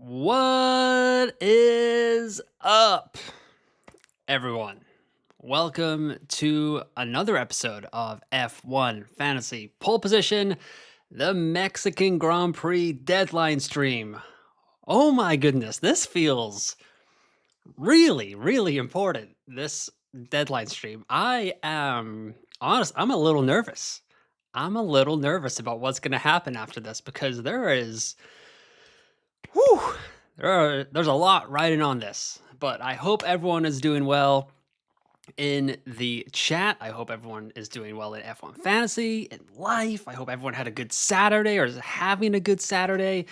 What is up, everyone? Welcome to another episode of F1 Fantasy Pole Position, the Mexican Grand Prix deadline stream. Oh my goodness, this feels really important. This deadline stream. I am honest, I'm a little nervous. I'm a little nervous about what's going to happen after this because Whew, there's a lot riding on this, but I hope everyone is doing well in the chat. I hope everyone is doing well in F1 Fantasy, in life. I hope everyone had a good Saturday or is having a good Saturday,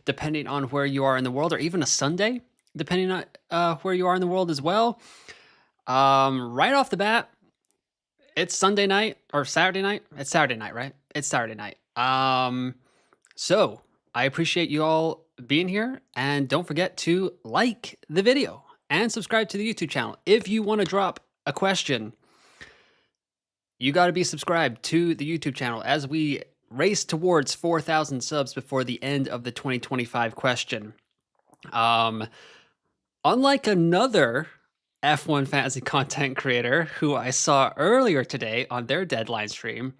depending on where you are in the world, or even a Sunday, depending on where you are in the world as well. Right off the bat, it's Sunday night or Saturday night. It's Saturday night, right? It's Saturday night. So I appreciate you all being here, and don't forget to like the video and subscribe to the YouTube channel. If you want to drop a question, you got to be subscribed to the YouTube channel as we race towards 4,000 subs before the end of the 2025 question. Unlike another F1 fantasy content creator who I saw earlier today on their deadline stream,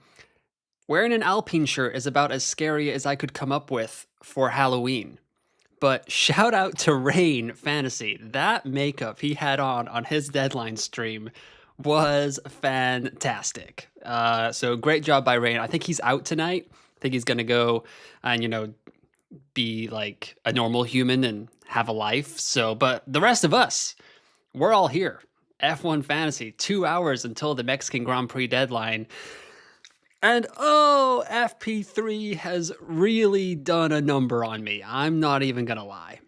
wearing an Alpine shirt is about as scary as I could come up with for Halloween. But shout out to Rain Fantasy. That makeup he had on his deadline stream was fantastic. So great job by Rain. I think he's out tonight. I think he's going to go and, be like a normal human and have a life. But the rest of us, we're all here. F1 Fantasy, 2 hours until the Mexican Grand Prix deadline. And FP3 has really done a number on me. I'm not even going to lie.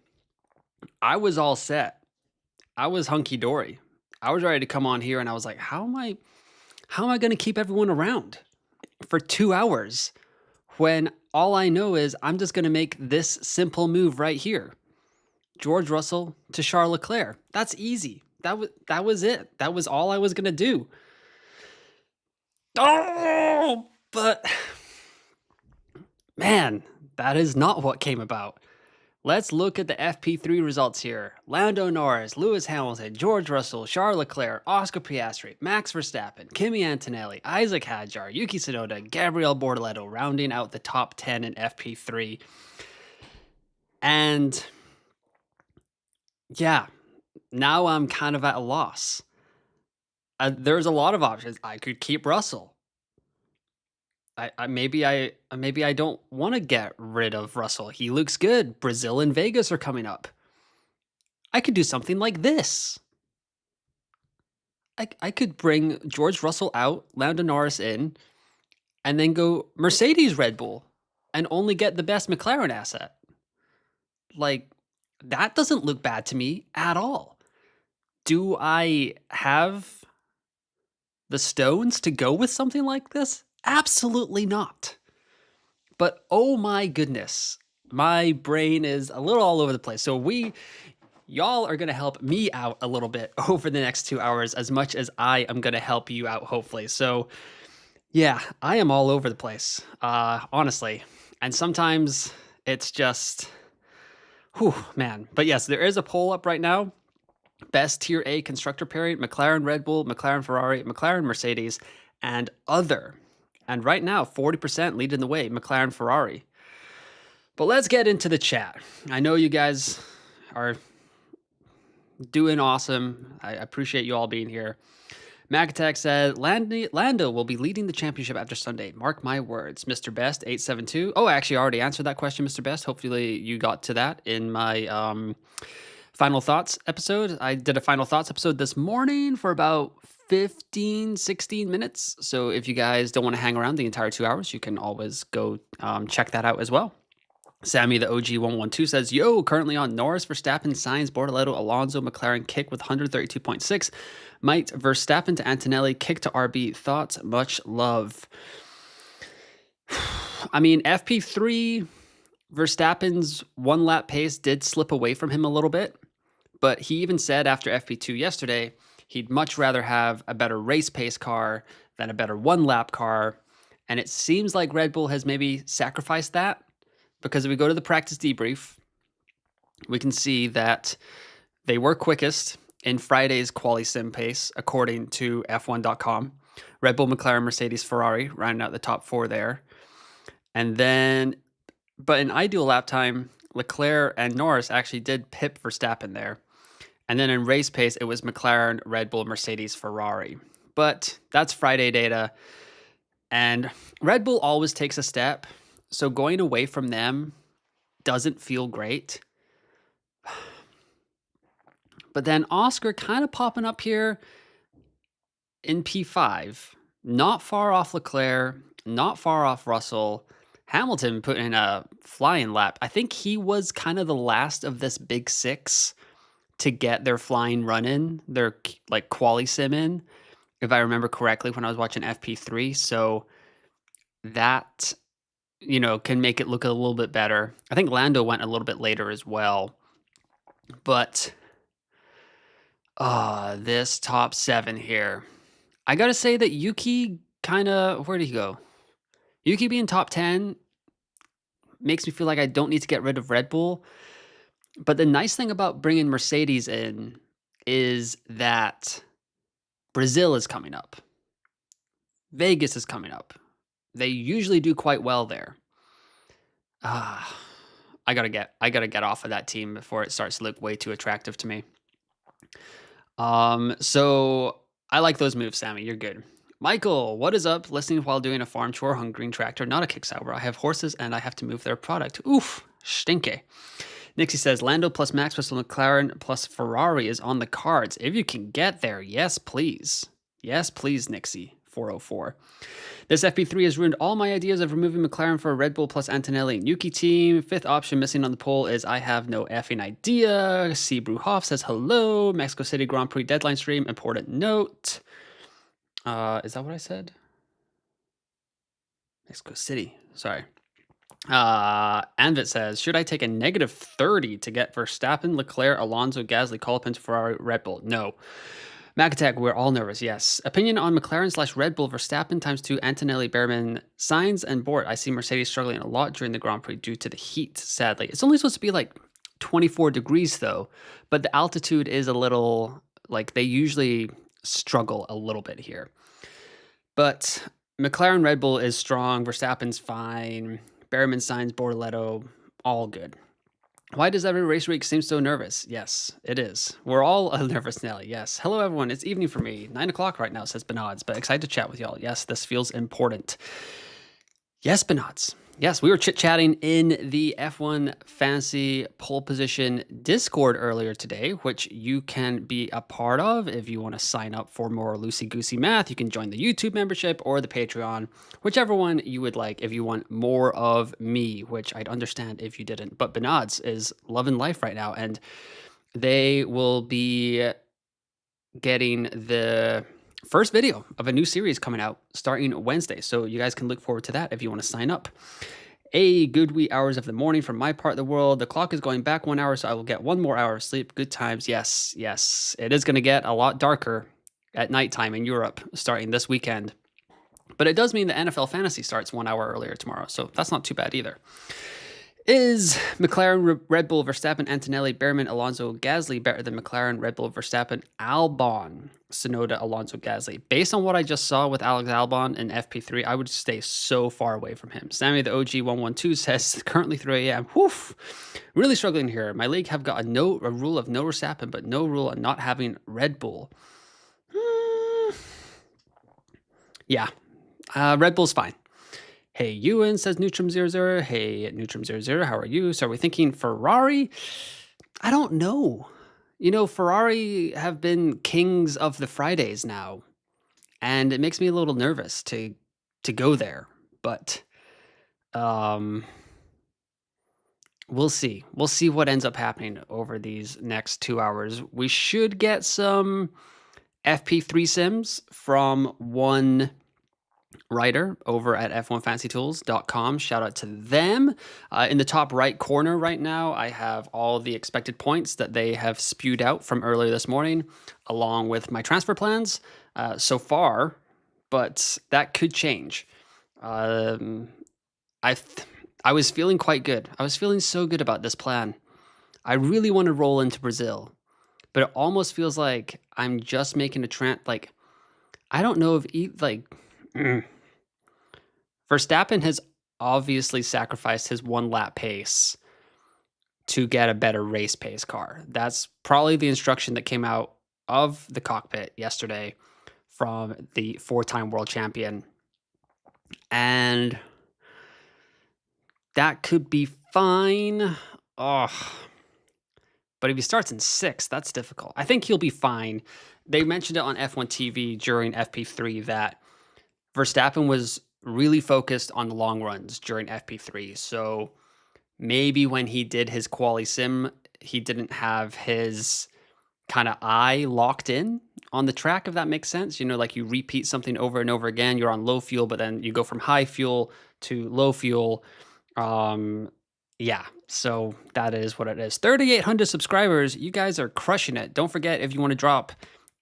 I was all set. I was hunky-dory. I was ready to come on here and I was like, how am I going to keep everyone around for 2 hours when all I know is I'm just going to make this simple move right here. George Russell to Charles Leclerc. That's easy. That was it. That was all I was going to do. Oh, but man, that is not what came about. Let's look at the FP3 results here. Lando Norris, Lewis Hamilton, George Russell, Charles Leclerc, Oscar Piastri, Max Verstappen, Kimi Antonelli, Isaac Hadjar, Yuki Tsunoda, Gabriel Bortoleto rounding out the top 10 in FP3. And yeah, now I'm kind of at a loss. There's a lot of options. I could keep Russell. Maybe I don't want to get rid of Russell. He looks good. Brazil and Vegas are coming up. I could do something like this. I could bring George Russell out, Lando Norris in, and then go Mercedes Red Bull and only get the best McLaren asset. Like, that doesn't look bad to me at all. Do I have the stones to go with something like this? Absolutely not. But oh my goodness, my brain is a little all over the place. So y'all are going to help me out a little bit over the next 2 hours as much as I am going to help you out, hopefully. So yeah, I am all over the place, honestly. And sometimes it's just, whew, man. But yes, there is a poll up right now. Best Tier A constructor pairing, McLaren Red Bull, McLaren Ferrari, McLaren Mercedes, and other. And right now, 40% leading the way, McLaren Ferrari. But let's get into the chat. I know you guys are doing awesome. I appreciate you all being here. Magatek said, Lando will be leading the championship after Sunday. Mark my words. Mr. Best, 872. Oh, I actually already answered that question, Mr. Best. Hopefully you got to that in my final thoughts episode. I did a final thoughts episode this morning for about 16 minutes. So if you guys don't want to hang around the entire 2 hours, you can always go check that out as well. Sammy, the OG 112 says, yo, currently on Norris, Verstappen, Sainz, Bortoleto, Alonso, McLaren, kick with 132.6. Might Verstappen to Antonelli, kick to RB. Thoughts? Much love. I mean, FP3, Verstappen's one lap pace did slip away from him a little bit, but he even said after FP2 yesterday, he'd much rather have a better race pace car than a better one lap car. And it seems like Red Bull has maybe sacrificed that, because if we go to the practice debrief, we can see that they were quickest in Friday's quali sim pace, according to F1.com. Red Bull, McLaren, Mercedes, Ferrari rounding out the top 4 there. And then, but in ideal lap time, Leclerc and Norris actually did pip Verstappen there. And then in race pace, it was McLaren, Red Bull, Mercedes, Ferrari. But that's Friday data. And Red Bull always takes a step. So going away from them doesn't feel great. But then Oscar kind of popping up here in P5. Not far off Leclerc, not far off Russell. Hamilton put in a flying lap. I think he was kind of the last of this big 6 to get their flying run in, their like quali sim in, if I remember correctly when I was watching FP3. So that, can make it look a little bit better. I think Lando went a little bit later as well. But this top 7 here. I got to say that Yuki where did he go? Yuki being top 10 makes me feel like I don't need to get rid of Red Bull. But the nice thing about bringing Mercedes in is that Brazil is coming up. Vegas is coming up. They usually do quite well there. I gotta get off of that team before it starts to look way too attractive to me. So I like those moves, Sammy. You're good. Michael, what is up? Listening while doing a farm chore on green tractor, not a kick sour. I have horses and I have to move their product. Oof, stinky. Nixie says Lando plus Max Verstappen, McLaren plus Ferrari is on the cards. If you can get there, yes, please. Yes, please, Nixie. 404. This FP3 has ruined all my ideas of removing McLaren for a Red Bull plus Antonelli and Yuki team. 5th option missing on the poll is I have no effing idea. C. Bruhoff says hello. Mexico City Grand Prix deadline stream. Important note. Is that what I said? Mexico City. Sorry. Anvit says, should I take a negative 30 to get Verstappen, Leclerc, Alonso, Gasly, Colpin, Ferrari, Red Bull? No. MacAttack, we're all nervous, yes. Opinion on McLaren/Red Bull, Verstappen ×2, Antonelli, Behrman, Sainz, and Bort. I see Mercedes struggling a lot during the Grand Prix due to the heat, sadly. It's only supposed to be like 24 degrees, though. But the altitude is a little, like, they usually struggle a little bit here. But McLaren, Red Bull is strong. Verstappen's fine. Behrman, Sainz, Bortoleto, all good. Why does every race week seem so nervous? Yes, it is. We're all nervous, Nelly. Yes. Hello, everyone. It's evening for me. 9 o'clock right now, says Benods, but excited to chat with y'all. Yes, this feels important. Yes, Benods. Yes, we were chit-chatting in the F1 Fantasy Pole Position Discord earlier today, which you can be a part of. If you want to sign up for more loosey-goosey math, you can join the YouTube membership or the Patreon, whichever one you would like if you want more of me, which I'd understand if you didn't. But Benods is loving life right now, and they will be getting the first video of a new series coming out starting Wednesday. So you guys can look forward to that if you want to sign up. Good wee hours of the morning from my part of the world. The clock is going back 1 hour, so I will get 1 more hour of sleep. Good times. Yes, yes. It is going to get a lot darker at nighttime in Europe starting this weekend. But it does mean the NFL fantasy starts 1 hour earlier tomorrow, so that's not too bad either. Is McLaren, Red Bull, Verstappen, Antonelli, Behrman, Alonso, Gasly better than McLaren, Red Bull, Verstappen, Albon, Tsunoda, Alonso, Gasly? Based on what I just saw with Alex Albon in FP3, I would stay so far away from him. Sammy the OG112 says, currently 3 a.m. Woof. Really struggling here. My league have got a rule of no Verstappen, but no rule on not having Red Bull. Yeah, Red Bull's fine. Hey, Ewan says Neutrum00. Hey, Neutrum00, how are you? So are we thinking Ferrari? I don't know. Ferrari have been kings of the Fridays now, and it makes me a little nervous to go there. But we'll see. We'll see what ends up happening over these next 2 hours. We should get some FP3 sims from one writer over at f1fantasytools.com. Shout out to them. In the top right corner right now, I have all the expected points that they have spewed out from earlier this morning, along with my transfer plans so far, but that could change. I was feeling quite good. I was feeling so good about this plan. I really want to roll into Brazil, but it almost feels like I'm just making a like, I don't know if Verstappen has obviously sacrificed his 1 lap pace to get a better race pace car. That's probably the instruction that came out of the cockpit yesterday from the 4-time world champion. And that could be fine. Oh, but if he starts in 6th, that's difficult. I think he'll be fine. They mentioned it on F1 TV during FP3 that Verstappen was really focused on the long runs during FP3. So maybe when he did his quali sim, he didn't have his kind of eye locked in on the track, if that makes sense. You know, like you repeat something over and over again. You're on low fuel, but then you go from high fuel to low fuel. Yeah, so that is what it is. 3,800 subscribers. You guys are crushing it. Don't forget, if you want to drop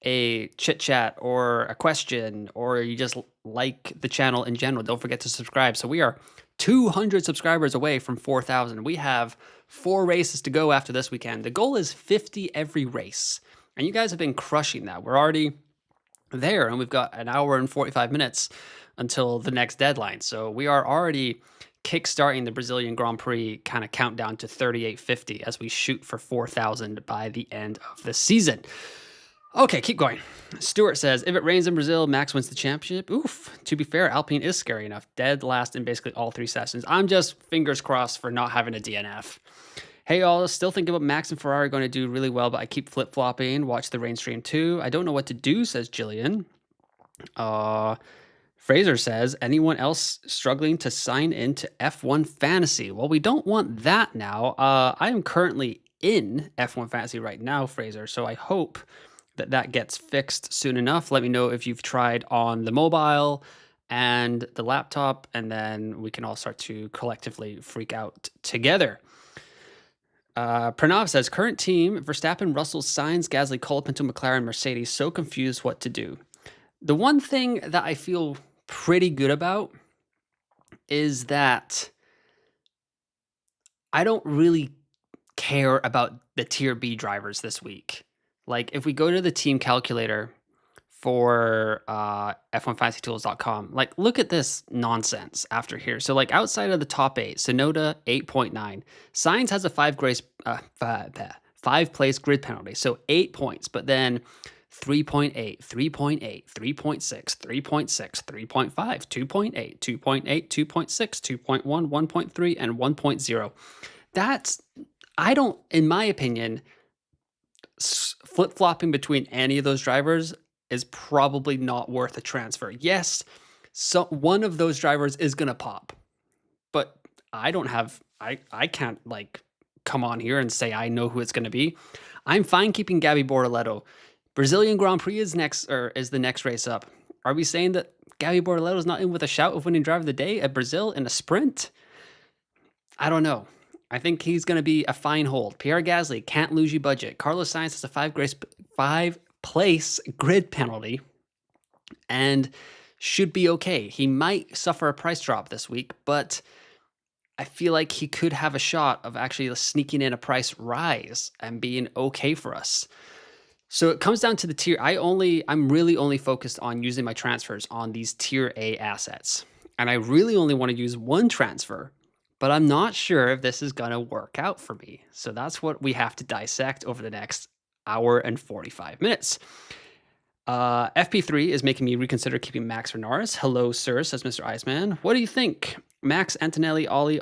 a chit chat or a question, or you just like the channel in general, don't forget to subscribe. So we are 200 subscribers away from 4,000. We have 4 races to go after this weekend. The goal is 50 every race. And you guys have been crushing that. We're already there, and we've got an hour and 45 minutes until the next deadline. So we are already kickstarting the Brazilian Grand Prix kind of countdown to 3850 as we shoot for 4,000 by the end of the season. Okay, keep going. Stuart says, if it rains in Brazil, Max wins the championship. Oof. To be fair, Alpine is scary enough. Dead last in basically all 3 sessions. I'm just fingers crossed for not having a DNF. Hey, y'all, still thinking about Max and Ferrari going to do really well, but I keep flip-flopping. Watch the rain stream too. I don't know what to do, says Jillian. Fraser says, anyone else struggling to sign into F1 Fantasy? Well, we don't want that now. I am currently in F1 Fantasy right now, Fraser, so I hope that gets fixed soon enough. Let me know if you've tried on the mobile and the laptop, and then we can all start to collectively freak out together. Pranav says, current team, Verstappen, Russell, Sainz, Gasly, Colapinto, McLaren, Mercedes, so confused what to do. The one thing that I feel pretty good about is that I don't really care about the Tier B drivers this week. Like, if we go to the team calculator for F1FantasyTools.com, like, look at this nonsense after here. So, like, outside of the top 8, Sonoda 8.9. Sainz has a 5-place grid penalty, so 8 points, but then 3.8, 3.8, 3.6, 3.6, 3.5, 2.8, 2.8, 2.6, 2.1, 1.3, and 1.0. That's, I don't, in my opinion, flip-flopping between any of those drivers is probably not worth a transfer. Yes, so one of those drivers is going to pop, but I don't have, I can't like come on here and say I know who it's going to be. I'm fine keeping Gabby Bortoleto. Brazilian Grand Prix is the next race up. Are we saying that Gabby Bortoleto is not in with a shout of winning driver of the day at Brazil in a sprint? I don't know. I think he's going to be a fine hold. Pierre Gasly, can't lose you budget. Carlos Sainz has a 5-place grid penalty and should be okay. He might suffer a price drop this week, but I feel like he could have a shot of actually sneaking in a price rise and being okay for us. So it comes down to the tier. I'm really only focused on using my transfers on these tier A assets. And I really only want to use one transfer, but I'm not sure if this is going to work out for me. So that's what we have to dissect over the next hour and 45 minutes. FP3 is making me reconsider keeping Max or Norris. Hello, sir, says Mr. Iceman. What do you think? Max, Antonelli, Ollie,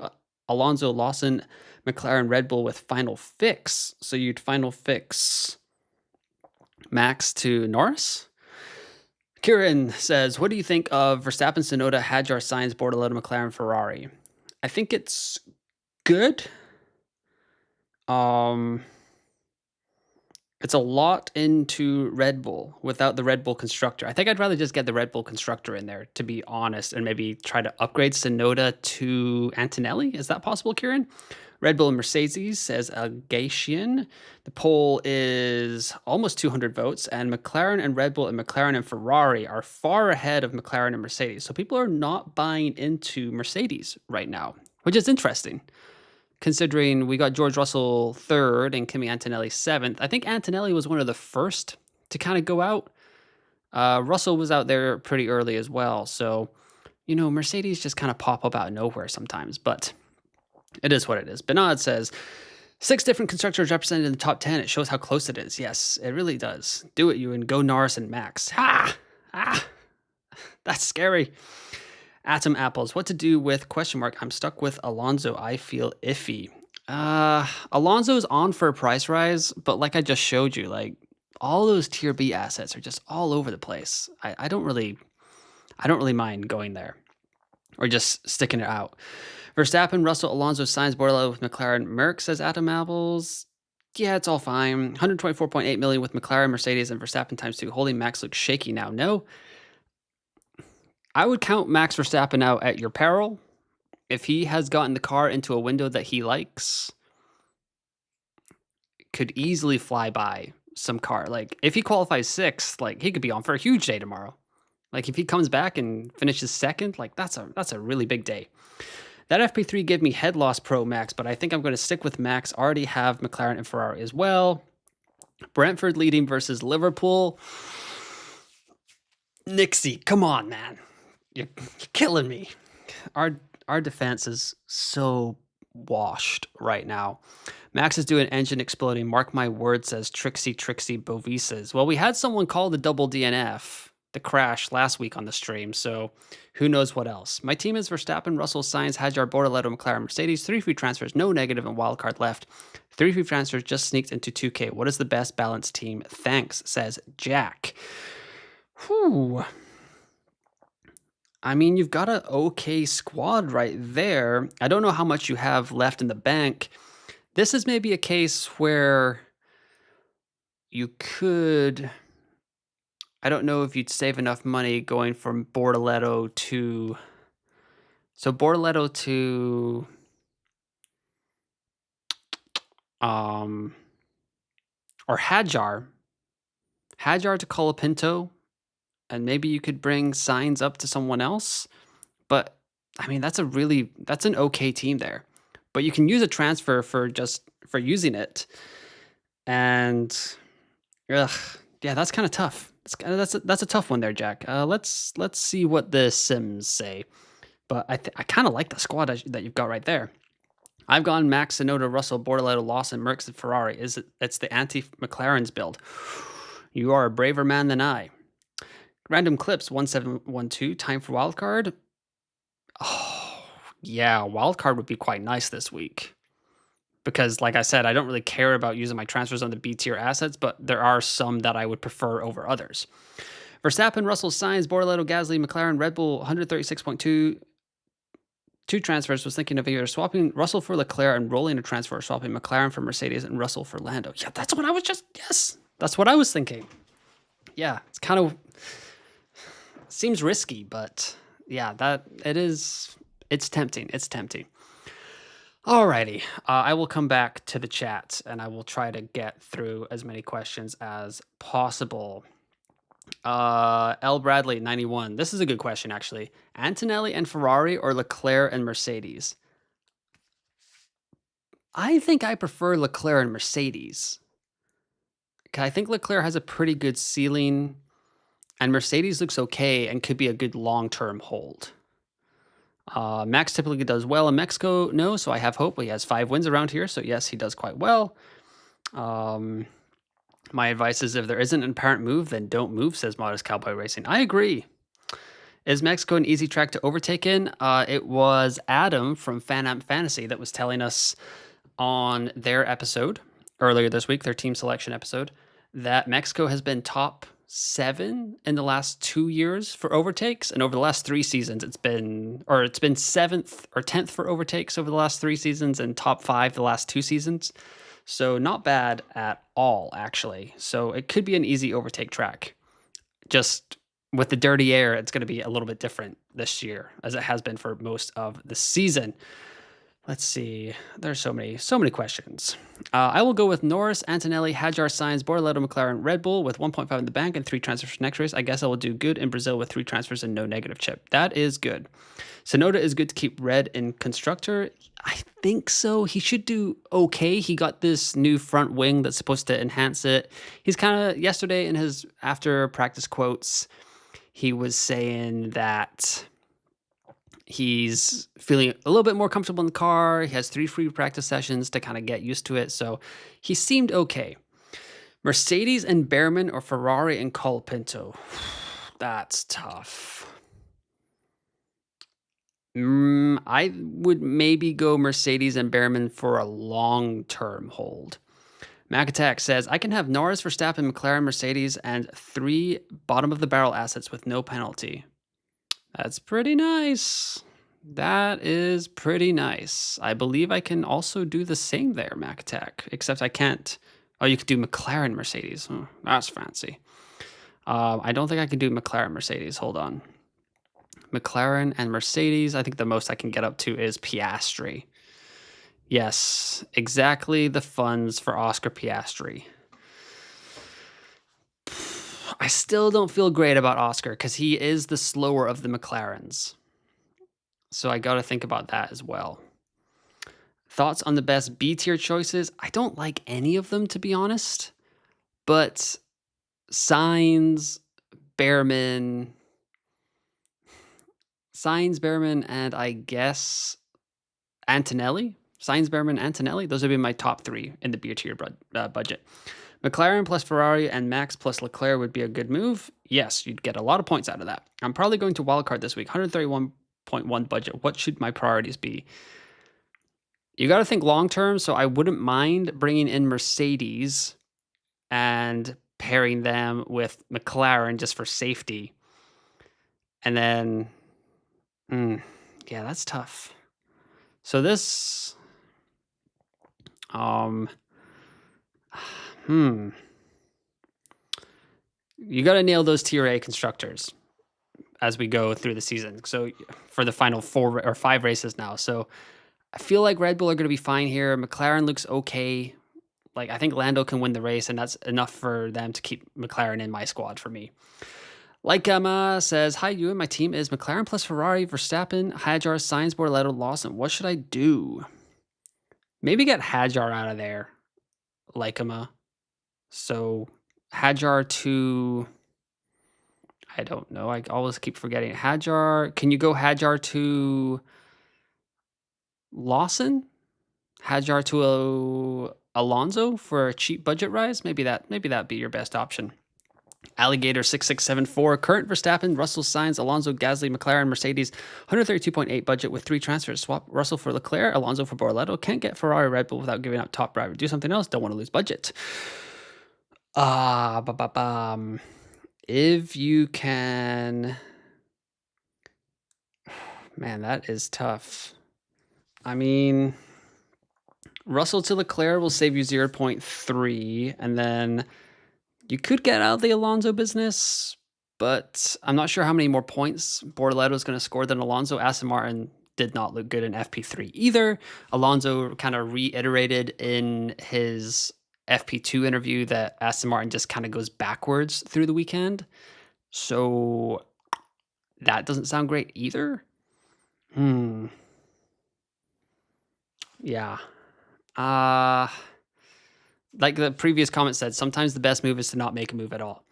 Alonso, Lawson, McLaren, Red Bull with final fix. So you'd final fix Max to Norris? Kieran says, what do you think of Verstappen, Sonoda, Hadjar, Sainz, Bortoleto, McLaren, Ferrari? I think it's good. It's a lot into Red Bull without the Red Bull constructor. I think I'd rather just get the Red Bull constructor in there, to be honest, and maybe try to upgrade Sonoda to Antonelli. Is that possible, Kieran? Red Bull and Mercedes, says Agatian. The poll is almost 200 votes, and McLaren and Red Bull and McLaren and Ferrari are far ahead of McLaren and Mercedes. So people are not buying into Mercedes right now, which is interesting considering we got George Russell 3rd and Kimi Antonelli 7th. I think Antonelli was one of the first to kind of go out. Russell was out there pretty early as well. So, Mercedes just kind of pop up out of nowhere sometimes, but it is what it is. Bernard says, 6 different constructors represented in the top 10. It shows how close it is. Yes, it really does. Do it, Ewan. Go Norris and Max. That's scary. Atom Apples. What to do with ? I'm stuck with Alonso. I feel iffy. Alonso's on for a price rise, but like I just showed you, like all those tier B assets are just all over the place. I don't really mind going there or just sticking it out. Verstappen, Russell, Alonso, Sainz, Bordello with McLaren, Merck, says Atom Apples. Yeah, it's all fine. 124.8 million with McLaren, Mercedes, and Verstappen times 2. Holy, Max looks shaky now. No. I would count Max Verstappen out at your peril. If he has gotten the car into a window that he likes, could easily fly by some car. Like, if he qualifies 6th, like, he could be on for a huge day tomorrow. Like, if he comes back and finishes 2nd, like, that's a really big day. That FP3 gave me head loss pro Max, but I think I'm going to stick with Max. Already have McLaren and Ferrari as well. Brentford leading versus Liverpool. Nixie, come on, man. You're killing me. Our defense is so washed right now. Max is doing engine exploding. Mark my word, says Trixie Bovises. Well, we had someone call the double DNF, the crash, last week on the stream, so who knows what else. My team is Verstappen, Russell, Sainz, Hadjar, Bortoleto, McLaren, Mercedes. 3 free transfers, no negative, and wildcard left. 3 free transfers just sneaked into 2K. What is the best balanced team? Thanks, says Jack. Whew. I mean, you've got an okay squad right there. I don't know how much you have left in the bank. This is maybe a case where you could... I don't know if you'd save enough money going from Bortoleto to... So Bortoleto to... or Hadjar. Hadjar to Colapinto. And maybe you could bring Sainz up to someone else. But, I mean, that's an okay team there. But you can use a transfer for using it. And, yeah, that's kind of tough. That's a tough one there, Jack. Let's see what the Sims say. But I kind of like the squad that you've got right there. I've gone Max, Tsunoda, Russell, Bortoleto, Lawson, Merckx, and Ferrari. It's the anti-McLaren's build. You are a braver man than I. Random Clips 1712. Time for wildcard. Oh, yeah, wildcard would be quite nice this week. Because, like I said, I don't really care about using my transfers on the B tier assets, but there are some that I would prefer over others. Verstappen, Russell, Sainz, Bortoleto, Gasly, McLaren, Red Bull, 136.2. 2 transfers. Was thinking of either swapping Russell for Leclerc and rolling a transfer, or swapping McLaren for Mercedes and Russell for Lando. Yeah, that's what I was that's what I was thinking. Yeah, it's kind of... Seems risky, but yeah, it's tempting. It's tempting. Alrighty, I will come back to the chat and I will try to get through as many questions as possible. L. Bradley 91. This is a good question, actually. Antonelli and Ferrari or Leclerc and Mercedes? I think I prefer Leclerc and Mercedes. I think Leclerc has a pretty good ceiling. And Mercedes looks okay and could be a good long-term hold. Max typically does well in Mexico. No, so I have hope. He has 5 wins around here, so yes, he does quite well. My advice is if there isn't an apparent move, then don't move, says Modest Cowboy Racing. I agree. Is Mexico an easy track to overtake in? It was Adam from Fan Fantasy that was telling us on their episode earlier this week, their team selection episode, that Mexico has been top 7 in the last 2 years for overtakes, and over the last 3 seasons it's been 7th or 10th for overtakes over the last 3 seasons, and top 5 the last 2 seasons. So not bad at all, actually. So it could be an easy overtake track. Just with the dirty air, it's going to be a little bit different this year, as it has been for most of the season. Let's see. There's so many questions. I will go with Norris, Antonelli, Hadjar, Sainz, Bortoleto, McLaren, Red Bull with 1.5 in the bank and 3 transfers for next race. I guess I will do good in Brazil with 3 transfers and no negative chip. That is good. Sonoda is good to keep red in constructor. I think so. He should do okay. He got this new front wing that's supposed to enhance it. He's kind of, yesterday in his after practice quotes, he was saying that he's feeling a little bit more comfortable in the car. He has 3 free practice sessions to kind of get used to it. So he seemed okay. Mercedes and Behrman or Ferrari and Colapinto? That's tough. I would maybe go Mercedes and Behrman for a long-term hold. Mac Attack says, I can have Norris, Verstappen, McLaren, Mercedes, and 3 bottom-of-the-barrel assets with no penalty. That's pretty nice. That is pretty nice. I believe I can also do the same there, Mac Attack, except I can't. Oh, you could do McLaren, Mercedes. Oh, that's fancy. I don't think I can do McLaren, Mercedes. Hold on. McLaren and Mercedes. I think the most I can get up to is Piastri. Yes, exactly the funds for Oscar Piastri. I still don't feel great about Oscar because he is the slower of the McLarens. So I got to think about that as well. Thoughts on the best B tier choices? I don't like any of them, to be honest. But Sainz, Behrman, and I guess Antonelli. Sainz, Behrman, Antonelli. Those would be my top 3 in the B tier budget. McLaren plus Ferrari and Max plus Leclerc would be a good move. Yes, you'd get a lot of points out of that. I'm probably going to wildcard this week. 131.1 budget. What should my priorities be? You got to think long term, so I wouldn't mind bringing in Mercedes and pairing them with McLaren just for safety. And then, yeah, that's tough. So this, you got to nail those tier A constructors as we go through the season. So for the final 4 or 5 races now. So I feel like Red Bull are going to be fine here. McLaren looks okay. Like, I think Lando can win the race, and that's enough for them to keep McLaren in my squad for me. Like Emma says, hi, you and my team is McLaren plus Ferrari, Verstappen, Hadjar, Sainz, Bortoleto, Lawson. What should I do? Maybe get Hadjar out of there. Like Emma. So Hadjar to, I don't know. I always keep forgetting. Hadjar, can you go Hadjar to Lawson? Hadjar to Alonso for a cheap budget rise? Maybe that'd be your best option. Alligator 6674, current Verstappen, Russell, Sainz, Alonso, Gasly, McLaren, Mercedes, 132.8 budget with 3 transfers. Swap Russell for Leclerc, Alonso for Bortoleto. Can't get Ferrari, Red Bull without giving up top driver. Do something else. Don't want to lose budget. If you can, man, that is tough. I mean, Russell to Leclerc will save you 0.3, and then you could get out of the Alonso business, but I'm not sure how many more points Bortoleto is going to score than Alonso. Aston Martin did not look good in FP3 either. Alonso kind of reiterated in his FP2 interview that Aston Martin just kind of goes backwards through the weekend. So that doesn't sound great either. Yeah. Like the previous comment said, sometimes the best move is to not make a move at all.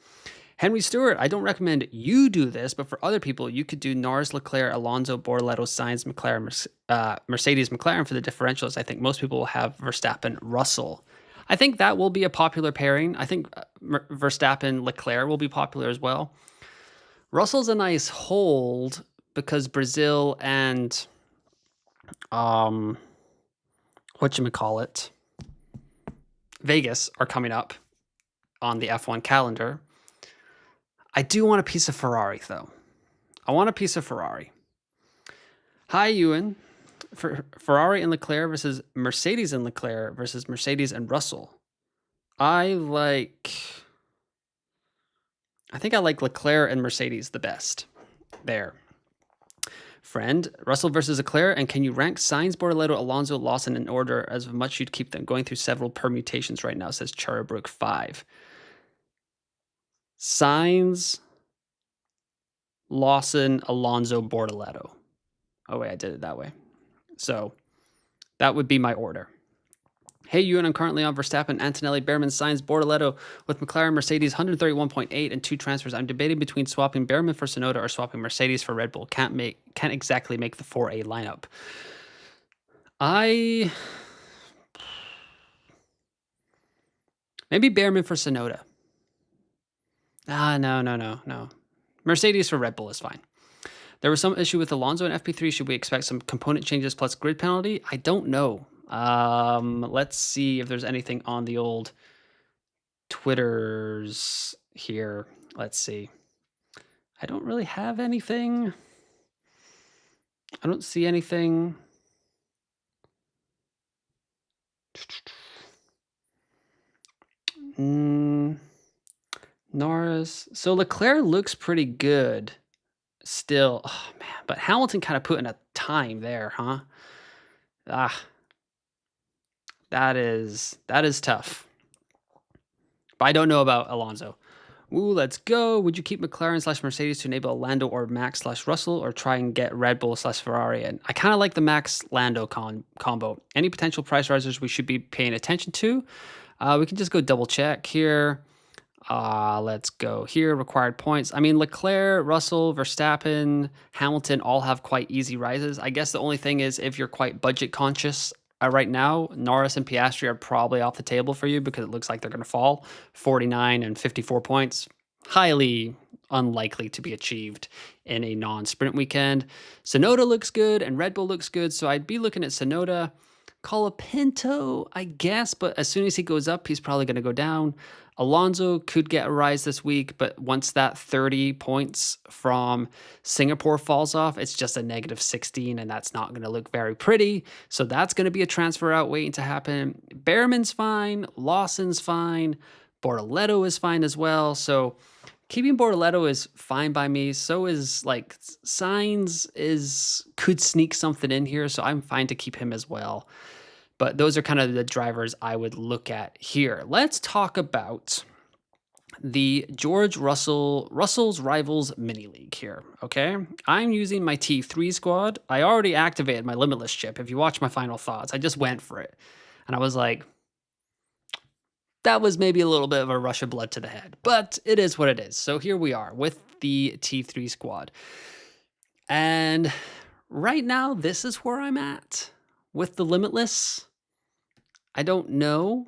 Henry Stewart, I don't recommend you do this, but for other people, you could do Norris, Leclerc, Alonso, Bortoleto, Sainz, McLaren, Mercedes, McLaren for the differentials. I think most people will have Verstappen, Russell. I think that will be a popular pairing. I think Verstappen, Leclerc will be popular as well. Russell's a nice hold because Brazil and whatchamacallit, Vegas are coming up on the F1 calendar. I do want a piece of Ferrari, though. I want a piece of Ferrari. Hi, Ewan. Ferrari and Leclerc versus Mercedes and Leclerc versus Mercedes and Russell. I think I like Leclerc and Mercedes the best there. Friend, Russell versus Leclerc, and can you rank Sainz, Bortoleto, Alonso, Lawson in order as much you'd keep them? Going through several permutations right now, says Charabrook 5. Sainz, Lawson, Alonso, Bortoleto. Oh, wait, I did it that way. So that would be my order. Hey, you and I'm currently on Verstappen, Antonelli, Behrman, Sainz, Bortoleto with McLaren, Mercedes, 131.8 and 2 transfers. I'm debating between swapping Behrman for Tsunoda or swapping Mercedes for Red Bull. Can't exactly make the 4A lineup. Maybe Behrman for Tsunoda. No. Mercedes for Red Bull is fine. There was some issue with Alonso in FP3. Should we expect some component changes plus grid penalty? I don't know. Let's see if there's anything on the old Twitters here. Let's see. I don't really have anything. I don't see anything. Norris. So Leclerc looks pretty good still. Oh, man. But Hamilton kind of put in a time there, huh? That is tough. But I don't know about Alonso. Ooh, let's go. Would you keep McLaren/Mercedes to enable a Lando or Max/Russell, or try and get Red Bull/Ferrari? And I kind of like the Max-Lando combo. Any potential price risers we should be paying attention to? We can just go double check here. Let's go here. Required points. I mean, Leclerc, Russell, Verstappen, Hamilton all have quite easy rises. I guess the only thing is if you're quite budget conscious right now, Norris and Piastri are probably off the table for you because it looks like they're going to fall. 49 and 54 points. Highly unlikely to be achieved in a non-sprint weekend. Tsunoda looks good and Red Bull looks good, so I'd be looking at Tsunoda. Colapinto, I guess, but as soon as he goes up, he's probably going to go down. Alonso could get a rise this week, but once that 30 points from Singapore falls off, it's just a negative 16, and that's not going to look very pretty. So that's going to be a transfer out waiting to happen. Behrman's fine. Lawson's fine. Bortoleto is fine as well. So keeping Bortoleto is fine by me. So is like Sainz could sneak something in here. So I'm fine to keep him as well. But those are kind of the drivers I would look at here. Let's talk about the George Russell's Rivals Mini League here, okay? I'm using my T3 squad. I already activated my Limitless chip. If you watch my final thoughts, I just went for it. And I was like, that was maybe a little bit of a rush of blood to the head, but it is what it is. So here we are with the T3 squad. And right now, this is where I'm at with the Limitless. I don't know.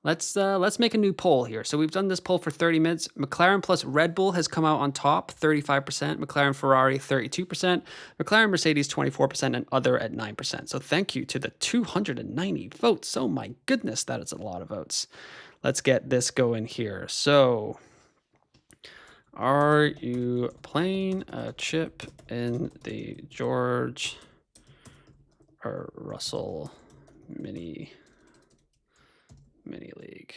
Let's make a new poll here. So we've done this poll for 30 minutes. McLaren plus Red Bull has come out on top, 35%. McLaren Ferrari, 32%. McLaren Mercedes, 24%, and other at 9%. So thank you to the 290 votes. Oh my goodness, that is a lot of votes. Let's get this going here. So, are you playing a chip in the George or Russell mini league?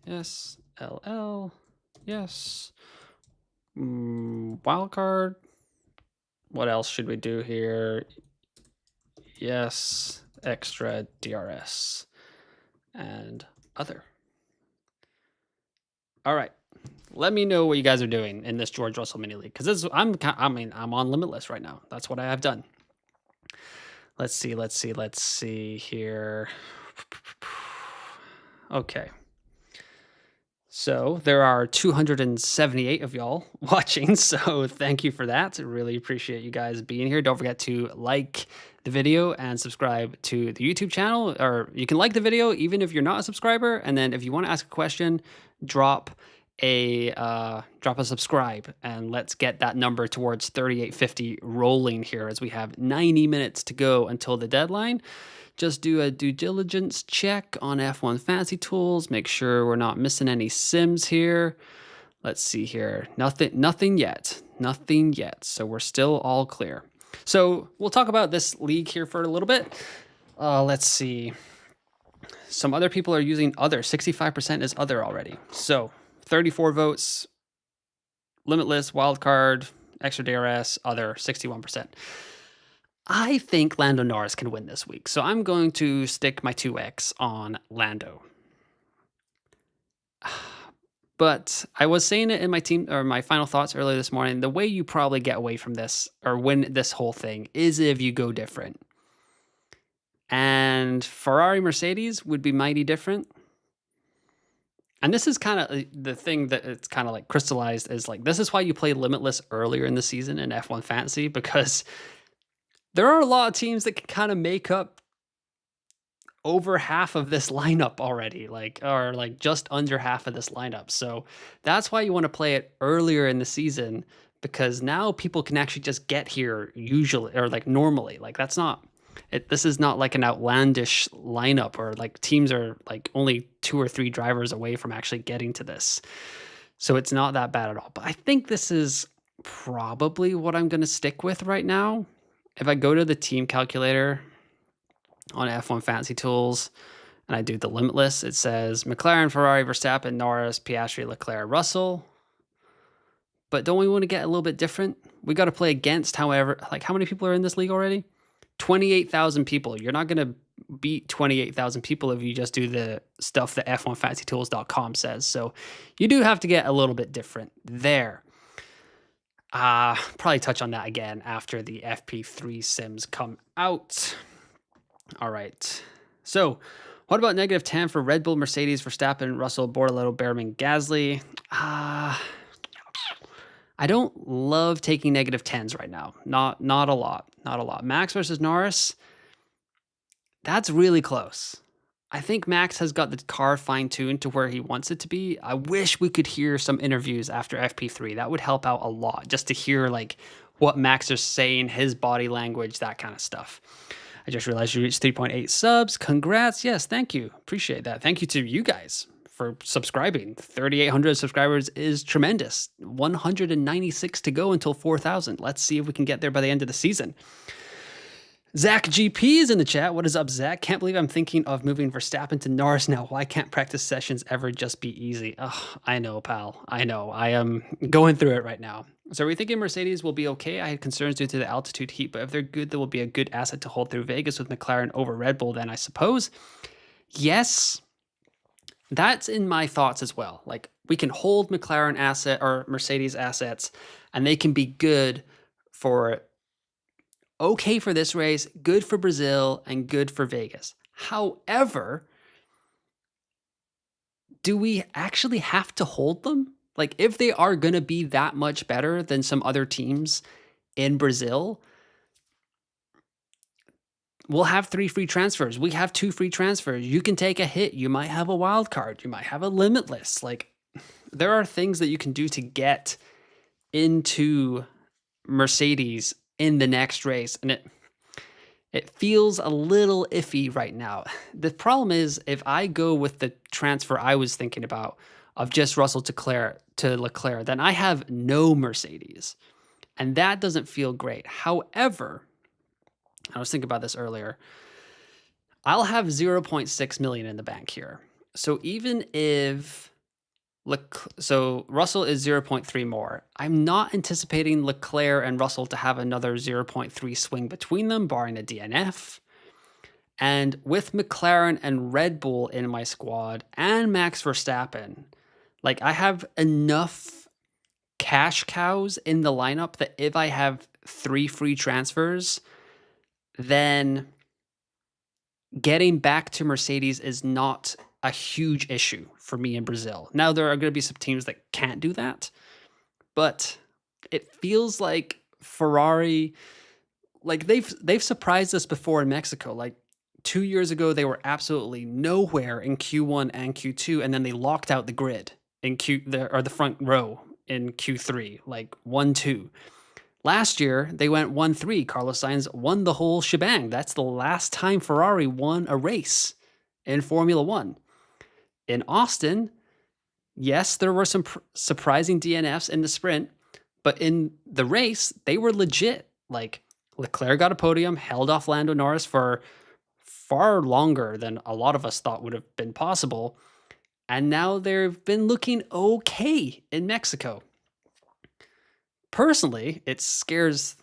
Yes. LL. Yes. Wildcard. What else should we do here? Yes. Extra DRS and other. All right. Let me know what you guys are doing in this George Russell mini league, because I'm on Limitless right now. That's what I have done. Let's see here. Okay. So there are 278 of y'all watching, so thank you for that. I really appreciate you guys being here. Don't forget to like the video and subscribe to the YouTube channel, or you can like the video even if you're not a subscriber, and then if you want to ask a question, drop a subscribe, and let's get that number towards 3850 rolling here as we have 90 minutes to go until the deadline. Just do a due diligence check on F1 Fantasy Tools. Make sure we're not missing any sims here. Let's see here. Nothing yet. Nothing yet. So we're still all clear. So we'll talk about this league here for a little bit. Let's see. Some other people are using other. 65% is other already. So 34 votes. Limitless, wildcard, extra DRS, other 61%. I think Lando Norris can win this week, so I'm going to stick my 2x on Lando. But I was saying it in my team or my final thoughts earlier this morning. The way you probably get away from this or win this whole thing is if you go different. And Ferrari Mercedes would be mighty different. And this is kind of the thing that it's kind of like crystallized is like, this is why you play Limitless earlier in the season in F1 Fantasy, because there are a lot of teams that can kind of make up over half of this lineup already, or just under half of this lineup. So that's why you want to play it earlier in the season, because now people can actually just get here usually or like normally. Like that's not it. This is not like an outlandish lineup or like teams are like only 2 or 3 drivers away from actually getting to this. So it's not that bad at all. But I think this is probably what I'm going to stick with right now. If I go to the team calculator on F1 Fantasy Tools and I do the Limitless, it says McLaren, Ferrari, Verstappen, Norris, Piastri, Leclerc, Russell. But don't we want to get a little bit different? We got to play against, however, like how many people are in this league already? 28,000 people. You're not going to beat 28,000 people if you just do the stuff that F1FantasyTools.com says. So you do have to get a little bit different there. Probably touch on that again after the FP3 sims come out. All right. So what about -10 for Red Bull, Mercedes, Verstappen, Russell, Bortoleto, Behrman, Gasly? I don't love taking -10s right now. Not a lot. Not a lot. Max versus Norris, that's really close. I think Max has got the car fine-tuned to where he wants it to be. I wish we could hear some interviews after FP3. That would help out a lot, just to hear like what Max is saying, his body language, that kind of stuff. I just realized you reached 3.8 subs. Congrats. Yes, thank you. Appreciate that. Thank you to you guys for subscribing. 3,800 subscribers is tremendous. 196 to go until 4,000. Let's see if we can get there by the end of the season. Zach GP is in the chat. What is up, Zach? Can't believe I'm thinking of moving Verstappen to Norris now. Why can't practice sessions ever just be easy? Oh, I know, pal. I know. I am going through it right now. So are we thinking Mercedes will be okay? I had concerns due to the altitude heat, but if they're good, they will be a good asset to hold through Vegas with McLaren over Red Bull then, I suppose. Yes, that's in my thoughts as well. Like we can hold McLaren asset or Mercedes assets and they can be good for okay for this race, good for Brazil, and good for Vegas. However, do we actually have to hold them? Like, if they are going to be that much better than some other teams in Brazil, we'll have 3 free transfers. We have 2 free transfers. You can take a hit. You might have a wild card. You might have a limitless. Like, there are things that you can do to get into Mercedes in the next race, and it feels a little iffy right now. The problem is if I go with the transfer I was thinking about of just Russell to Leclerc, then I have no Mercedes, and that doesn't feel great. However, I was thinking about this earlier. I'll have 0.6 million in the bank here. So even if Russell is 0.3 more. I'm not anticipating Leclerc and Russell to have another 0.3 swing between them, barring a DNF. And with McLaren and Red Bull in my squad and Max Verstappen, like I have enough cash cows in the lineup that if I have 3 free transfers, then getting back to Mercedes is not a huge issue for me in Brazil. Now, there are going to be some teams that can't do that, but it feels like Ferrari, like they've surprised us before in Mexico. Like 2 years ago, they were absolutely nowhere in Q1 and Q2, and then they locked out the grid in the front row in Q3, like 1-2. Last year, they went 1-3. Carlos Sainz won the whole shebang. That's the last time Ferrari won a race in Formula One. In Austin, yes, there were some surprising DNFs in the sprint, but in the race, they were legit. Like Leclerc got a podium, held off Lando Norris for far longer than a lot of us thought would have been possible. And now they've been looking okay in Mexico. personally, it scares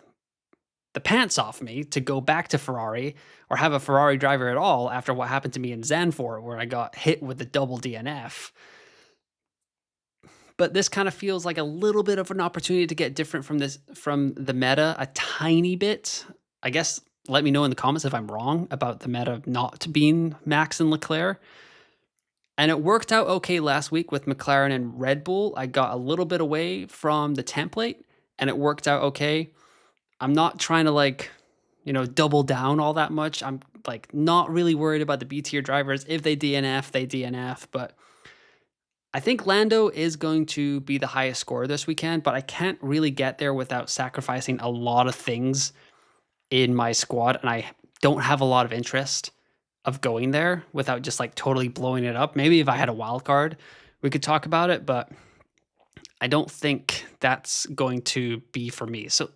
the pants off me to go back to Ferrari or have a Ferrari driver at all after what happened to me in Zandvoort, where I got hit with the double DNF. But this kind of feels like a little bit of an opportunity to get different from the meta a tiny bit. I guess let me know in the comments if I'm wrong about the meta not being Max and Leclerc. And it worked out okay last week with McLaren and Red Bull. I got a little bit away from the template and it worked out okay. I'm not trying to double down all that much. I'm not really worried about the B tier drivers. If they DNF, they DNF. But I think Lando is going to be the highest scorer this weekend, but I can't really get there without sacrificing a lot of things in my squad. And I don't have a lot of interest of going there without just totally blowing it up. Maybe if I had a wild card, we could talk about it, but I don't think that's going to be for me. So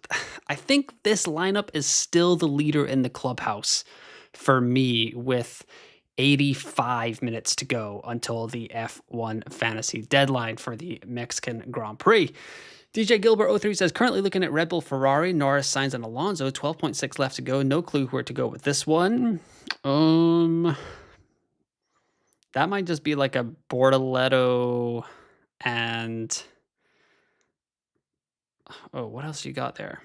I think this lineup is still the leader in the clubhouse for me with 85 minutes to go until the F1 fantasy deadline for the Mexican Grand Prix. DJ Gilbert 03 says, currently looking at Red Bull, Ferrari, Norris, Sainz, and Alonso. 12.6 left to go. No clue where to go with this one. That might just be like a Bortoletto and... Oh, what else you got there?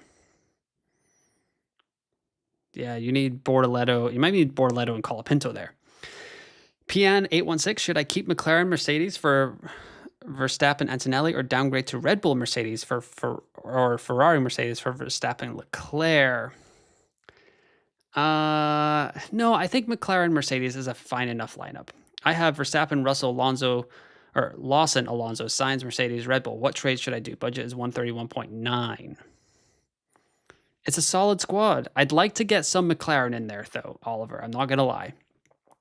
Yeah, you need Bortoletto. You might need Bortoletto and Colapinto there. PN816, should I keep McLaren Mercedes for Verstappen Antonelli or downgrade to Red Bull Mercedes or Ferrari Mercedes for Verstappen Leclerc? No, I think McLaren Mercedes is a fine enough lineup. I have Verstappen, Russell, Alonso, or Lawson, Alonso, Sainz, Mercedes, Red Bull. What trades should I do? Budget is 131.9. It's a solid squad. I'd like to get some McLaren in there, though, Oliver. I'm not going to lie.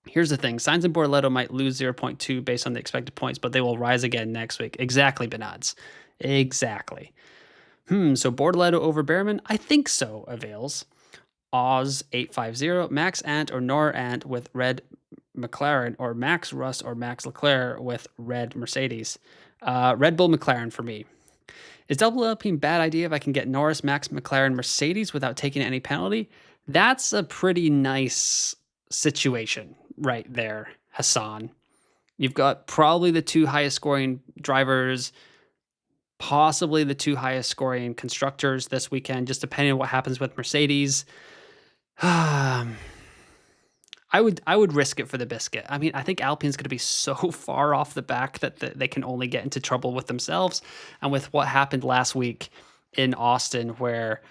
Here's the thing. Sainz and Bortoletto might lose 0.2 based on the expected points, but they will rise again next week. Exactly, Benads. Exactly. So Bortoletto over Behrman? I think so, Avails. Oz850, Max Ant or Nor Ant with red McLaren, or Max Russ or Max Leclerc with red Mercedes. Red Bull McLaren for me. Is double Alpine bad idea if I can get Norris, Max, McLaren, Mercedes without taking any penalty? That's a pretty nice situation right there, Hassan. You've got probably the two highest scoring drivers, possibly the two highest scoring constructors this weekend, just depending on what happens with Mercedes. I would risk it for the biscuit. I mean, I think Alpine's going to be so far off the back that they can only get into trouble with themselves. And with what happened last week in Austin, where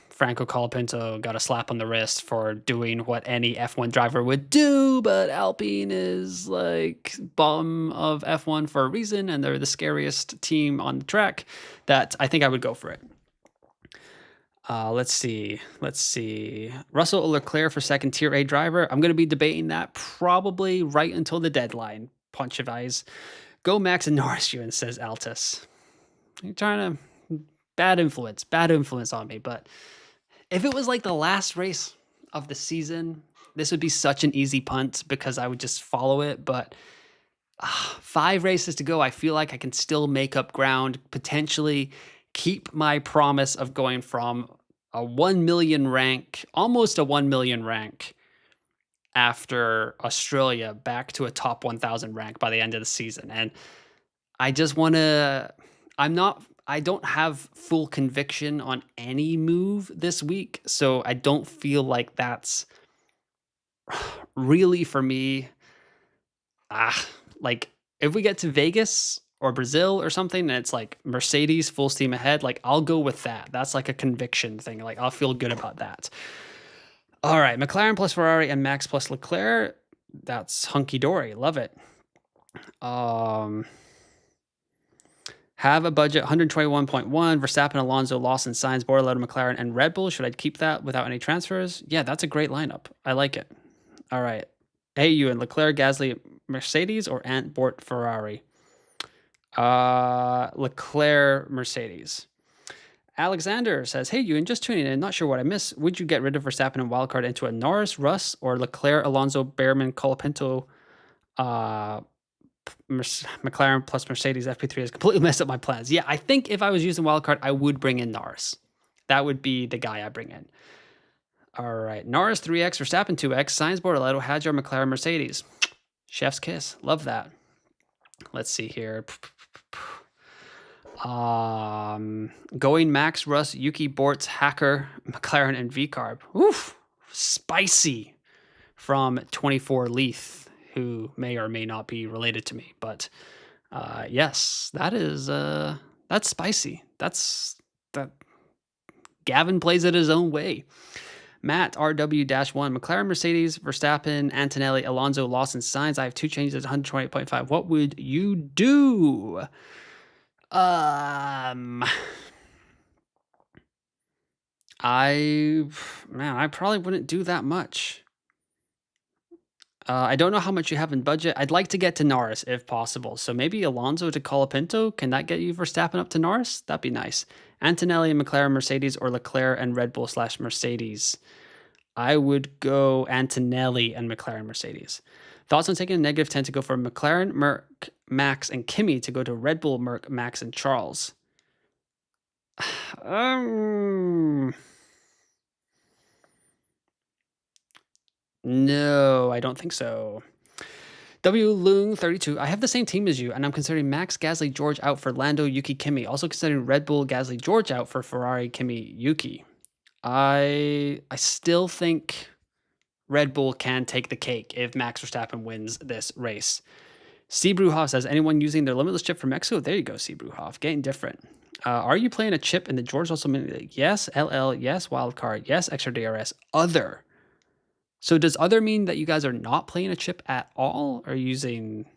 Franco Colapinto got a slap on the wrist for doing what any F1 driver would do, but Alpine is bottom of F1 for a reason, and they're the scariest team on the track, that I think I would go for it. Let's see. Russell or Leclerc for second tier A driver. I'm going to be debating that probably right until the deadline. Punch of eyes. Go Max and Norris, Ewan, says Altus. You're trying to... Bad influence on me. But if it was the last race of the season, this would be such an easy punt because I would just follow it. But 5 races to go. I feel like I can still make up ground, potentially keep my promise of going from a 1 million rank, almost a 1 million rank after Australia, back to a top 1,000 rank by the end of the season. And I just want to, I don't have full conviction on any move this week. So I don't feel like that's really for me. If we get to Vegas or Brazil or something, and it's Mercedes full steam ahead, I'll go with that. That's a conviction thing. I'll feel good about that. All right, McLaren plus Ferrari and Max plus Leclerc. That's hunky-dory. Love it. Have a budget, 121.1. Verstappen, Alonso, Lawson, Sainz, Bortoletto, McLaren, and Red Bull. Should I keep that without any transfers? Yeah, that's a great lineup. I like it. All right. Hey, Ewan, Leclerc, Gasly, Mercedes, or Ant, Bort, Ferrari? Leclerc, Mercedes. Alexander says, hey, Ewan, just tuning in. Not sure what I missed. Would you get rid of Verstappen and wildcard into a Norris, Russ, or Leclerc, Alonso, Behrman, Colapinto, McLaren plus Mercedes FP3 has completely messed up my plans. Yeah, I think if I was using wildcard, I would bring in Norris. That would be the guy I bring in. All right, Norris 3X, Verstappen 2X, Sainz, Bortoleto, Hadjar, McLaren, Mercedes. Chef's kiss. Love that. Let's see here. Going Max, Russ, Yuki, Bortz, Hacker, McLaren, and VCarb. Oof, spicy from 24 Leith, who may or may not be related to me. But yes, that is that's spicy. That Gavin plays it his own way. Matt RW-1, McLaren, Mercedes, Verstappen, Antonelli, Alonso, Lawson, Sainz. I have two changes at 128.5. What would you do? I probably wouldn't do that much. I don't know how much you have in budget. I'd like to get to Norris if possible. So maybe Alonso to Colapinto. Can that get you Verstappen up to Norris? That'd be nice. Antonelli and McLaren, Mercedes, or Leclerc and Red Bull / Mercedes. I would go Antonelli and McLaren, Mercedes. Thoughts on taking a negative 10 to go for McLaren, Merc, Max, and Kimi to go to Red Bull, Merc, Max, and Charles? No, I don't think so. W. Lung 32. I have the same team as you, and I'm considering Max, Gasly, George out for Lando, Yuki, Kimi. Also considering Red Bull, Gasly, George out for Ferrari, Kimi, Yuki. I still think Red Bull can take the cake if Max Verstappen wins this race. C. Bruhoff says, anyone using their limitless chip from Mexico? There you go, C. Bruhoff. Getting different. Are you playing a chip in the George Russell Mini League? Yes. LL. Yes. Wildcard. Yes. Extra DRS. Other. So does other mean that you guys are not playing a chip at all? Are you using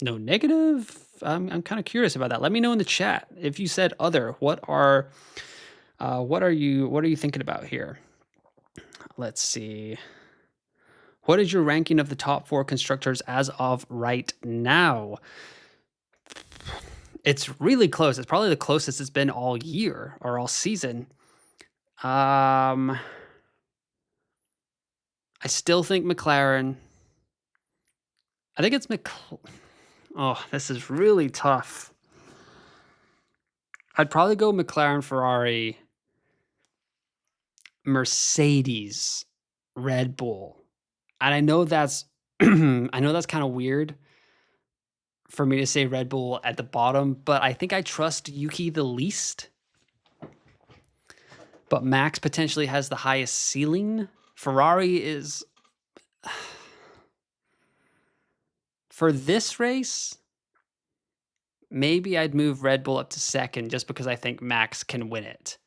no negative? I'm kind of curious about that. Let me know in the chat. If you said other, what are you thinking about here? Let's see. What is your ranking of the top 4 constructors as of right now? It's really close. It's probably the closest it's been all year or all season. I still think McLaren. I think it's Oh, this is really tough. I'd probably go McLaren, Ferrari, Mercedes, Red Bull. And I know that's kind of weird for me to say Red Bull at the bottom, but I think I trust Yuki the least. But Max potentially has the highest ceiling. Ferrari is for this race, maybe I'd move Red Bull up to second just because I think Max can win it.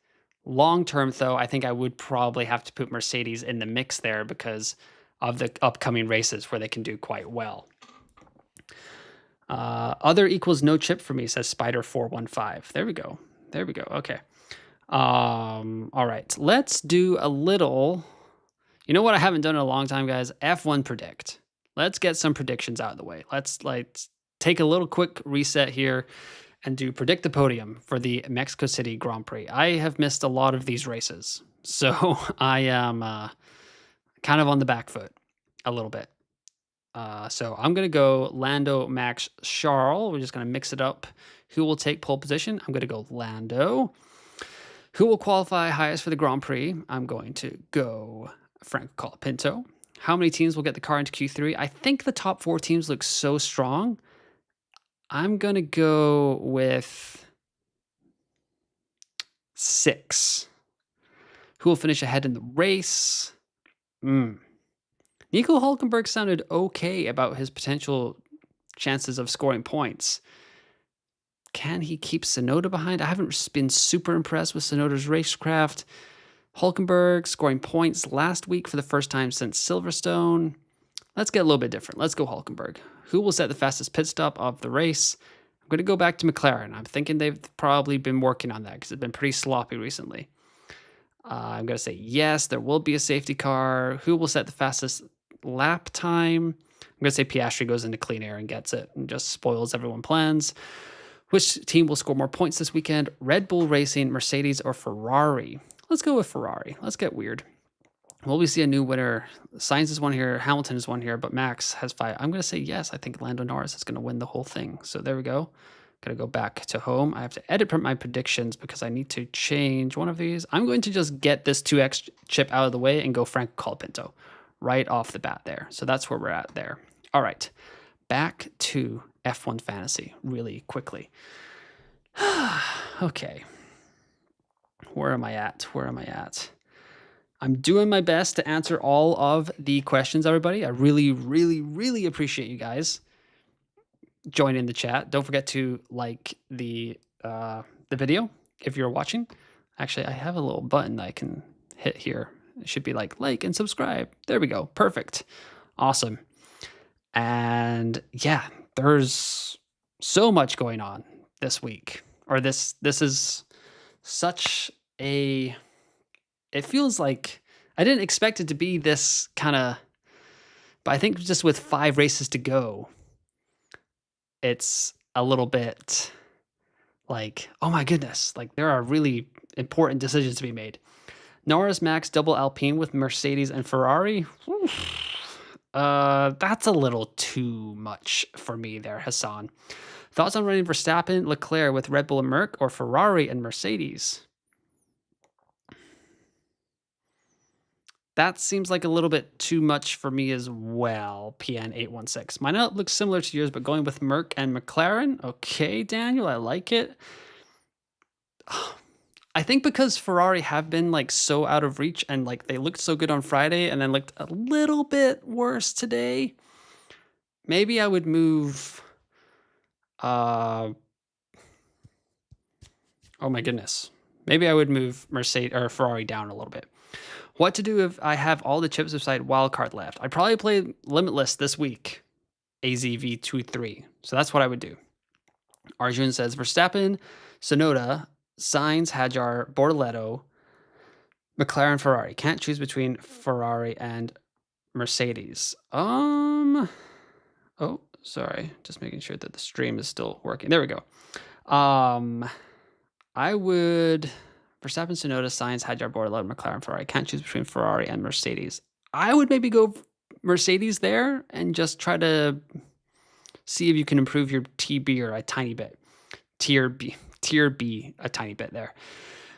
Long term, though, I think I would probably have to put Mercedes in the mix there because of the upcoming races where they can do quite well. Other equals no chip for me, says Spider415. There we go. Okay. All right. Let's do a little. You know what I haven't done in a long time, guys? F1 predict. Let's get some predictions out of the way. Let's take a little quick reset here and do predict the podium for the Mexico City Grand Prix. I have missed a lot of these races, so I am kind of on the back foot a little bit. So I'm going to go Lando, Max, Charles. We're just going to mix it up. Who will take pole position? I'm going to go Lando. Who will qualify highest for the Grand Prix? I'm going to go Franco Colapinto. How many teams will get the car into Q3? I think the top 4 teams look so strong. I'm going to go with 6. Who will finish ahead in the race? Nico Hülkenberg sounded okay about his potential chances of scoring points. Can he keep Tsunoda behind? I haven't been super impressed with Tsunoda's racecraft. Hülkenberg scoring points last week for the first time since Silverstone. Let's get a little bit different. Let's go Hülkenberg. Who will set the fastest pit stop of the race? I'm going to go back to McLaren. I'm thinking they've probably been working on that because it's been pretty sloppy recently. I'm going to say yes, there will be a safety car. Who will set the fastest lap time? I'm going to say Piastri goes into clean air and gets it and just spoils everyone's plans. Which team will score more points this weekend? Red Bull Racing, Mercedes, or Ferrari? Let's go with Ferrari. Let's get weird. Will we see a new winner? Sainz is one here, Hamilton is one here, but Max has 5. I'm going to say yes. I think Lando Norris is going to win the whole thing. So there we go. Got to go back to home. I have to edit my predictions because I need to change one of these. I'm going to just get this 2x chip out of the way and go Frank Colapinto right off the bat there. So that's where we're at there. All right, back to F1 Fantasy really quickly. Okay. Where am I at? I'm doing my best to answer all of the questions, everybody. I really, really, really appreciate you guys joining the chat. Don't forget to like the video if you're watching. Actually, I have a little button that I can hit here. It should be like and subscribe. There we go. Perfect. Awesome. And yeah, there's so much going on this week. Or this is such a... It feels like I didn't expect it to be this kind of... But I think just with 5 races to go, it's a little bit like, oh my goodness, like there are really important decisions to be made. Norris, Max, double Alpine with Mercedes and Ferrari. That's a little too much for me there, Hassan. Thoughts on running Verstappen, Leclerc with Red Bull and Merc, or Ferrari and Mercedes? That seems like a little bit too much for me as well, PN816. Mine looks similar to yours, but going with Merc and McLaren. Okay, Daniel, I like it. I think because Ferrari have been like so out of reach and like they looked so good on Friday and then looked a little bit worse today, maybe I would move... oh my goodness. Maybe I would move Mercedes or Ferrari down a little bit. What to do if I have all the chips beside wildcard left? I'd probably play Limitless this week, AZV23. So that's what I would do. Arjun says Verstappen, Sonoda, Sainz, Hadjar, Bortoleto, McLaren, Ferrari. Can't choose between Ferrari and Mercedes. Oh, sorry. Just making sure that the stream is still working. There we go. I would... Verstappen, Sonoda, Sainz, Hadjar, Bortoleto, McLaren, Ferrari. Can't choose between Ferrari and Mercedes. I would maybe go Mercedes there and just try to see if you can improve your TB or a tiny bit. Tier B a tiny bit there.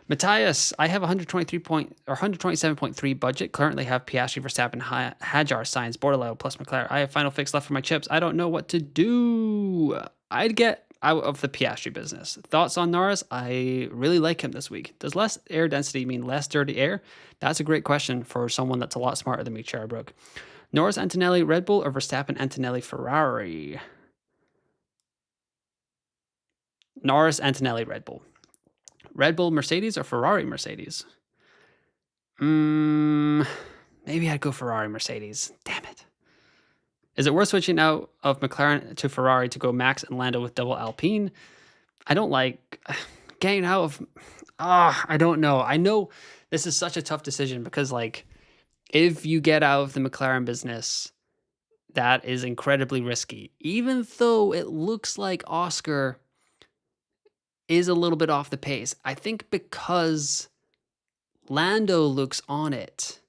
Matthias, I have 127.3 budget. Currently have Piastri, Verstappen, Hadjar, Sainz, Bortoleto plus McLaren. I have final fix left for my chips. I don't know what to do. I'd get out of the Piastri business. Thoughts on Norris? I really like him this week. Does less air density mean less dirty air? That's a great question for someone that's a lot smarter than me, Cherrybrook. Norris, Antonelli, Red Bull, or Verstappen, Antonelli, Ferrari? Norris, Antonelli, Red Bull. Red Bull, Mercedes, or Ferrari, Mercedes? Maybe I'd go Ferrari, Mercedes. Damn it. Is it worth switching out of McLaren to Ferrari to go Max and Lando with double Alpine? I don't like getting out of... I don't know. I know this is such a tough decision because, like, if you get out of the McLaren business, that is incredibly risky. Even though it looks like Oscar is a little bit off the pace. I think because Lando looks on it,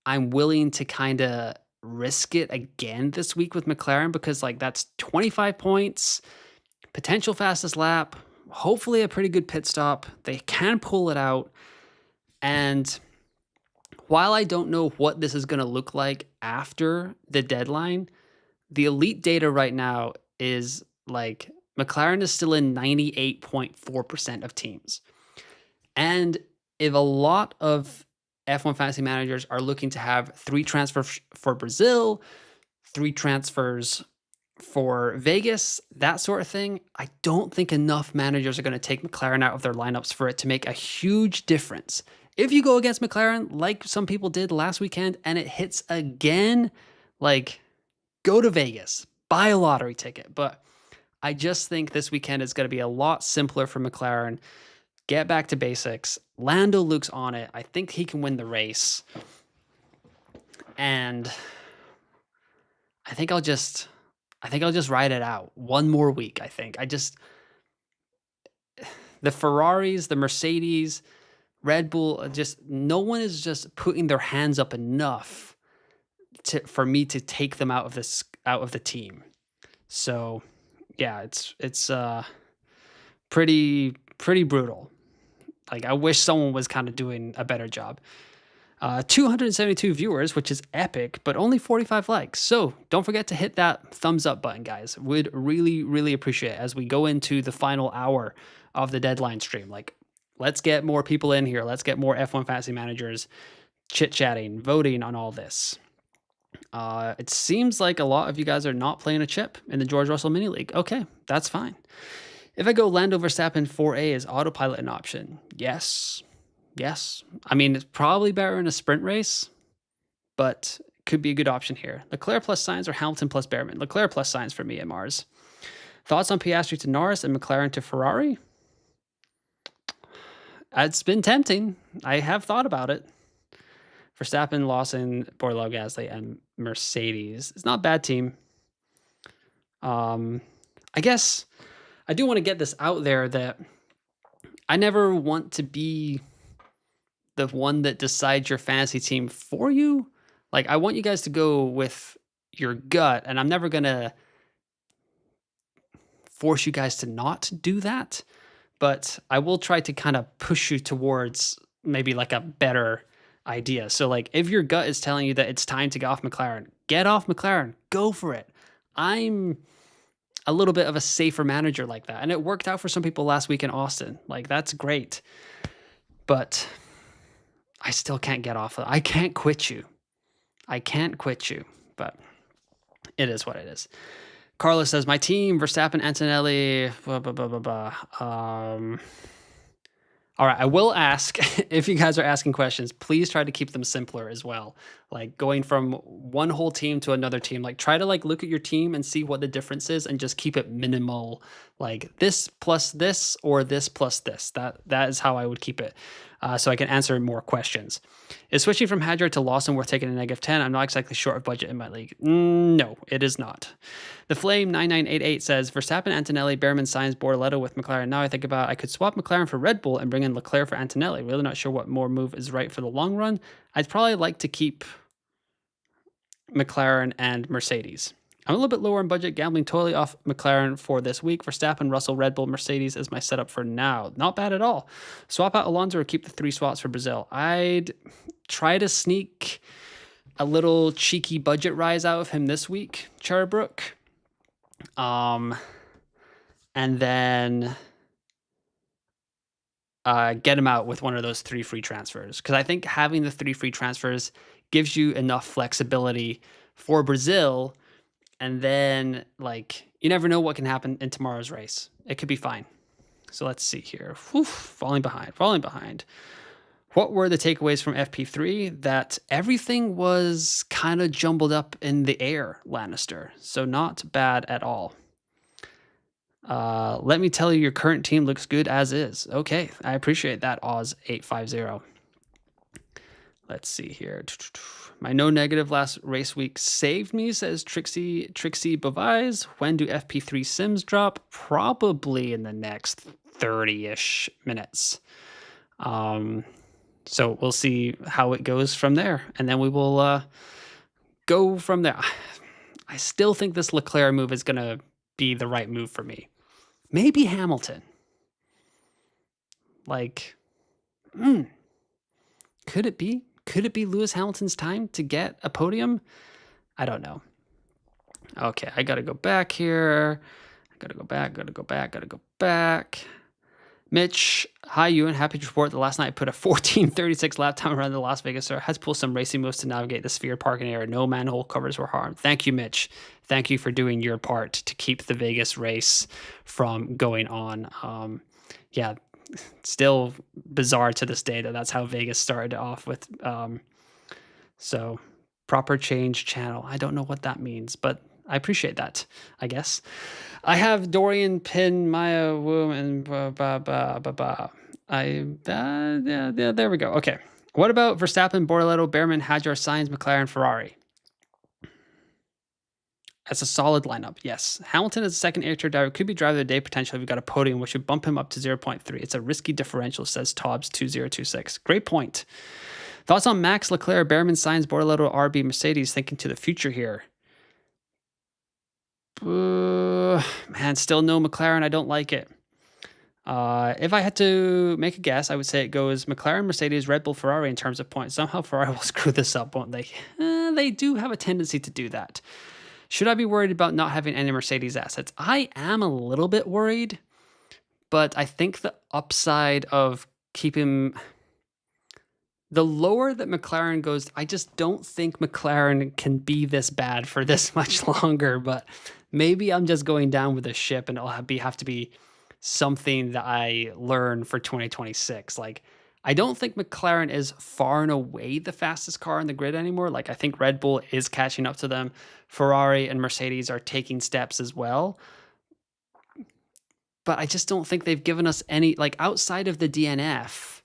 I'm willing to kind of risk it again this week with McLaren because like that's 25 points, potential fastest lap, hopefully a pretty good pit stop. They can pull it out. And while I don't know what this is going to look like after the deadline, the elite data right now is like McLaren is still in 98.4% of teams. And if a lot of F1 fantasy managers are looking to have 3 transfers for Brazil, 3 transfers for Vegas, that sort of thing, I don't think enough managers are going to take McLaren out of their lineups for it to make a huge difference. If you go against McLaren, like some people did last weekend, and it hits again, like, go to Vegas, buy a lottery ticket. But I just think this weekend is going to be a lot simpler for McLaren. Get back to basics. Lando looks on it. I think he can win the race. And I think I'll just ride it out one more week, I think. The Ferraris, the Mercedes, Red Bull, just no one is just putting their hands up enough for me to take them out of the team. So yeah, it's pretty brutal. Like, I wish someone was kind of doing a better job. 272 viewers, which is epic, but only 45 likes. So don't forget to hit that thumbs up button, guys. Would really, really appreciate it as we go into the final hour of the deadline stream. Like, let's get more people in here. Let's get more F1 fantasy managers chit-chatting, voting on all this. It seems like a lot of you guys are not playing a chip in the George Russell Mini League. Okay, that's fine. If I go Lando Verstappen 4A, is autopilot an option? Yes. Yes. I mean, it's probably better in a sprint race, but could be a good option here. Leclerc plus Sainz or Hamilton plus Behrman? Leclerc plus Sainz for me at Mars. Thoughts on Piastri to Norris and McLaren to Ferrari? It's been tempting. I have thought about it. Verstappen, Lawson, Bordeaux, Gasly, and Mercedes. It's not a bad team. I guess I do want to get this out there that I never want to be the one that decides your fantasy team for you. Like, I want you guys to go with your gut, and I'm never going to force you guys to not do that. But I will try to kind of push you towards maybe like a better idea. So like, if your gut is telling you that it's time to get off McLaren, go for it. I'm a little bit of a safer manager like that. And it worked out for some people last week in Austin. Like, that's great. But I still can't get off. I can't quit you. But it is what it is. Carlos says, my team, Verstappen, Antonelli, blah, blah, blah, blah, blah. All right, I will ask, if you guys are asking questions, please try to keep them simpler as well. Like, going from one whole team to another team, like, try to like look at your team and see what the difference is and just keep it minimal, like this plus this or this plus this. That is how I would keep it, so I can answer more questions. Is switching from Hadjar to Lawson worth taking a -10? I'm not exactly short of budget in my league. No, it is not. The Flame 9988 says, Verstappen, Antonelli, Behrman, Sainz, Bortoleto with McLaren. Now I think about I could swap McLaren for Red Bull and bring in Leclerc for Antonelli. Really not sure what more move is right for the long run. I'd probably like to keep McLaren and Mercedes. I'm a little bit lower on budget, gambling totally off McLaren for this week. Verstappen, Russell, Red Bull, Mercedes is my setup for now. Not bad at all. Swap out Alonso or keep the 3 swaps for Brazil. I'd try to sneak a little cheeky budget rise out of him this week, Charbrook. And then get him out with one of those 3 free transfers. Because I think having the 3 free transfers gives you enough flexibility for Brazil. And then, like, you never know what can happen in tomorrow's race. It could be fine. So let's see here. Falling behind. What were the takeaways from FP3? That everything was kind of jumbled up in the air, Lannister. So not bad at all. Let me tell you, your current team looks good as is. Okay, I appreciate that, Oz850. Let's see here. My no negative last race week saved me, says Trixie Bavise. When do FP3 sims drop? Probably in the next 30-ish minutes. So we'll see how it goes from there. And then we will go from there. I still think this Leclerc move is going to be the right move for me. Maybe Hamilton. Like, could it be? Could it be Lewis Hamilton's time to get a podium? I don't know. Okay, I got to go back here. I got to go back. Mitch, hi, Ewan. Happy to report that last night I put a 14:36 lap time around the Las Vegas Star. Had to pull some racing moves to navigate the sphere parking area. No manhole covers were harmed. Thank you, Mitch. Thank you for doing your part to keep the Vegas race from going on. Yeah, still bizarre to this day that that's how Vegas started off with. So proper change channel. I don't know what that means, but I appreciate that, I guess. I have Dorian, Pin, Maya, Womb, and there we go. Okay. What about Verstappen, Bortoleto, Behrman, Hadjar, Sainz, McLaren, Ferrari? That's a solid lineup, yes. Hamilton is the second air driver, could be driver of the day potential if you got a podium, which would bump him up to 0.3. It's a risky differential, says Tobbs2026. Great point. Thoughts on Max, Leclerc, Behrman, Sainz, Bortoleto, RB, Mercedes, thinking to the future here? Man, still no McLaren. I don't like it. If I had to make a guess, I would say it goes McLaren, Mercedes, Red Bull, Ferrari in terms of points. Somehow Ferrari will screw this up, won't they? They do have a tendency to do that. Should I be worried about not having any Mercedes assets? I am a little bit worried, but I think the upside of keeping... The lower that McLaren goes, I just don't think McLaren can be this bad for this much longer, but maybe I'm just going down with the ship and it'll have to be something that I learn for 2026. Like, I don't think McLaren is far and away the fastest car on the grid anymore. Like, I think Red Bull is catching up to them. Ferrari and Mercedes are taking steps as well. But I just don't think they've given us any, like, outside of the DNF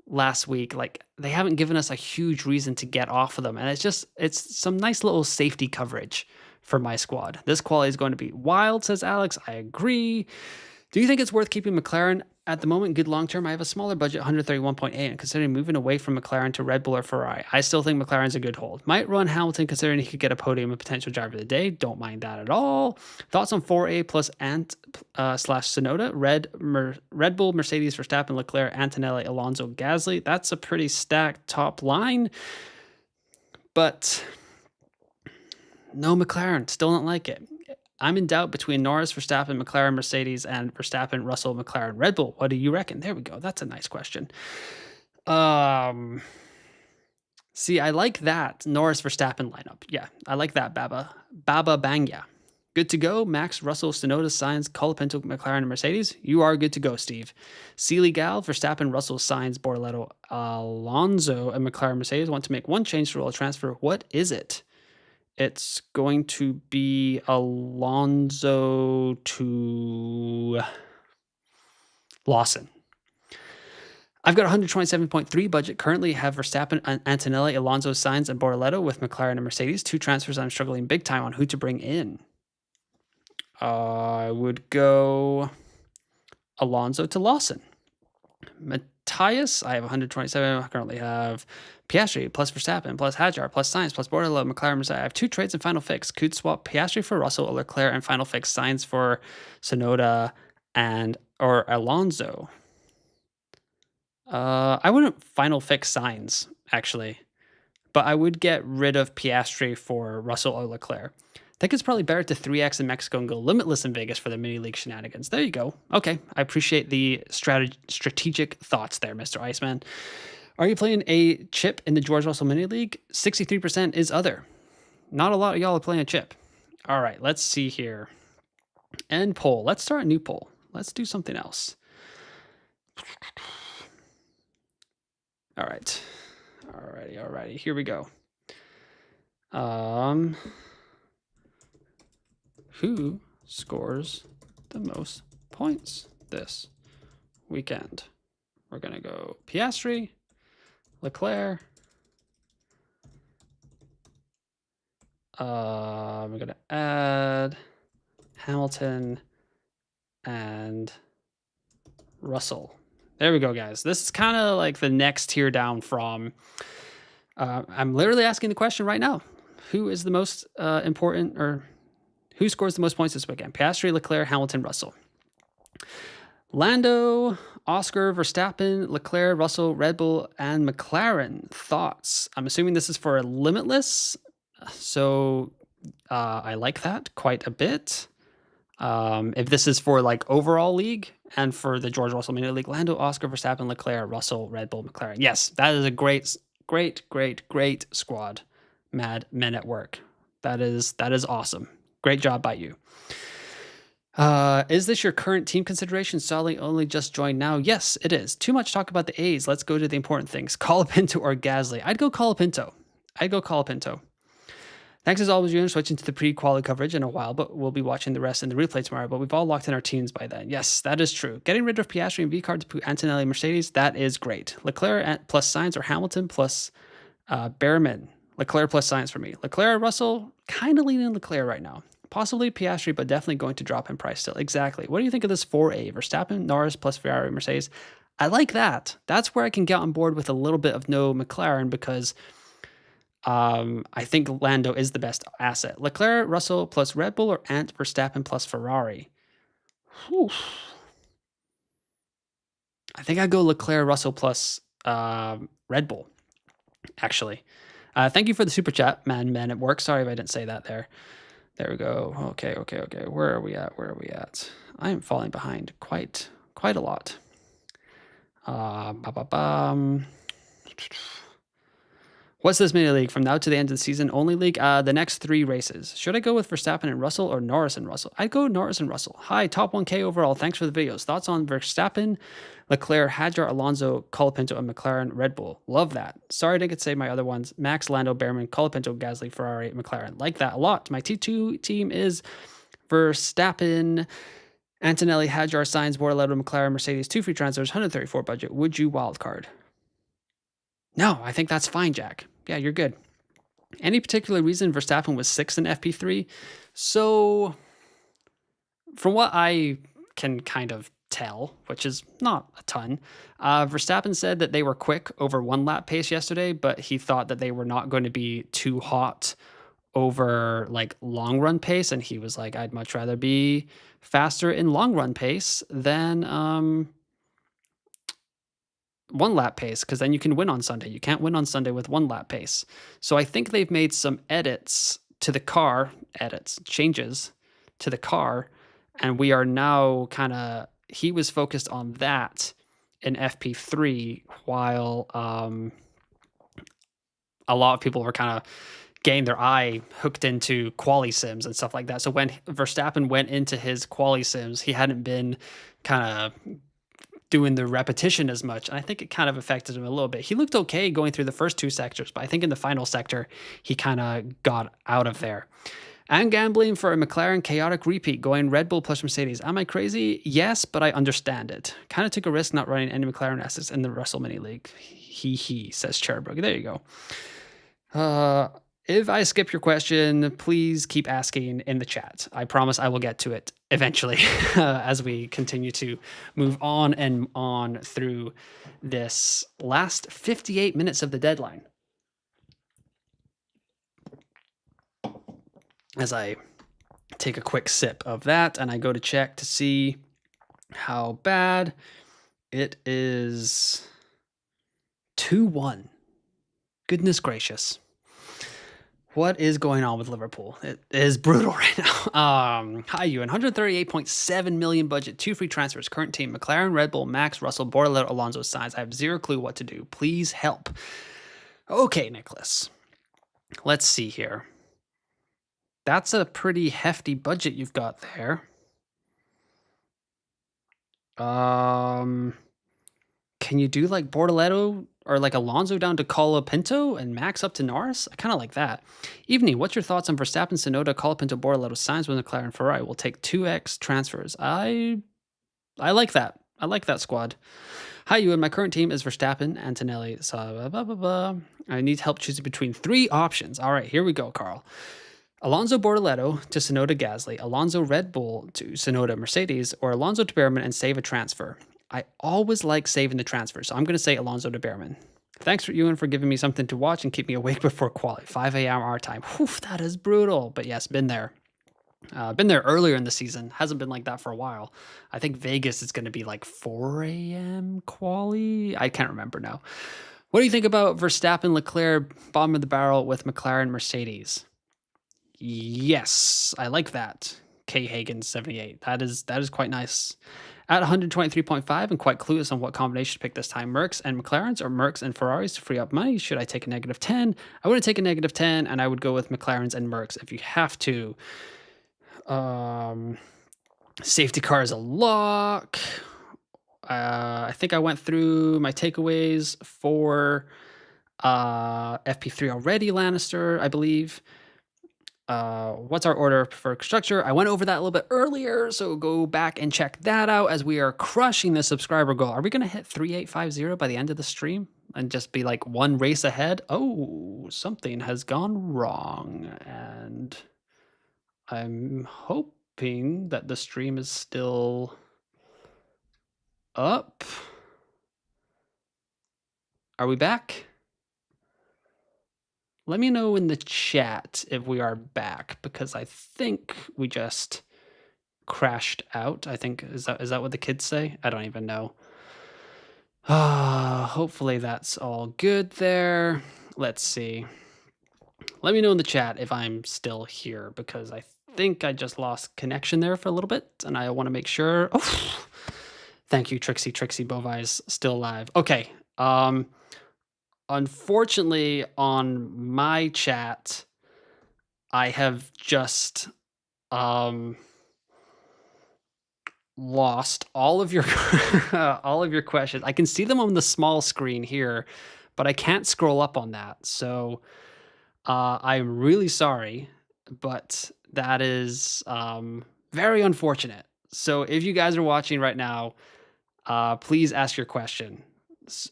last week, like, they haven't given us a huge reason to get off of them. And it's some nice little safety coverage for my squad. This quality is going to be wild, says Alex. I agree. Do you think it's worth keeping McLaren at the moment? Good long term. I have a smaller budget, 131.8, and considering moving away from McLaren to Red Bull or Ferrari, I still think McLaren's a good hold. Might run Hamilton considering he could get a podium and potential driver of the day. Don't mind that at all. Thoughts on 4A plus Ant slash Sonoda? Red Bull, Mercedes, Verstappen, Leclerc, Antonelli, Alonso, Gasly. That's a pretty stacked top line. But no McLaren. Still don't like it. I'm in doubt between Norris, Verstappen, McLaren, Mercedes, and Verstappen, Russell, McLaren, Red Bull. What do you reckon? There we go. That's a nice question. See, I like that Norris, Verstappen lineup. Yeah, I like that, Baba Bangya. Good to go. Max, Russell, Tsunoda, Sainz, Colapinto, McLaren, and Mercedes. You are good to go, Steve. Sealy, Gal, Verstappen, Russell, Sainz, Bortoleto, Alonso, and McLaren, Mercedes want to make one change to roll a transfer. What is it? It's going to be Alonso to Lawson. I've got 127.3 budget. Currently have Verstappen, Antonelli, Alonso, Sainz, and Bortoleto with McLaren and Mercedes. Two transfers I'm struggling big time on who to bring in. I would go Alonso to Lawson. Matthias, I have 127. I currently have Piastri plus Verstappen plus Hadjar plus Sainz plus Bortoleto, McLaren, Mercedes. I have two trades and final fix. Could swap Piastri for Russell or Leclerc and final fix Sainz for Sonoda or Alonso. I wouldn't final fix Sainz, actually, but I would get rid of Piastri for Russell or Leclerc. I think it's probably better to 3x in Mexico and go limitless in Vegas for the mini league shenanigans. There you go. Okay, I appreciate the strategic thoughts there, Mr. Iceman. Are you playing a chip in the George Russell mini league? 63% is other. Not a lot of y'all are playing a chip. All right, let's see here. End poll. Let's start a new poll. Let's do something else. All right. Alrighty. Here we go. Who scores the most points this weekend? We're going to go Piastri, Leclerc. We're going to add Hamilton and Russell. There we go, guys. This is kind of like the next tier down from... I'm literally asking the question right now. Who is the most important, or who scores the most points this weekend? Piastri, Leclerc, Hamilton, Russell. Lando, Oscar, Verstappen, Leclerc, Russell, Red Bull, and McLaren. Thoughts? I'm assuming this is for a limitless, so I like that quite a bit. If this is for like overall league and for the George Russell Mini League, Lando, Oscar, Verstappen, Leclerc, Russell, Red Bull, McLaren. Yes, that is a great squad. Mad men at work. That is awesome. Great job by you. Is this your current team consideration? Solly only just joined now. Yes, it is. Too much talk about the A's. Let's go to the important things. Colapinto or Gasly? I'd go Colapinto. Thanks as always, you're switching to the pre-quali coverage in a while, but we'll be watching the rest in the replay tomorrow. But we've all locked in our teams by then. Yes, that is true. Getting rid of Piastri and V-Card to put Antonelli Mercedes, that is great. Leclerc plus Sainz or Hamilton plus Behrman. Leclerc plus science for me. Leclerc, Russell, kind of leaning Leclerc right now. Possibly Piastri, but definitely going to drop in price still. Exactly. What do you think of this 4A? Verstappen, Norris plus Ferrari, Mercedes. I like that. That's where I can get on board with a little bit of no McLaren because I think Lando is the best asset. Leclerc, Russell plus Red Bull, or Ant Verstappen plus Ferrari. Whew. I think I'd go Leclerc, Russell plus Red Bull, actually. Thank you for the super chat, man at work. Sorry if I didn't say that there. There we go. Okay. Where are we at? I am falling behind quite a lot. What's this mini league? From now to the end of the season only league? The next 3 races. Should I go with Verstappen and Russell or Norris and Russell? I'd go Norris and Russell. Hi, top 1K overall. Thanks for the videos. Thoughts on Verstappen, Leclerc, Hadjar, Alonso, Colapinto, and McLaren, Red Bull. Love that. Sorry I didn't get to say my other ones. Max, Lando, Behrman, Colapinto, Gasly, Ferrari, McLaren. Like that a lot. My T2 team is Verstappen, Antonelli, Hadjar, Sainz, Bortoleto, McLaren, Mercedes, 2 free transfers, 134 budget. Would you wildcard? No, I think that's fine, Jack. Yeah, you're good. Any particular reason Verstappen was 6th in FP3? So, from what I can kind of tell, which is not a ton, Verstappen said that they were quick over 1 lap pace yesterday, but he thought that they were not going to be too hot over like long run pace, and he was like, I'd much rather be faster in long run pace than 1 lap pace, because then you can win on Sunday. You can't win on Sunday with 1 lap pace. So I think they've made some edits to the car, changes to the car, and we are now he was focused on that in FP3 while a lot of people were kind of getting their eye hooked into quali sims and stuff like that. So when Verstappen went into his quali sims, he hadn't been kind of doing the repetition as much. And I think it kind of affected him a little bit. He looked okay going through the first 2 sectors, but I think in the final sector, he kind of got out of there. I'm gambling for a McLaren chaotic repeat, going Red Bull plus Mercedes. Am I crazy? Yes, but I understand it. Kind of took a risk not running any McLaren assets in the Russell Mini League. He says Cherbourg. There you go. If I skip your question, please keep asking in the chat. I promise I will get to it eventually as we continue to move on and on through this last 58 minutes of the deadline. As I take a quick sip of that and I go to check to see how bad it is. 2-1. Goodness gracious. What is going on with Liverpool? It is brutal right now. Hi, Ewan. 138.7 million budget, 2 free transfers. Current team: McLaren, Red Bull, Max, Russell, Bortoleto, Alonso, Sainz. I have 0 clue what to do. Please help. Okay, Nicholas. Let's see here. That's a pretty hefty budget you've got there. Can you do like Bortoleto or like Alonso down to Colapinto and Max up to Norris? I kind of like that. Evening, what's your thoughts on Verstappen, Tsunoda, Colapinto, Bortoleto, Sainz with McLaren, Ferrari? Will take 2x transfers. I like that. I like that squad. Hi, Ewan. My current team is Verstappen, Antonelli. I need help choosing between 3 options. All right, here we go, Carl. Alonso Bortoleto to Tsunoda Gasly, Alonso Red Bull to Tsunoda Mercedes, or Alonso to Behrman and save a transfer. I always like saving the transfer, so I'm going to say Alonso to Behrman. Thanks for Ewan for giving me something to watch and keep me awake before quali. 5 a.m. our time. Whew, that is brutal. But yes, been there. Been there earlier in the season. Hasn't been like that for a while. I think Vegas is going to be like 4 a.m. quali. I can't remember now. What do you think about Verstappen, Leclerc, bottom of the barrel with McLaren, Mercedes? Yes, I like that. K Hagen 78. That is quite nice. At 123.5 and quite clueless on what combination to pick this time. Mercs and McLarens or Mercs and Ferraris to free up money. Should I take a -10? I wouldn't take a -10 and I would go with McLarens and Mercs if you have to. Safety car is a lock. I think I went through my takeaways for FP3 already, Lannister, I believe. What's our order for structure? I went over that a little bit earlier, so go back and check that out as we are crushing the subscriber goal. Are we going to hit 3850 by the end of the stream? and just be like one race ahead. Oh, something has gone wrong. And I'm hoping that the stream is still up. Are we back? Let me know in the chat if we are back, because I think we just crashed out. I think is that what the kids say? I don't even know. Hopefully that's all good there. Let's see. Let me know in the chat if I'm still here, because I think I just lost connection there for a little bit, and I want to make sure. Oh, thank you, Trixie Bovi's still alive. Okay. Unfortunately, on my chat, I have just lost all of your all of your questions. I can see them on the small screen here, but I can't scroll up on that. So I'm really sorry, but that is very unfortunate. So if you guys are watching right now, please ask your question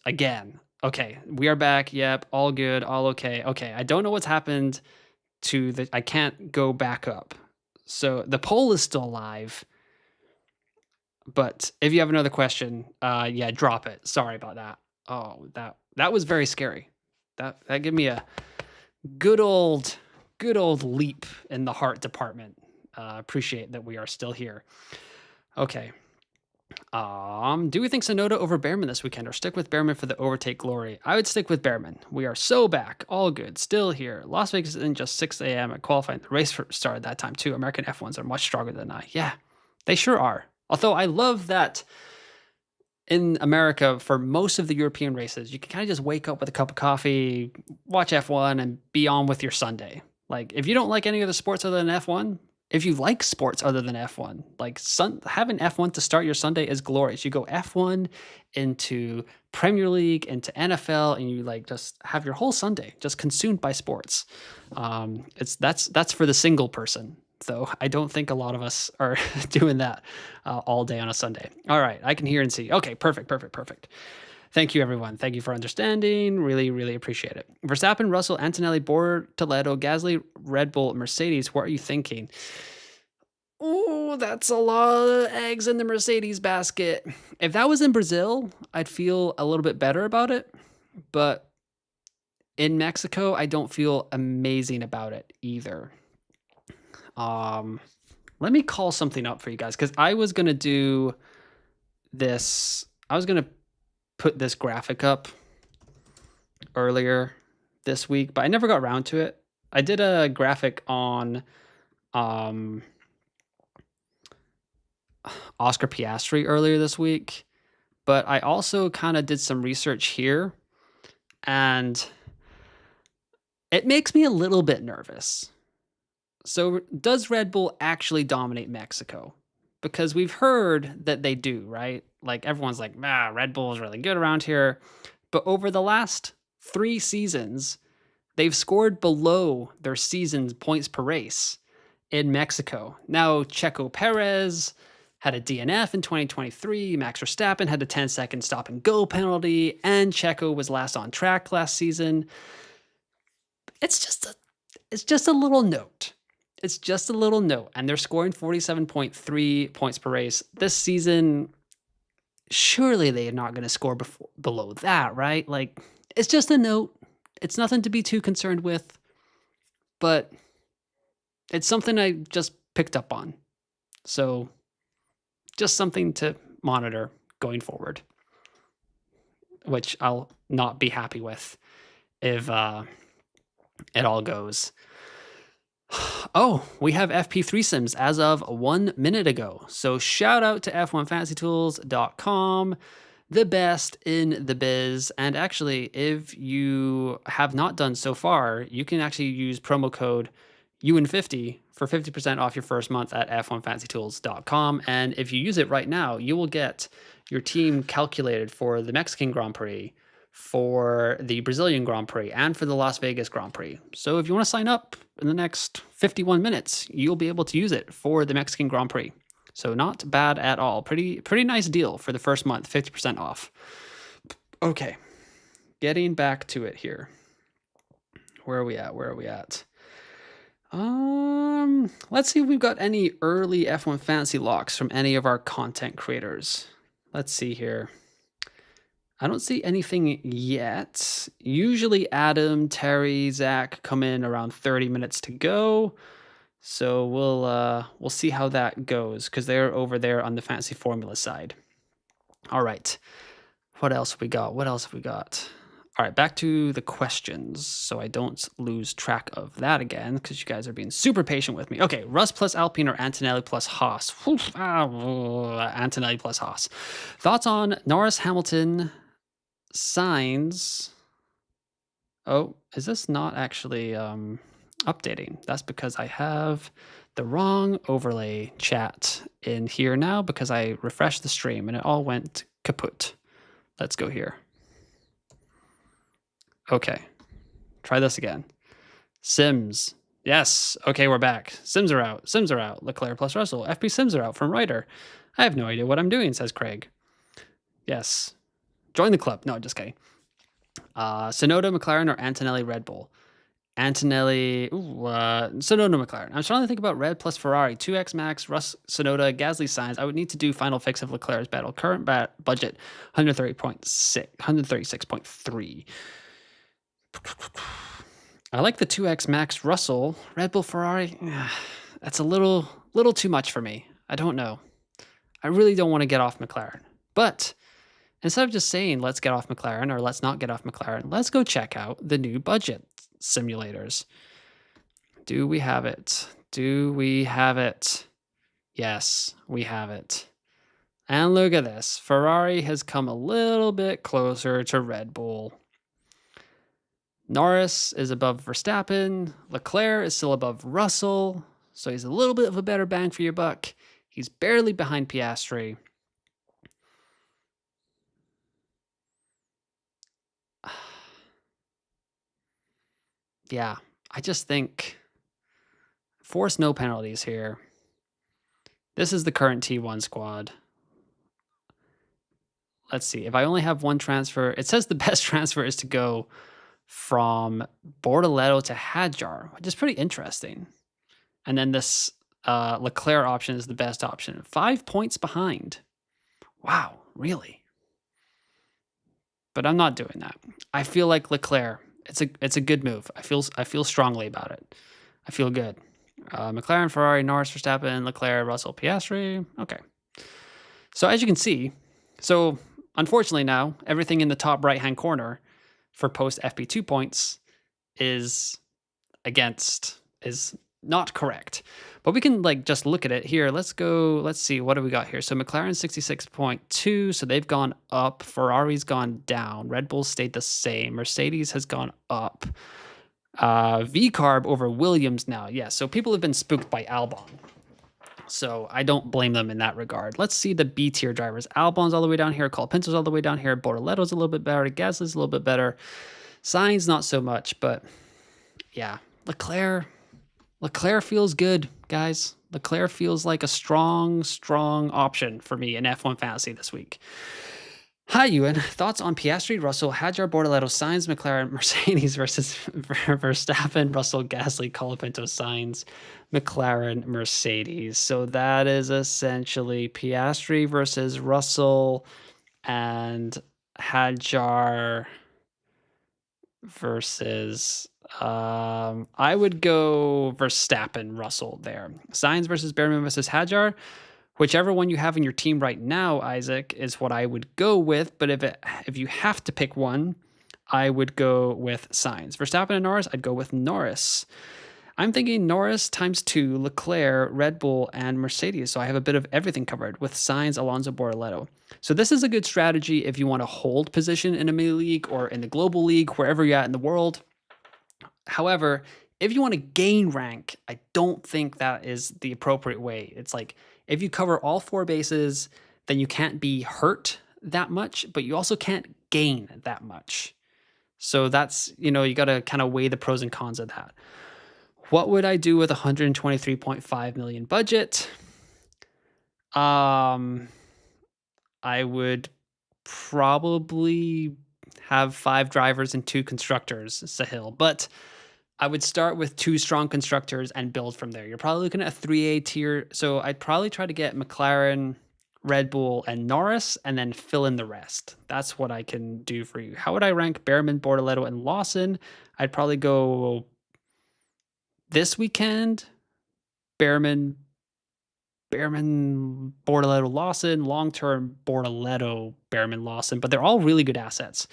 again. Okay, we are back. Yep, all good, all okay. Okay, I don't know what's happened to the. I can't go back up. So the poll is still live. But if you have another question, yeah, drop it. Sorry about that. Oh, that was very scary. That gave me a good old leap in the heart department. Appreciate that we are still here. Okay. Do we think Sonoda over Behrman this weekend, or stick with Behrman for the overtake glory? I would stick with Behrman. We are so back, all good, still here. Las Vegas is in just 6 a.m. at qualifying. The race started that time too. American F1s are much stronger than I. Yeah, they sure are. Although I love that in America, for most of the European races, you can kind of just wake up with a cup of coffee, watch F1, and be on with your Sunday. Like, if you don't like any other sports other than F1, if you like sports other than F1, like having F1 to start your Sunday is glorious. You go F1 into Premier League, into NFL, and you like just have your whole Sunday just consumed by sports. That's for the single person, though. I don't think a lot of us are doing that all day on a Sunday. All right, I can hear and see. Okay, perfect. Thank you, everyone. Thank you for understanding. Really, really appreciate it. Verstappen, Russell, Antonelli, Bortoleto, Gasly, Red Bull, Mercedes. What are you thinking? Oh, that's a lot of eggs in the Mercedes basket. If that was in Brazil, I'd feel a little bit better about it. But in Mexico, I don't feel amazing about it either. Let me call something up for you guys, because I was going to do this. I was going to put this graphic up earlier this week, but I never got around to it. I did a graphic on Oscar Piastri earlier this week, but I also kind of did some research here, and it makes me a little bit nervous. So does Red Bull actually dominate Mexico? Because we've heard that they do, right? Like, everyone's like, Red Bull is really good around here. But over the last 3 seasons, they've scored below their season's points per race in Mexico. Now, Checo Perez had a DNF in 2023. Max Verstappen had a 10-second stop-and-go penalty. And Checo was last on track last season. It's just a little note. It's just a little note, and they're scoring 47.3 points per race this season. Surely they're not going to score below that, right? Like, it's just a note. It's nothing to be too concerned with, but it's something I just picked up on. So just something to monitor going forward, which I'll not be happy with if it all goes. Oh, we have FP threesomes as of 1 minute ago. So shout out to f1fantasytools.com, the best in the biz. And actually, if you have not done so far, you can actually use promo code UN50 for 50% off your first month at f1fantasytools.com. And if you use it right now, you will get your team calculated for the Mexican Grand Prix, for the Brazilian Grand Prix, and for the Las Vegas Grand Prix. So if you want to sign up in the next 51 minutes, you'll be able to use it for the Mexican Grand Prix. So not bad at all. Pretty nice deal for the first month, 50% off. Okay, getting back to it here. Where are we at? Let's see if we've got any early F1 fantasy locks from any of our content creators. Let's see here. I don't see anything yet. Usually Adam, Terry, Zach come in around 30 minutes to go. So we'll see how that goes because they're over there on the fantasy formula side. All right. What else have we got? All right, back to the questions so I don't lose track of that again because you guys are being super patient with me. Okay, Russ plus Alpine or Antonelli plus Haas? Antonelli plus Haas. Thoughts on Norris, Hamilton, Sainz? Oh, is this not actually updating? That's because I have the wrong overlay chat in here now because I refreshed the stream and it all went kaput. Let's go here. Okay, try this again. Sims. Yes. Okay, we're back. Sims are out. Leclerc plus Russell. FP Sims are out from Ryder. I have no idea what I'm doing, says Craig. Yes. Join the club. No, just kidding. Sonoda, McLaren, or Antonelli, Red Bull? Antonelli, Sonoda, McLaren. I'm trying to think about Red plus Ferrari. 2x Max, Russ, Sonoda, Gasly, Sainz. I would need to do final fix of Leclerc's battle. Current budget, 136.3. I like the 2x Max Russell. Red Bull Ferrari, that's a little too much for me. I don't know. I really don't want to get off McLaren. But instead of just saying let's get off McLaren or let's not get off McLaren, let's go check out the new budget simulators. Do we have it? Yes, we have it. And look at this. Ferrari has come a little bit closer to Red Bull. Norris is above Verstappen. Leclerc is still above Russell. So he's a little bit of a better bang for your buck. He's barely behind Piastri. Yeah, I just think force no penalties here. This is the current T1 squad. Let's see. If I only have one transfer, it says the best transfer is to go from Bortoleto to Hadjar, which is pretty interesting. And then this Leclerc option is the best option. 5 points behind. Wow, really? But I'm not doing that. I feel like Leclerc, it's a good move. I feel strongly about it. I feel good. McLaren, Ferrari, Norris, Verstappen, Leclerc, Russell, Piastri. Okay. So as you can see, unfortunately now, everything in the top right-hand corner for post FP2 points is not correct. But we can just look at it here. Let's see, what do we got here? So McLaren 66.2, so they've gone up. Ferrari's gone down. Red Bull stayed the same. Mercedes has gone up. V-Carb over Williams now. Yeah, so people have been spooked by Albon. So I don't blame them in that regard. Let's see the B tier drivers. Albon's all the way down here. Colapinto's all the way down here. Bortoleto's a little bit better. Gasly's a little bit better. Sainz not so much, but yeah, Leclerc feels good, guys. Leclerc feels like a strong option for me in F1 Fantasy this week. Hi, Ewan. Thoughts on Piastri, Russell, Hadjar, Bortoleto, Sainz, McLaren, Mercedes versus Verstappen, Russell, Gasly, Colapinto, Sainz, McLaren, Mercedes. So that is essentially Piastri versus Russell and Hadjar versus... I would go Verstappen, Russell there. Sainz versus Behrman versus Hadjar. Whichever one you have in your team right now, Isaac, is what I would go with. But if you have to pick one, I would go with Sainz. Verstappen and Norris, I'd go with Norris. I'm thinking Norris times 2, Leclerc, Red Bull, and Mercedes. So I have a bit of everything covered with Sainz, Alonso, Bortoleto. So this is a good strategy if you want to hold position in a mini league or in the global league, wherever you're at in the world. However, if you want to gain rank, I don't think that is the appropriate way. It's like if you cover all 4 bases, then you can't be hurt that much, but you also can't gain that much. So that's, you got to kind of weigh the pros and cons of that. What would I do with 123.5 million budget? I would probably have 5 drivers and 2 constructors, Sahil, but I would start with 2 strong constructors and build from there. You're probably looking at a 3A tier, so I'd probably try to get McLaren, Red Bull, and Norris, and then fill in the rest. That's what I can do for you. How would I rank Behrman, Bortoleto, and Lawson? I'd probably go this weekend, Behrman, Bortoleto, Lawson, long-term Bortoleto, Behrman, Lawson, but they're all really good assets.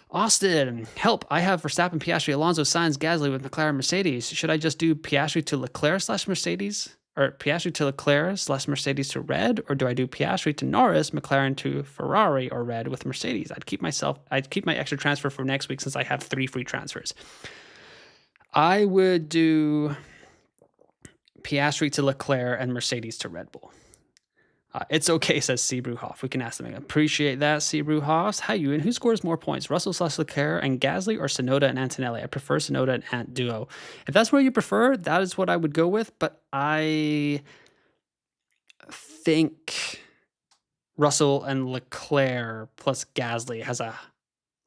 Austin, help. I have Verstappen, Piastri, Alonso, Sainz, Gasly with McLaren, Mercedes. Should I just do Piastri to Leclerc / Mercedes? Or Piastri to Leclerc / Mercedes to Red? Or do I do Piastri to Norris, McLaren to Ferrari or Red with Mercedes? I'd keep my extra transfer for next week since I have 3 free transfers. I would do Piastri to Leclerc and Mercedes to Red Bull. It's okay, says C. Bruhoff. We can ask them again. Appreciate that, C. Bruhoff. Hi, you. And who scores more points, Russell / Leclerc and Gasly or Tsunoda and Antonelli? I prefer Tsunoda and Ant duo. If that's what you prefer, that is what I would go with. But I think Russell and Leclerc plus Gasly has a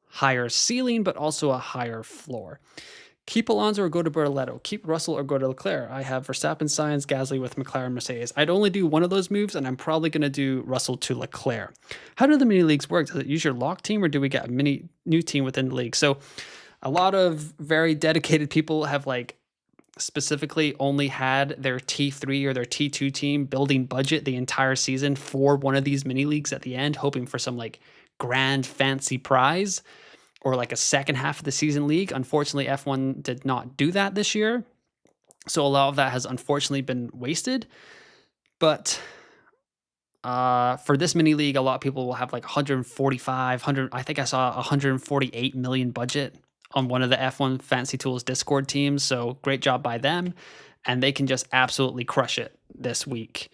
higher ceiling, but also a higher floor. Keep Alonso or go to Bortoleto. Keep Russell or go to Leclerc. I have Verstappen, Sainz, Gasly with McLaren, Mercedes. I'd only do one of those moves, and I'm probably going to do Russell to Leclerc. How do the mini leagues work? Does it use your lock team, or do we get a new team within the league? So a lot of very dedicated people have specifically only had their T3 or their T2 team building budget the entire season for one of these mini leagues at the end, hoping for some grand fancy prize or a second half of the season league. Unfortunately, F1 did not do that this year. So a lot of that has unfortunately been wasted. But for this mini league, a lot of people will have 145, I think I saw 148 million budget on one of the F1 Fancy Tools Discord teams. So great job by them. And they can just absolutely crush it this week.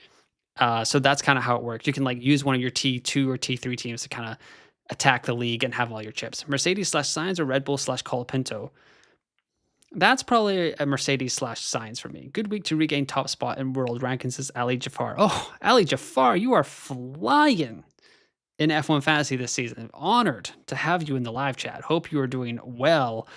So that's kind of how it works. You can use one of your T2 or T3 teams to kind of attack the league and have all your chips. Mercedes / Sainz or Red Bull / Colapinto? That's probably a Mercedes / Sainz for me. Good week to regain top spot in world rankings, says Ali Jafar. Oh, Ali Jafar, you are flying in F1 Fantasy this season. Honored to have you in the live chat. Hope you are doing well.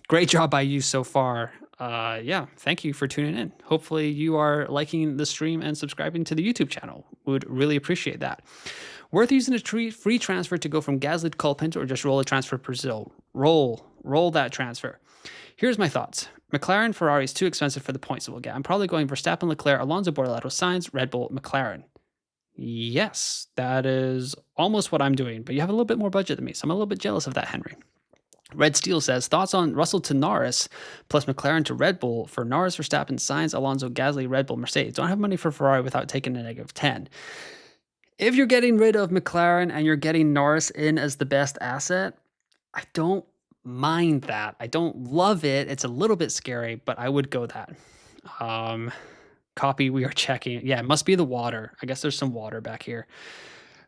Great job by you so far. Yeah, thank you for tuning in. Hopefully you are liking the stream and subscribing to the YouTube channel. Would really appreciate that. Worth using a free transfer to go from Gasly to Colapinto or just roll a transfer per Brazil? Roll that transfer. Here's my thoughts. McLaren, Ferrari is too expensive for the points that we'll get. I'm probably going Verstappen, Leclerc, Alonso, Bortoleto, Sainz, Red Bull, McLaren. Yes, that is almost what I'm doing, but you have a little bit more budget than me, so I'm a little bit jealous of that, Henry. Red Steel says, thoughts on Russell to Norris plus McLaren to Red Bull for Norris, Verstappen, Sainz, Alonso, Gasly, Red Bull, Mercedes. Don't have money for Ferrari without taking a -10. If you're getting rid of McLaren and you're getting Norris in as the best asset, I don't mind that. I don't love it. It's a little bit scary, but I would go that. Copy, we are checking. Yeah, it must be the water. I guess there's some water back here.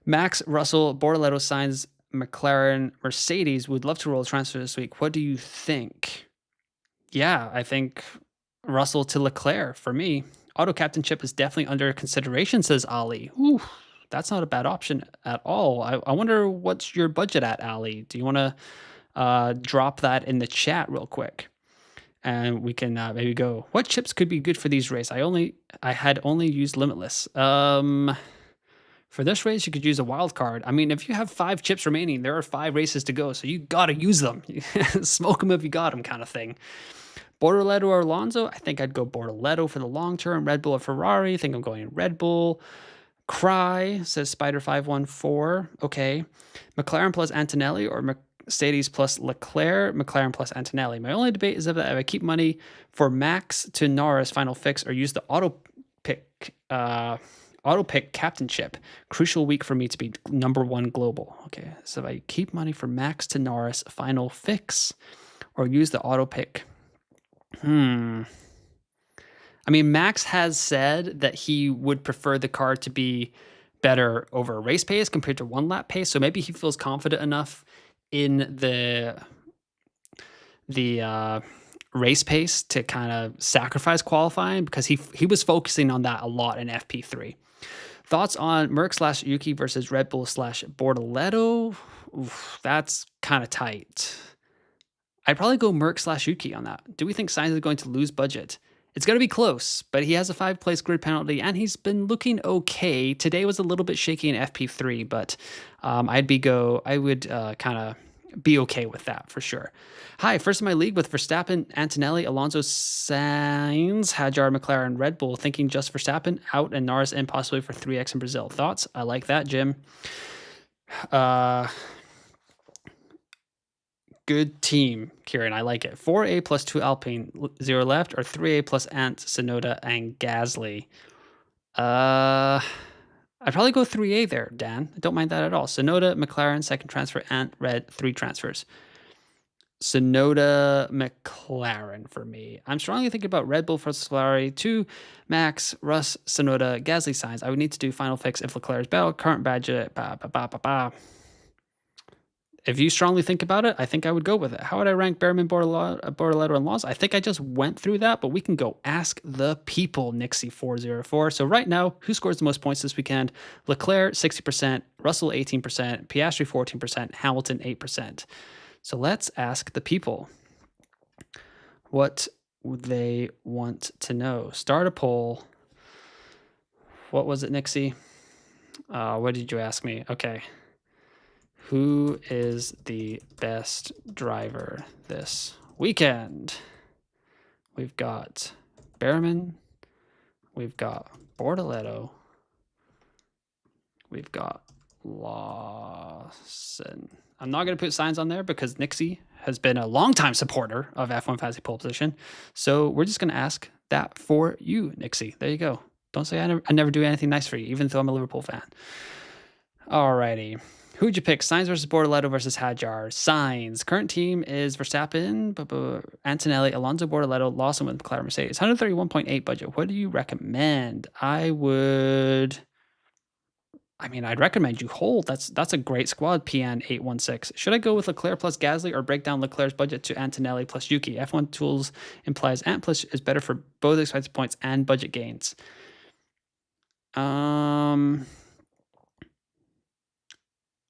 Max, Russell, Bortoleto, Sainz, McLaren, Mercedes. Would love to roll a transfer this week. What do you think? Yeah, I think Russell to Leclerc for me. Auto captainship is definitely under consideration, says Ali. Ooh, that's not a bad option at all. I wonder what's your budget at, Ali. Do you want to drop that in the chat real quick? And we can maybe go, what chips could be good for these races? I had only used Limitless. For this race, you could use a wild card. I mean, if you have 5 chips remaining, there are 5 races to go, so you got to use them. Smoke them if you got them kind of thing. Bortoleto or Alonso? I think I'd go Bortoleto for the long term. Red Bull or Ferrari? I think I'm going Red Bull. Cry, says Spider514. Okay. McLaren plus Antonelli or Mercedes plus Leclerc? McLaren plus Antonelli. My only debate is if I keep money for Max to Norris final fix or use the auto pick captainship. Crucial week for me to be #1 global. Okay. So if I keep money for Max to Norris final fix or use the auto pick. I mean, Max has said that he would prefer the car to be better over race pace compared to 1 lap pace. So maybe he feels confident enough in the race pace to kind of sacrifice qualifying because he was focusing on that a lot in FP3. Thoughts on Merc / Yuki versus Red Bull / Bortoleto? Oof, that's kind of tight. I'd probably go Merc/Yuki on that. Do we think Sainz is going to lose budget? It's going to be close, but he has a 5-place grid penalty, and he's been looking okay. Today was a little bit shaky in FP3, but I would kind of be okay with that for sure. Hi, first in my league with Verstappen, Antonelli, Alonso, Sainz, Hadjar, McLaren, Red Bull. Thinking just Verstappen out and Norris in possibly for 3x in Brazil. Thoughts? I like that, Jim. Good team, Kieran. I like it. 4A plus 2 Alpine, 0 left, or 3A plus Ant, Sonoda, and Gasly. I'd probably go 3A there, Dan. I don't mind that at all. Sonoda, McLaren, second transfer, Ant, Red, 3 transfers. Sonoda, McLaren for me. I'm strongly thinking about Red Bull for Solari, 2, Max, Russ, Sonoda, Gasly, Sainz. I would need to do final fix if Leclerc is better. Current budget, If you strongly think about it, I think I would go with it. How would I rank Behrman, Bortoleto, and Laws? I think I just went through that, but we can go ask the people, Nixie404. So right now, who scores the most points this weekend? Leclerc, 60%, Russell, 18%, Piastri, 14%, Hamilton, 8%. So let's ask the people what they want to know. Start a poll. What was it, Nixie? What did you ask me? Okay. Who is the best driver this weekend? We've got Behrman. We've got Bortoleto. We've got Lawson. I'm not going to put Sainz on there because Nixie has been a longtime supporter of F1 Fantasy Pole Position. So we're just going to ask that for you, Nixie. There you go. Don't say I never do anything nice for you, even though I'm a Liverpool fan. Alrighty. Who'd you pick? Sainz versus Bortoleto versus Hadjar. Sainz. Current team is Verstappen, Antonelli, Alonso, Bortoleto, Lawson with McLaren, Mercedes. 131.8 budget. What do you recommend? I'd recommend you hold. That's a great squad, PN816. Should I go with Leclerc plus Gasly or break down Leclerc's budget to Antonelli plus Yuki? F1 Tools implies Ant plus is better for both expected points and budget gains.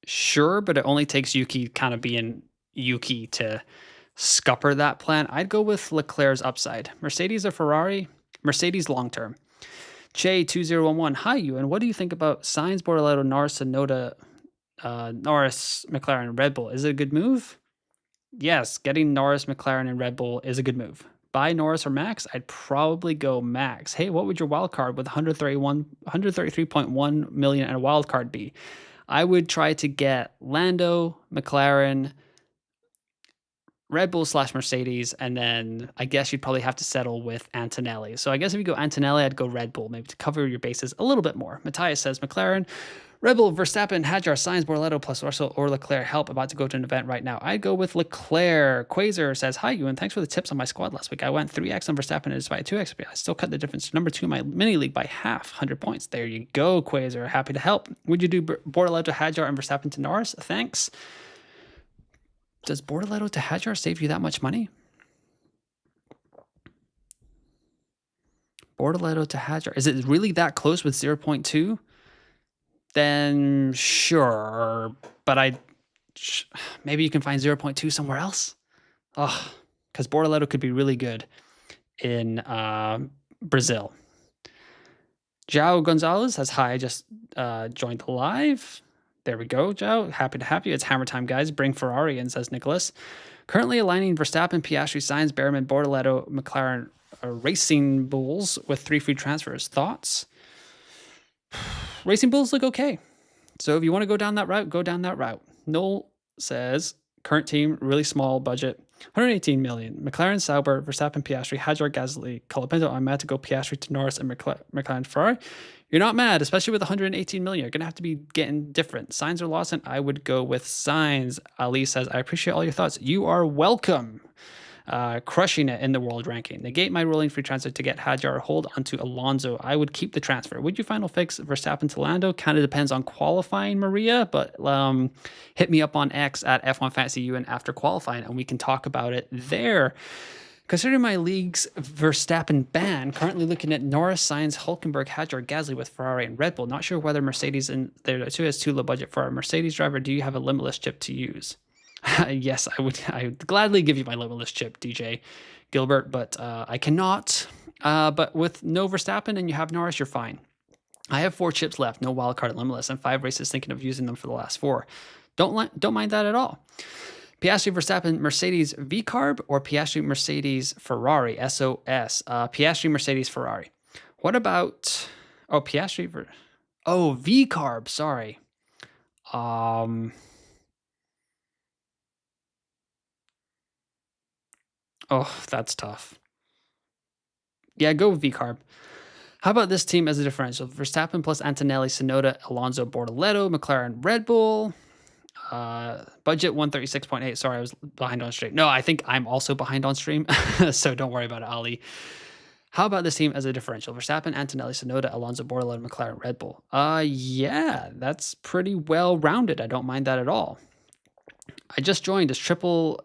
Sure, but it only takes Yuki kind of being Yuki to scupper that plan. I'd go with Leclerc's upside. Mercedes or Ferrari? Mercedes long-term. Che2011, hi Ewan, what do you think about Sainz, Bortoleto, Norris, Sonoda, Norris, McLaren, Red Bull? Is it a good move? Yes, getting Norris, McLaren, and Red Bull is a good move. Buy Norris or Max? I'd probably go Max. Hey, what would your wild card with 133.1 million and a wild card be? I would try to get Lando, McLaren, Red Bull / Mercedes, and then I guess you'd probably have to settle with Antonelli. So I guess if you go Antonelli, I'd go Red Bull, maybe to cover your bases a little bit more. Matthias says McLaren, Red Bull, Verstappen, Hadjar, Sainz, Bortoleto plus Russell or Leclerc. Help, about to go to an event right now. I'd go with Leclerc. Quasar says, hi Ewan, thanks for the tips on my squad last week. I went 3x on Verstappen and despite 2x, but I still cut the difference to number 2 in my mini league by half, 100 points. There you go, Quasar. Happy to help. Would you do Bortoleto to Hadjar and Verstappen to Norris? Thanks. Does Bortoleto to Hadjar save you that much money? Bortoleto to Hadjar. Is it really that close with 0.2? Then sure. But maybe you can find 0.2 somewhere else. Oh, because Bortoleto could be really good in Brazil. João Gonzalez says, hi, I just joined the live. There we go, Joe. Happy to have you. It's hammer time, guys. Bring Ferrari in, says Nicholas. Currently aligning Verstappen, Piastri, Sainz, Behrman, Bortoleto, McLaren, Racing Bulls with 3 free transfers. Thoughts? Racing Bulls look okay. So if you want to go down that route, go down that route. Noel says, current team, really small budget, 118 million. McLaren, Sauber, Verstappen, Piastri, Hadjar, Gasly, Colapinto. I'm mad to go Piastri to Norris and McLaren, Ferrari. You're not mad, especially with 118 million. You're going to have to be getting different. Sainz or Lawson? I would go with Sainz. Ali says, I appreciate all your thoughts. You are welcome. Crushing it in the world ranking. Negate my rolling free transfer to get Hadjar, hold onto Alonso. I would keep the transfer. Would you final fix Verstappen to Lando? Kind of depends on qualifying, Maria, but hit me up on X at F1 Fantasy UN after qualifying and we can talk about it there. Considering my league's Verstappen ban, currently looking at Norris, Sainz, Hulkenberg, Hadjar, Gasly with Ferrari and Red Bull. Not sure whether Mercedes and there too has too low budget for a Mercedes driver. Do you have a limitless chip to use? Yes, I would gladly give you my limitless chip, DJ Gilbert, but I cannot. But with no Verstappen and you have Norris, you're fine. I have 4 chips left, no wildcard and limitless, and 5 races thinking of using them for the last 4. Don't mind that at all. Piastri, Verstappen, Mercedes, V-Carb, or Piastri, Mercedes, Ferrari, SOS. Piastri, Mercedes, Ferrari. What about... Oh, Piastri... V-Carb, sorry. Oh, that's tough. Yeah, go with V-Carb. How about this team as a differential? Verstappen plus Antonelli, Tsunoda, Alonso, Bortoleto, McLaren, Red Bull... budget 136.8. Sorry, I was behind on stream. No, I think I'm also behind on stream, so don't worry about it, Ali. How about this team as a differential? Verstappen, Antonelli, Tsunoda, Alonso, Bortoleto, McLaren, Red Bull. Yeah, that's pretty well rounded. I don't mind that at all. I just joined. Is triple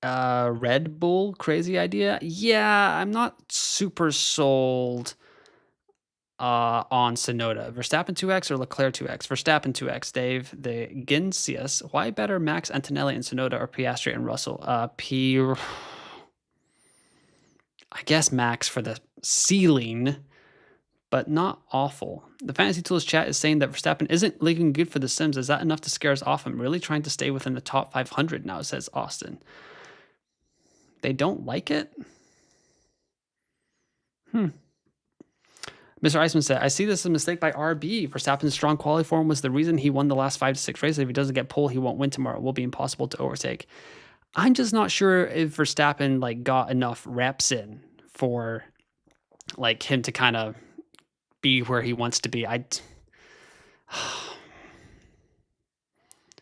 Red Bull crazy idea? Yeah, I'm not super sold on Tsunoda. Verstappen 2x or Leclerc 2x? Verstappen 2x, Dave. The Ginsius. Why better Max, Antonelli, and Tsunoda or Piastri and Russell? I guess Max for the ceiling, but not awful. The Fantasy Tools chat is saying that Verstappen isn't looking good for the Sims. Is that enough to scare us off? I'm really trying to stay within the top 500 now, says Austin. They don't like it? Mr. Iceman said, I see this as a mistake by RB. Verstappen's strong quality form was the reason he won the last 5 to 6 races. If he doesn't get pole, he won't win tomorrow. It will be impossible to overtake. I'm just not sure if Verstappen got enough reps in for him to kind of be where he wants to be.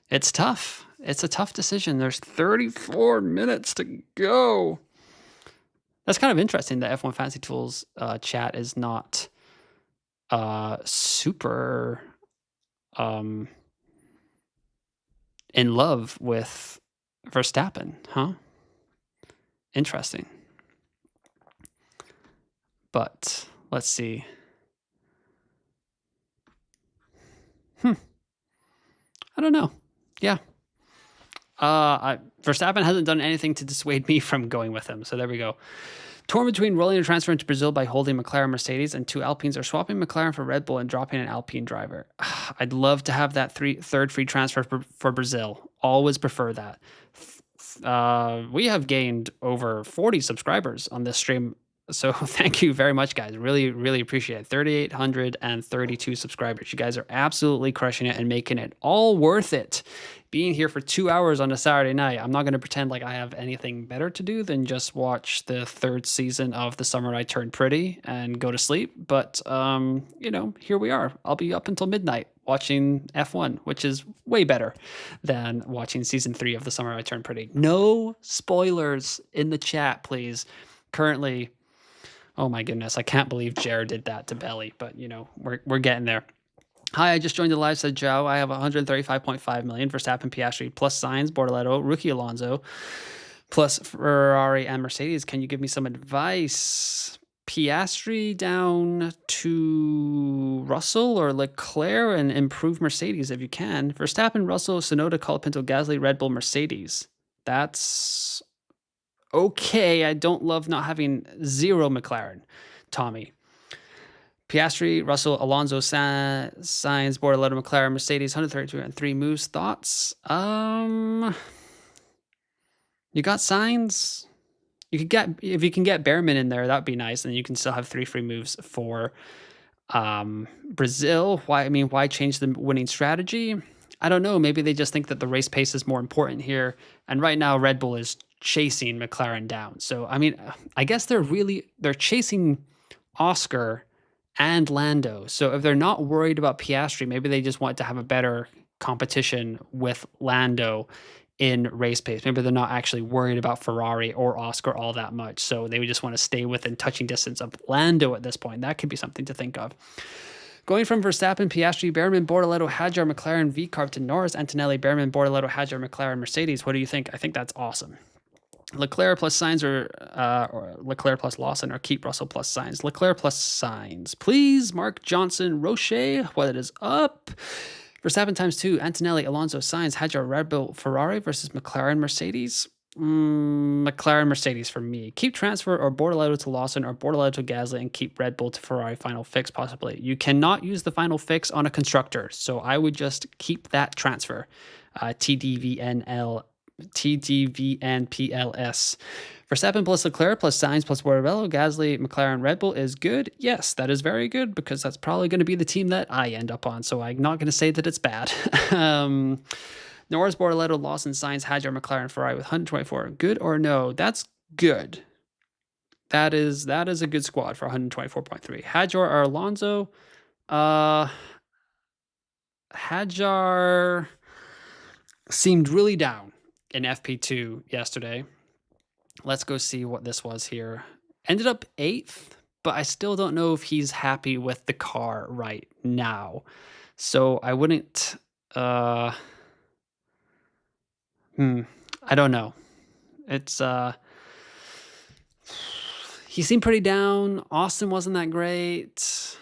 It's tough. It's a tough decision. There's 34 minutes to go. That's kind of interesting that F1 Fantasy Tools chat is not super in love with Verstappen, huh? Interesting. But let's see. I don't know. Yeah. Verstappen hasn't done anything to dissuade me from going with him. So there we go. Torn between rolling a transfer into Brazil by holding McLaren Mercedes and 2 Alpines, or swapping McLaren for Red Bull and dropping an Alpine driver. I'd love to have that third free transfer for Brazil. Always prefer that. We have gained over 40 subscribers on this stream. So thank you very much, guys. Really, really appreciate it. 3,832 subscribers. You guys are absolutely crushing it and making it all worth it. Being here for 2 hours on a Saturday night. I'm not going to pretend like I have anything better to do than just watch the 3rd season of The Summer I Turned Pretty and go to sleep. But, here we are. I'll be up until midnight watching F1, which is way better than watching season 3 of The Summer I Turned Pretty. No spoilers in the chat, please. Currently... Oh my goodness, I can't believe Jared did that to Belly, but we're getting there. Hi, I just joined the live, said Joe. I have 135.5 million for Verstappen, Piastri, plus Sainz, Bortoleto, rookie Alonso, plus Ferrari and Mercedes. Can you give me some advice? Piastri down to Russell or Leclerc and improve Mercedes if you can. Verstappen, Russell, Tsunoda, Colapinto, Gasly, Red Bull, Mercedes. That's... okay, I don't love not having 0 McLaren, Tommy. Piastri, Russell, Alonso, Sainz, Bortoleto, McLaren, Mercedes, 132 and 3 moves. Thoughts? You got Sainz. If you can get Behrman in there, that'd be nice, and you can still have 3 free moves for Brazil. Why change the winning strategy? I don't know. Maybe they just think that the race pace is more important here, and right now Red Bull is chasing McLaren down. So I guess they're chasing Oscar and Lando. So if they're not worried about Piastri, maybe they just want to have a better competition with Lando in race pace. Maybe they're not actually worried about Ferrari or Oscar all that much. So they would just want to stay within touching distance of Lando at this point. That could be something to think of. Going from Verstappen, Piastri, Behrman, Bortoleto, Hadjar, McLaren, V-Carb to Norris, Antonelli, Behrman, Bortoleto, Hadjar, McLaren, Mercedes. What do you think? I think that's awesome. Leclerc plus Sainz or Leclerc plus Lawson, or keep Russell plus Sainz. Leclerc plus Sainz, please. Mark Johnson, Roche, what is up? Verstappen times 2, Antonelli, Alonso, Sainz, Hadjar, Red Bull, Ferrari versus McLaren, Mercedes. McLaren, Mercedes for me. Keep transfer or Bortoleto to Lawson or Bortoleto to Gasly and keep Red Bull to Ferrari final fix possibly. You cannot use the final fix on a constructor, so I would just keep that transfer. TDVNL. TDVNPLS. Verstappen plus Leclerc plus Sainz plus Bortoleto, Gasly, McLaren, Red Bull is good. Yes, that is very good because that's probably going to be the team that I end up on. So I'm not going to say that it's bad. Norris, Bortoleto, Lawson, Sainz, Hadjar, McLaren, Ferrari with 124. Good or no? That's good. That is a good squad for 124.3. Hadjar or Alonso? Hadjar seemed really down in FP2 yesterday. Let's go see what this was here. Ended up 8th, but I still don't know if he's happy with the car right now. So I wouldn't... I don't know. It's... he seemed pretty down. Austin wasn't that great.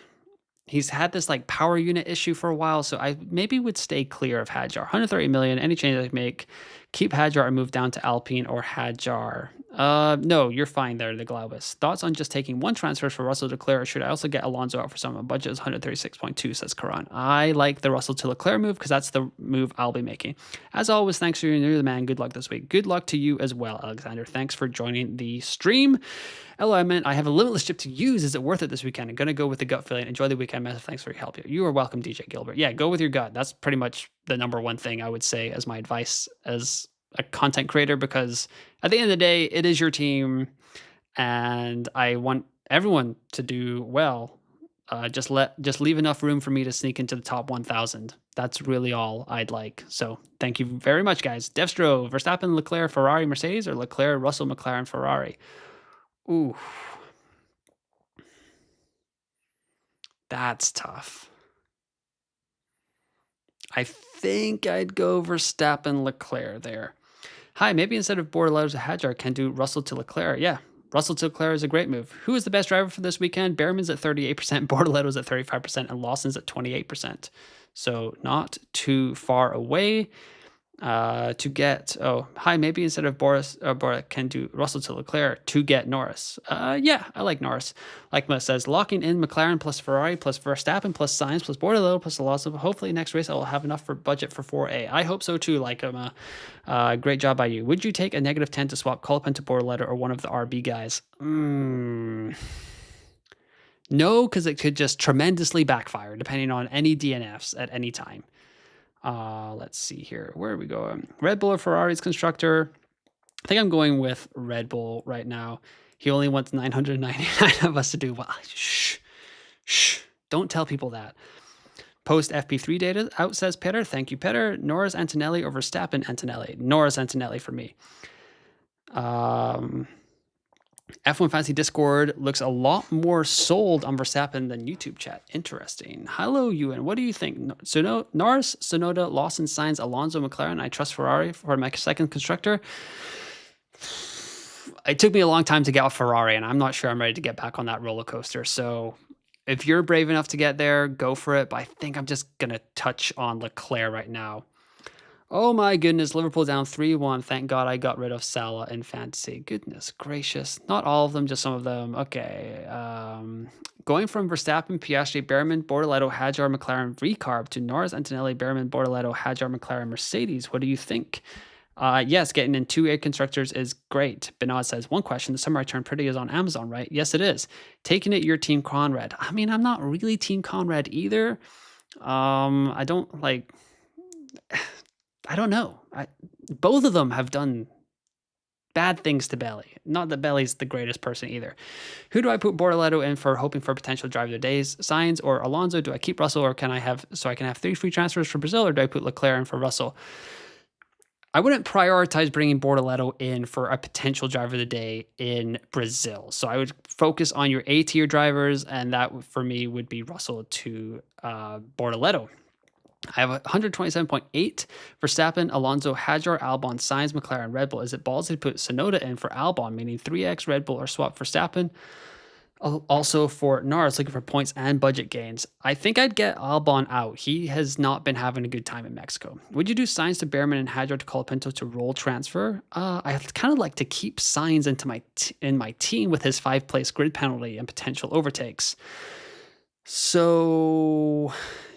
He's had this like power unit issue for a while, so I maybe would stay clear of Hadjar. 130 million, any change I make, keep Hadjar and move down to Alpine or Hadjar. No, you're fine there, the Glaubus. Thoughts on just taking one transfer for Russell to Leclerc, or should I also get Alonso out for some? My budget is 136.2, says Karan. I like the Russell to Leclerc move because that's the move I'll be making. As always, thanks for you're the man. Good luck this week. Good luck to you as well, Alexander. Thanks for joining the stream. Hello, I meant I have a limitless chip to use. Is it worth it this weekend? I'm going to go with the gut feeling. Enjoy the weekend. Massive thanks for your help. You are welcome, DJ Gilbert. Yeah, go with your gut. That's pretty much the number one thing I would say as my advice as a content creator, because at the end of the day, it is your team and I want everyone to do well. Just leave enough room for me to sneak into the top 1,000. That's really all I'd like. So thank you very much, guys. Devstro, Verstappen, Leclerc, Ferrari, Mercedes, or Leclerc, Russell, McLaren, Ferrari? Ooh. That's tough. I think I'd go Verstappen, Leclerc there. Hi, maybe instead of Bortoleto to Hadjar, can do Russell to Leclerc. Yeah, Russell to Leclerc is a great move. Who is the best driver for this weekend? Behrman's at 38%, Bortoleto's at 35%, and Lawson's at 28%. So not too far away. To get, maybe instead of Boris can do Russell to Leclerc to get Norris. Yeah, I like Norris. Like Melissa says, locking in McLaren plus Ferrari plus Verstappen plus Sainz plus Bortoleto plus Alonso. Hopefully next race I will have enough for budget for 4A. I hope so too. Like great job by you. Would you take a -10 to swap Cullipan to Bortoleto or one of the RB guys? No, because it could just tremendously backfire depending on any DNFs at any time. Let's see here. Where are we going? Red Bull or Ferrari's constructor? I think I'm going with Red Bull right now. He only wants 999 of us to do well. Shh. Don't tell people that. Post FP3 data out, says Peter. Thank you, Peter. Norris, Antonelli or Verstappen, Antonelli. Norris, Antonelli for me. F1 Fantasy Discord looks a lot more sold on Verstappen than YouTube chat. Interesting. Hello, Ewan. What do you think? Norris, Sonoda, Lawson, Sainz, Alonso, McLaren. I trust Ferrari for my second constructor. It took me a long time to get off Ferrari, and I'm not sure I'm ready to get back on that roller coaster. So if you're brave enough to get there, go for it. But I think I'm just going to touch on Leclerc right now. Oh my goodness, Liverpool down 3-1. Thank God I got rid of Salah in fantasy. Goodness gracious. Not all of them, just some of them. Okay. Going from Verstappen, Piastri, Behrman, Bortoleto, Hadjar, McLaren, Recarb to Norris, Antonelli, Behrman, Bortoleto, Hadjar, McLaren, Mercedes. What do you think? Yes, getting in 2A constructors is great. Bernard says, one question, the Summer I Turned Pretty is on Amazon, right? Yes, it is. Taking it, your Team Conrad. I mean, I'm not really Team Conrad either. I don't know. Both of them have done bad things to Belly. Not that Belly's the greatest person either. Who do I put Bortoleto in for hoping for potential driver of the days? Sainz or Alonso? Do I keep Russell or can I have 3 free transfers for Brazil, or do I put Leclerc in for Russell? I wouldn't prioritize bringing Bortoleto in for a potential driver of the day in Brazil. So I would focus on your A-tier drivers, and that for me would be Russell to Bortoleto. I have 127.8. Verstappen, Alonso, Hadjar, Albon, Sainz, McLaren, Red Bull. Is it ballsy to put Sonoda in for Albon, meaning 3x Red Bull, or swap Verstappen? Also for Norris, looking for points and budget gains. I think I'd get Albon out. He has not been having a good time in Mexico. Would you do Sainz to Behrman and Hadjar to Colapinto to roll transfer? I'd kind of like to keep Sainz in my team with his 5-place grid penalty and potential overtakes. So,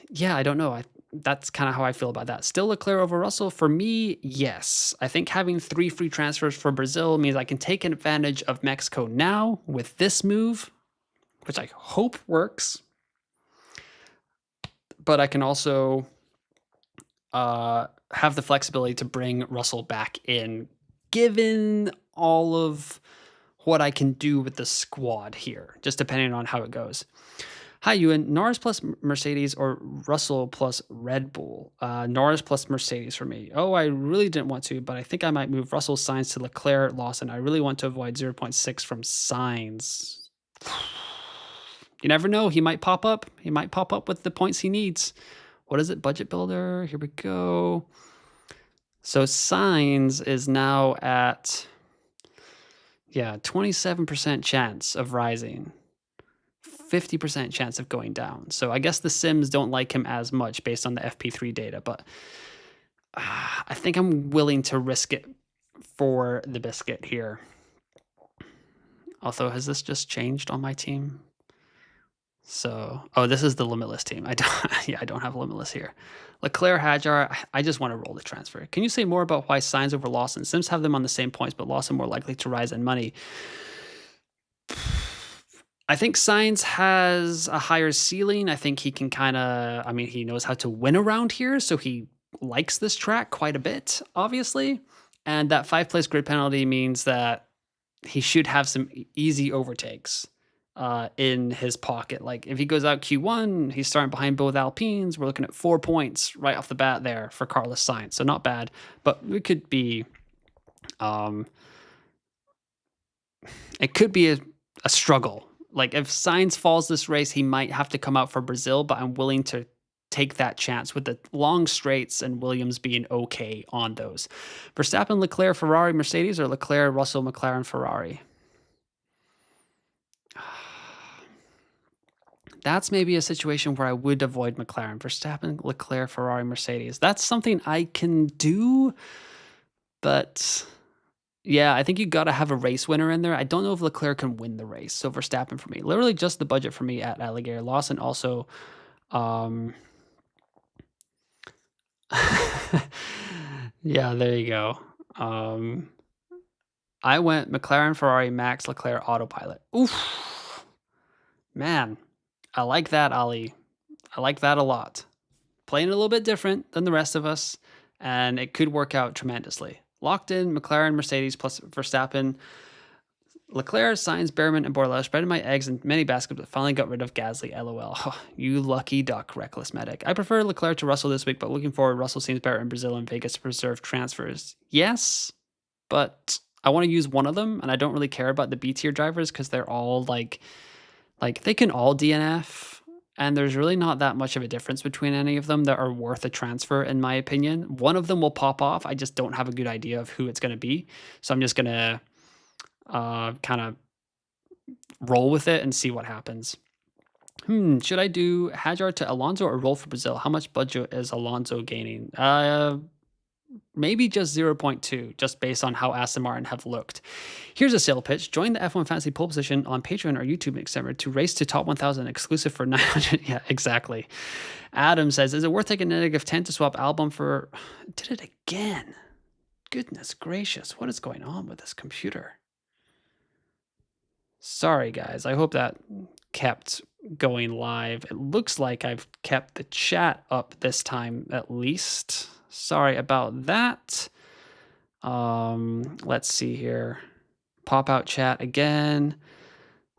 yeah, I don't know. That's kind of how I feel about that. Still Leclerc over Russell? For me, yes. I think having 3 free transfers for Brazil means I can take advantage of Mexico now with this move, which I hope works. But I can also have the flexibility to bring Russell back in, given all of what I can do with the squad here, just depending on how it goes. Hi, Ewan. Norris plus Mercedes or Russell plus Red Bull? Norris plus Mercedes for me. Oh, I really didn't want to, but I think I might move Russell Sainz to Leclerc Lawson. I really want to avoid 0.6 from Sainz. You never know. He might pop up. He might pop up with the points he needs. What is it? Budget builder. Here we go. So Sainz is now at, 27% chance of rising. 50% chance of going down. So I guess the Sims don't like him as much based on the FP3 data, but I think I'm willing to risk it for the biscuit here. Although, has this just changed on my team? So, this is the limitless team. I don't have limitless here. Leclerc, Hadjar, I just want to roll the transfer. Can you say more about why Sainz over Lawson? Sims have them on the same points, but Lawson more likely to rise in money. I think Sainz has a higher ceiling. I think he can he knows how to win around here, so he likes this track quite a bit, obviously. And that 5-place grid penalty means that he should have some easy overtakes in his pocket. Like if he goes out Q1, he's starting behind both Alpines. We're looking at 4 points right off the bat there for Carlos Sainz. So not bad, but it could be a struggle. Like if Sainz falls this race, he might have to come out for Brazil, but I'm willing to take that chance with the long straights and Williams being okay on those. Verstappen, Leclerc, Ferrari, Mercedes, or Leclerc, Russell, McLaren, Ferrari? That's maybe a situation where I would avoid McLaren. Verstappen, Leclerc, Ferrari, Mercedes. That's something I can do, but yeah, I think you got to have a race winner in there. I don't know if Leclerc can win the race. So Verstappen for me. Literally just the budget for me at Alligator. Lawson also. Yeah, there you go. I went McLaren, Ferrari, Max, Leclerc, autopilot. Oof. Man, I like that, Ali. I like that a lot. Playing a little bit different than the rest of us, and it could work out tremendously. Locked in, McLaren, Mercedes, plus Verstappen, Leclerc, Sainz, Behrman, and Borla. Spreading my eggs in many baskets, but finally got rid of Gasly. LOL. Oh, you lucky duck, reckless medic. I prefer Leclerc to Russell this week, but looking forward, Russell seems better in Brazil and Vegas to preserve transfers. Yes, but I want to use one of them, and I don't really care about the B tier drivers because they're all like they can all DNF. And there's really not that much of a difference between any of them that are worth a transfer, in my opinion. One of them will pop off. I just don't have a good idea of who it's going to be. So I'm just going to kind of roll with it and see what happens. Should I do Hadjar to Alonso or roll for Brazil? How much budget is Alonso gaining? Maybe just 0.2, just based on how Aston Martin have looked. Here's a sale pitch. Join the F1 Fantasy pole position on Patreon or YouTube, etc. to race to top 1,000 exclusive for 900. Yeah, exactly. Adam says, is it worth taking -10 to swap Albon for... Did it again. Goodness gracious. What is going on with this computer? Sorry, guys. I hope that kept going live. It looks like I've kept the chat up this time, at least. Sorry about that. Let's see here. Pop out chat again.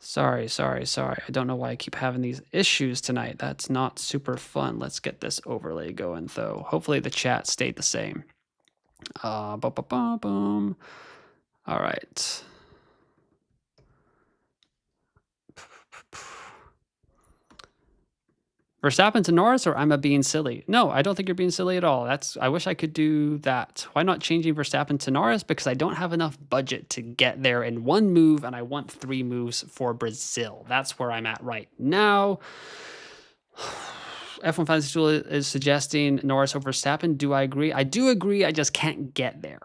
Sorry. I don't know why I keep having these issues tonight. That's not super fun. Let's get this overlay going, though. Hopefully the chat stayed the same. Boom. All right. Verstappen to Norris, or am I being silly? No, I don't think you're being silly at all. I wish I could do that. Why not changing Verstappen to Norris? Because I don't have enough budget to get there in one move, and I want 3 moves for Brazil. That's where I'm at right now. F1 Fantasy Tool is suggesting Norris over Verstappen. Do I agree? I do agree. I just can't get there.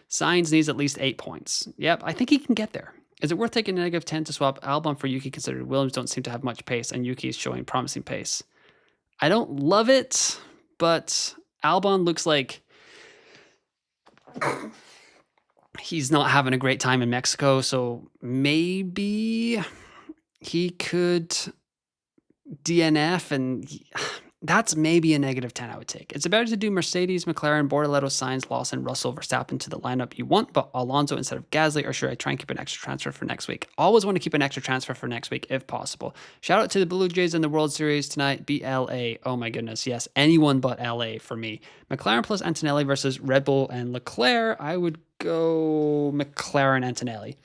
Sainz needs at least 8 points. Yep, I think he can get there. Is it worth taking a negative 10 to swap Albon for Yuki, considering Williams don't seem to have much pace and Yuki is showing promising pace? I don't love it, but Albon looks like he's not having a great time in Mexico, so maybe he could DNF, and that's maybe a negative 10 I would take. It's better to do Mercedes, McLaren, Bortoleto, Sainz, Lawson, Russell, Verstappen to the lineup you want, but Alonso instead of Gasly, or should I try and keep an extra transfer for next week? Always want to keep an extra transfer for next week if possible. Shout out to the Blue Jays in the World Series tonight. BLA. Oh my goodness. Yes, anyone but LA for me. McLaren plus Antonelli versus Red Bull and Leclerc. I would go McLaren Antonelli.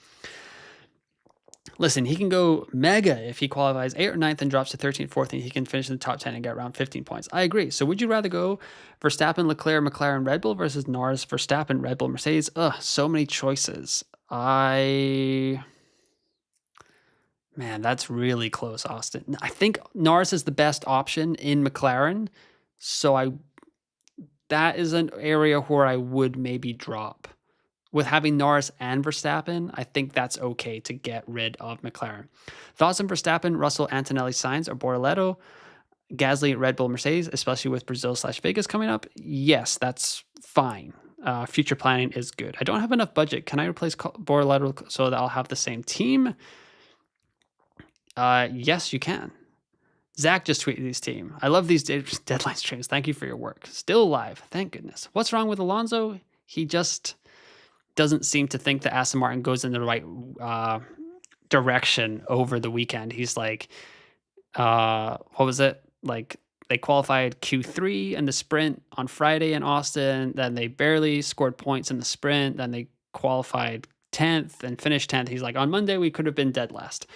Listen, he can go mega if he qualifies 8th or 9th and drops to 13th, 14th. He can finish in the top 10 and get around 15 points. I agree. So would you rather go Verstappen, Leclerc, McLaren, Red Bull versus Norris, Verstappen, Red Bull, Mercedes? Ugh, so many choices. Man, that's really close, Austin. I think Norris is the best option in McLaren. So that is an area where I would maybe drop. With having Norris and Verstappen, I think that's okay to get rid of McLaren. Thoughts on Verstappen, Russell, Antonelli, Sainz, or Bortoleto, Gasly, Red Bull, Mercedes, especially with Brazil/Vegas coming up? Yes, that's fine. Future planning is good. I don't have enough budget. Can I replace Bortoleto so that I'll have the same team? Yes, you can. Zach just tweeted his team. I love these deadline streams. Thank you for your work. Still alive. Thank goodness. What's wrong with Alonso? He just doesn't seem to think that Aston Martin goes in the right direction over the weekend. He's like, what was it? Like they qualified Q3 in the sprint on Friday in Austin. Then they barely scored points in the sprint. Then they qualified 10th and finished 10th. He's like, on Monday, we could have been dead last.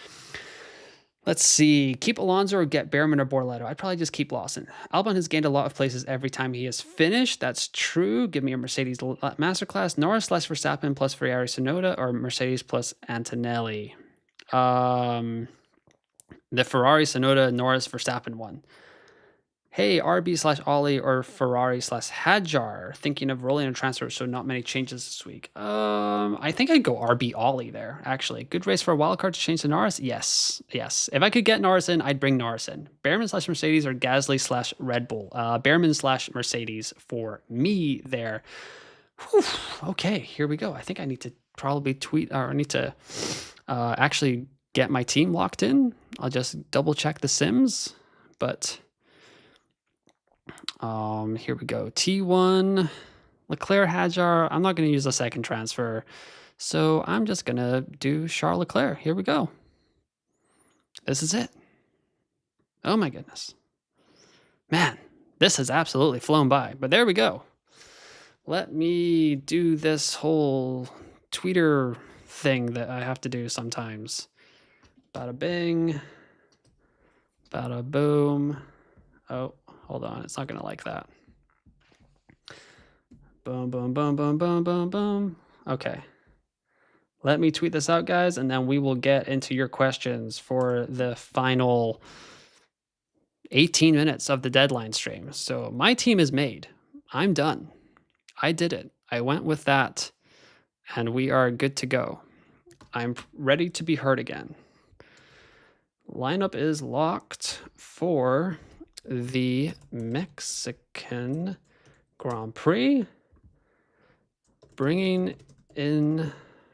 Let's see. Keep Alonso or get Behrman or Bortoleto? I'd probably just keep Lawson. Albon has gained a lot of places every time he has finished. That's true. Give me a Mercedes Masterclass. Norris less Verstappen plus Ferrari Sonoda, or Mercedes plus Antonelli. The Ferrari Sonoda Norris Verstappen one. Hey, RB/Ollie or Ferrari/Hadjar. Thinking of rolling a transfer, so not many changes this week. I think I'd go RB Ollie there, actually. Good race for a wild card to change to Norris? Yes. If I could get Norris in, I'd bring Norris in. Behrman/Mercedes or Gasly/Red Bull. Behrman/Mercedes for me there. Whew. Okay, here we go. I think I need to probably tweet, or I need to actually get my team locked in. I'll just double check the sims, but... here we go. T1, Leclerc, Hadjar. I'm not going to use a second transfer, so I'm just going to do Charles Leclerc. Here we go. This is it. Oh my goodness. Man, this has absolutely flown by, but there we go. Let me do this whole tweeter thing that I have to do sometimes. Bada bing. Bada boom. Oh. Hold on, it's not going to like that. Boom, boom, boom, boom, boom, boom, boom. Okay. Let me tweet this out, guys, and then we will get into your questions for the final 18 minutes of the deadline stream. So my team is made. I'm done. I did it. I went with that, and we are good to go. I'm ready to be heard again. Lineup is locked for the Mexican Grand Prix, bringing in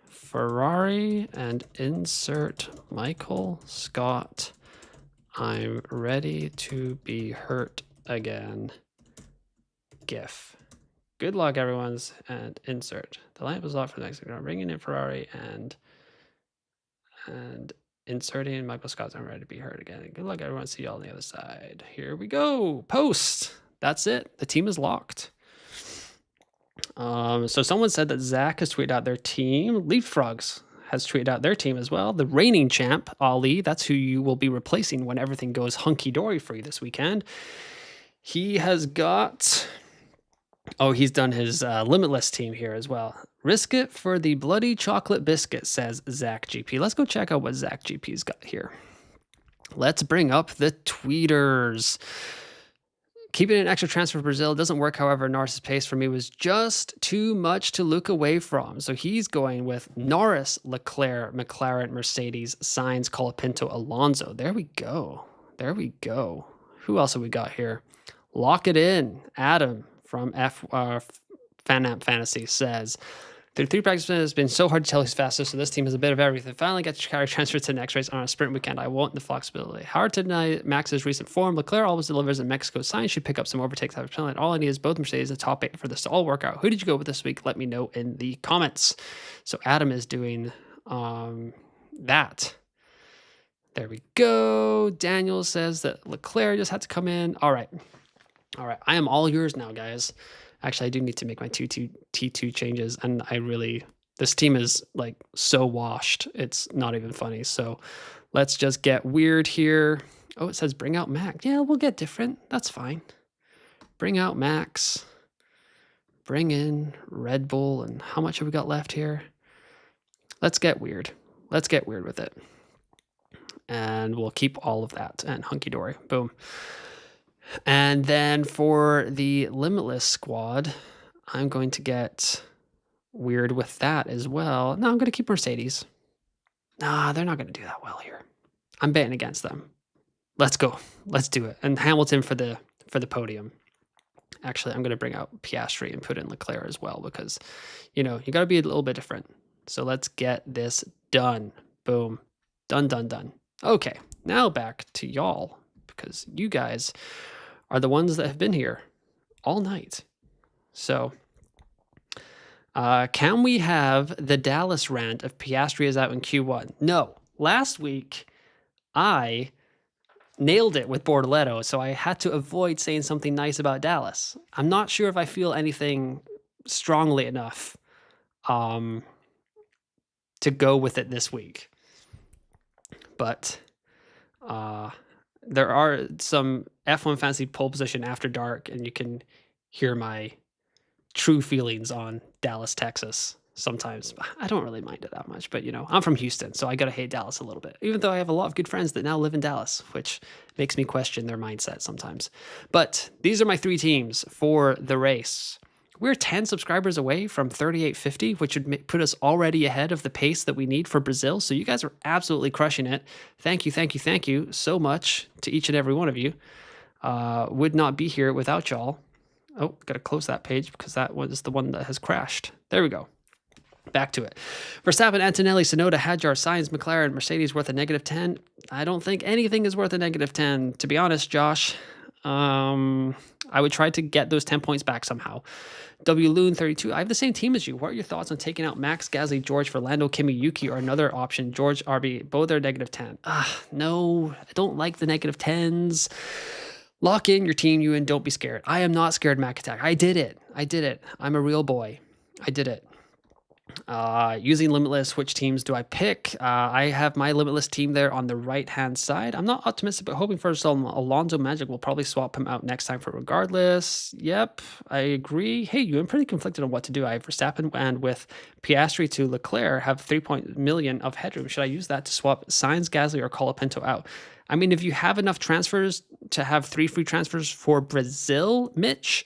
Ferrari and insert Michael Scott. I'm ready to be hurt again. GIF. Good luck, everyone's, and insert. The lineup is locked for the Mexican Grand Prix, bringing in Ferrari and inserting Michael Scott. I'm ready to be heard again. Good luck, everyone. See you all on the other side. Here we go. Post. That's it. The team is locked. So someone said that Zach has tweeted out their team. Leapfrogs has tweeted out their team as well. The reigning champ, Ali, that's who you will be replacing when everything goes hunky-dory for you this weekend. He has got... Oh, he's done his Limitless team here as well. Risk it for the bloody chocolate biscuit, says Zach GP. Let's go check out what Zach GP's got here. Let's bring up the tweeters. Keeping an extra transfer for Brazil doesn't work. However, Norris's pace for me was just too much to look away from. So he's going with Norris, Leclerc, McLaren, Mercedes, Sainz, Colapinto, Alonso. There we go. There we go. Who else have we got here? Lock it in. Adam from Fanamp Fantasy says, through 3 practices, it's been so hard to tell who's fastest, so this team has a bit of everything. Finally got to carry transfer to the next race on a sprint weekend. I want the flexibility. Hard to deny Max's recent form. Leclerc always delivers in Mexico. Sainz should pick up some overtakes after penalty. All I need is both Mercedes the top 8 for this to all work out. Who did you go with this week? Let me know in the comments. So Adam is doing that. There we go. Daniel says that Leclerc just had to come in. All right. All right. I am all yours now, guys. Actually, I do need to make my T2 changes, and this team is like so washed. It's not even funny. So let's just get weird here. Oh, it says bring out Max. Yeah, we'll get different. That's fine. Bring out Max. Bring in Red Bull. And how much have we got left here? Let's get weird. Let's get weird with it. And we'll keep all of that and hunky-dory. Boom. And then for the Limitless squad, I'm going to get weird with that as well. No, I'm going to keep Mercedes. Nah, they're not going to do that well here. I'm betting against them. Let's go. Let's do it. And Hamilton for the podium. Actually, I'm going to bring out Piastri and put in Leclerc as well because, you got to be a little bit different. So let's get this done. Boom. Done, done, done. Okay, now back to y'all because you guys are the ones that have been here all night. So, can we have the Dallas rant of Piastri is out in Q1? No. Last week, I nailed it with Bortoletto, so I had to avoid saying something nice about Dallas. I'm not sure if I feel anything strongly enough to go with it this week. But there are some F1 Fantasy pole position after dark, and you can hear my true feelings on Dallas, Texas sometimes. I don't really mind it that much, but I'm from Houston, so I gotta hate Dallas a little bit, even though I have a lot of good friends that now live in Dallas, which makes me question their mindset sometimes. But these are my 3 teams for the race. We're 10 subscribers away from 3850, which would put us already ahead of the pace that we need for Brazil. So you guys are absolutely crushing it. Thank you, thank you, thank you so much to each and every one of you. Would not be here without y'all. Oh, got to close that page because that was the one that has crashed. There we go. Back to it. Verstappen, Antonelli, Tsunoda, Hadjar, Sainz, McLaren, Mercedes worth a -10. I don't think anything is worth a -10. To be honest, Josh, I would try to get those 10 points back somehow. W. Loon 32. I have the same team as you. What are your thoughts on taking out Max, Gasly, George for Lando, Kimi, Yuki, or another option? George, RB, both are -10. No, I don't like the -10s. Lock in your team, you, and don't be scared. I am not scared, Mac Attack. I did it. I'm a real boy. I did it. Using Limitless, which teams do I pick? I have my Limitless team there on the right-hand side. I'm not optimistic, but hoping for some Alonso magic. We'll probably swap him out next time for regardless. Yep, I agree. Hey, I'm pretty conflicted on what to do. I have Verstappen and with Piastri to Leclerc have 3 million of headroom. Should I use that to swap Sainz, Gasly, or Colapinto out? I mean, if you have enough transfers to have 3 free transfers for Brazil, Mitch,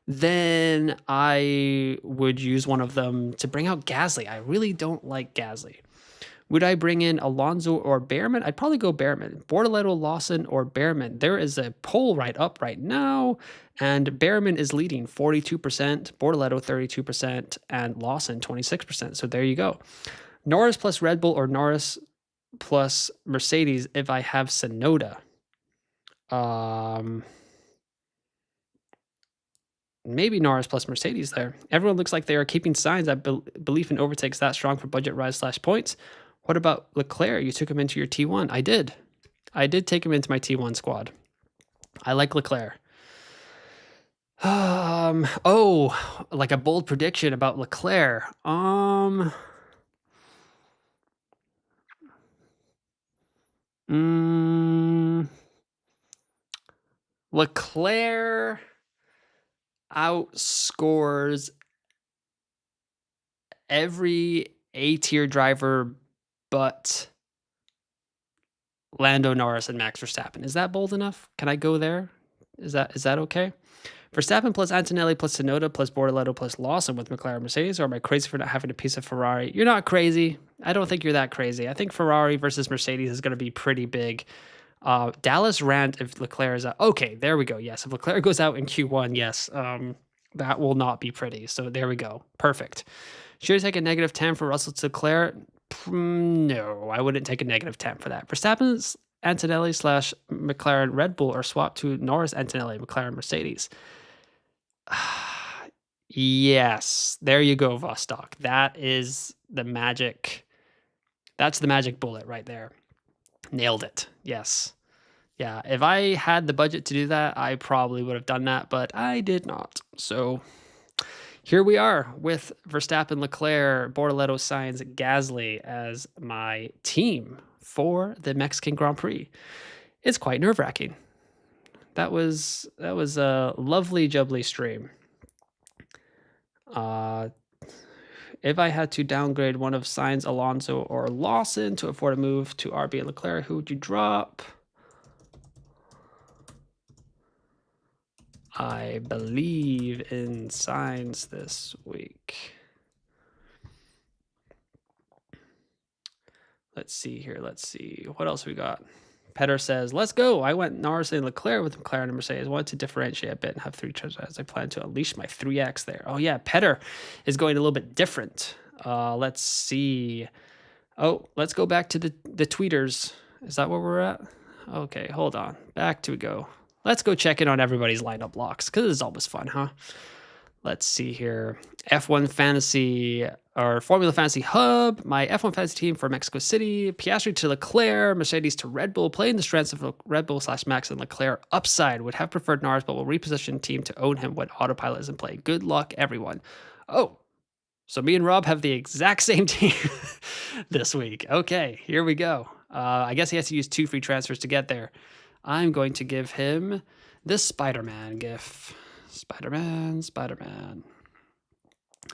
then I would use one of them to bring out Gasly. I really don't like Gasly. Would I bring in Alonso or Behrman? I'd probably go Behrman. Bortoletto, Lawson, or Behrman. There is a poll right up right now, and Behrman is leading 42%, Bortoletto 32%, and Lawson 26%. So there you go. Norris plus Red Bull or Norris plus Mercedes if I have Tsunoda. Maybe Norris plus Mercedes there. Everyone looks like they are keeping Sainz. I believe in overtakes that strong for budget rise / points. What about Leclerc? You took him into your T1. I did. I did take him into my T1 squad. I like Leclerc. Oh, like a bold prediction about Leclerc. Mm, Leclerc outscores every A-tier driver but Lando Norris and Max Verstappen. Is that bold enough? Can I go there? Is that okay? Verstappen plus Antonelli plus Tsunoda plus Bortoleto plus Lawson with McLaren Mercedes, or am I crazy for not having a piece of Ferrari? You're not crazy. I don't think you're that crazy. I think Ferrari versus Mercedes is going to be pretty big. Dallas rant if Leclerc is out. Okay, there we go. Yes, if Leclerc goes out in Q1, yes, that will not be pretty. So there we go. Perfect. Should I take a -10 for Russell to Leclerc? No, I wouldn't take a -10 for that. Verstappen's Antonelli slash McLaren Red Bull or swap to Norris Antonelli McLaren Mercedes. Yes, there you go, Vostok. That is the magic. That's the magic bullet right there. Nailed it. Yes. Yeah, if I had the budget to do that, I probably would have done that, but I did not. So here we are with Verstappen, Leclerc, Bortoleto, Sainz, Gasly as my team for the Mexican Grand Prix. It's quite nerve-wracking. That was a lovely jubbly stream. If I had to downgrade one of Sainz, Alonso, or Lawson to afford a move to RB and Leclerc, who would you drop? I believe in Sainz this week. Let's see here. Let's see. What else we got? Petter says, let's go. I went Norris and Leclerc with McLaren and Mercedes. I wanted to differentiate a bit and have 3 as I plan to unleash my 3X there. Oh, yeah. Petter is going a little bit different. Let's see. Oh, let's go back to the tweeters. Is that where we're at? Okay, hold on. Back to go. Let's go check in on everybody's lineup locks because it's always fun, huh? Let's see here. F1 Fantasy or Formula Fantasy Hub. My F1 Fantasy team for Mexico City. Piastri to Leclerc. Mercedes to Red Bull. Playing the strengths of Red Bull / Max and Leclerc. Upside. Would have preferred Norris, but will reposition team to own him when autopilot is in play. Good luck, everyone. Oh, so me and Rob have the exact same team this week. Okay, here we go. I guess he has to use 2 free transfers to get there. I'm going to give him this Spider-Man gif. Spider-Man.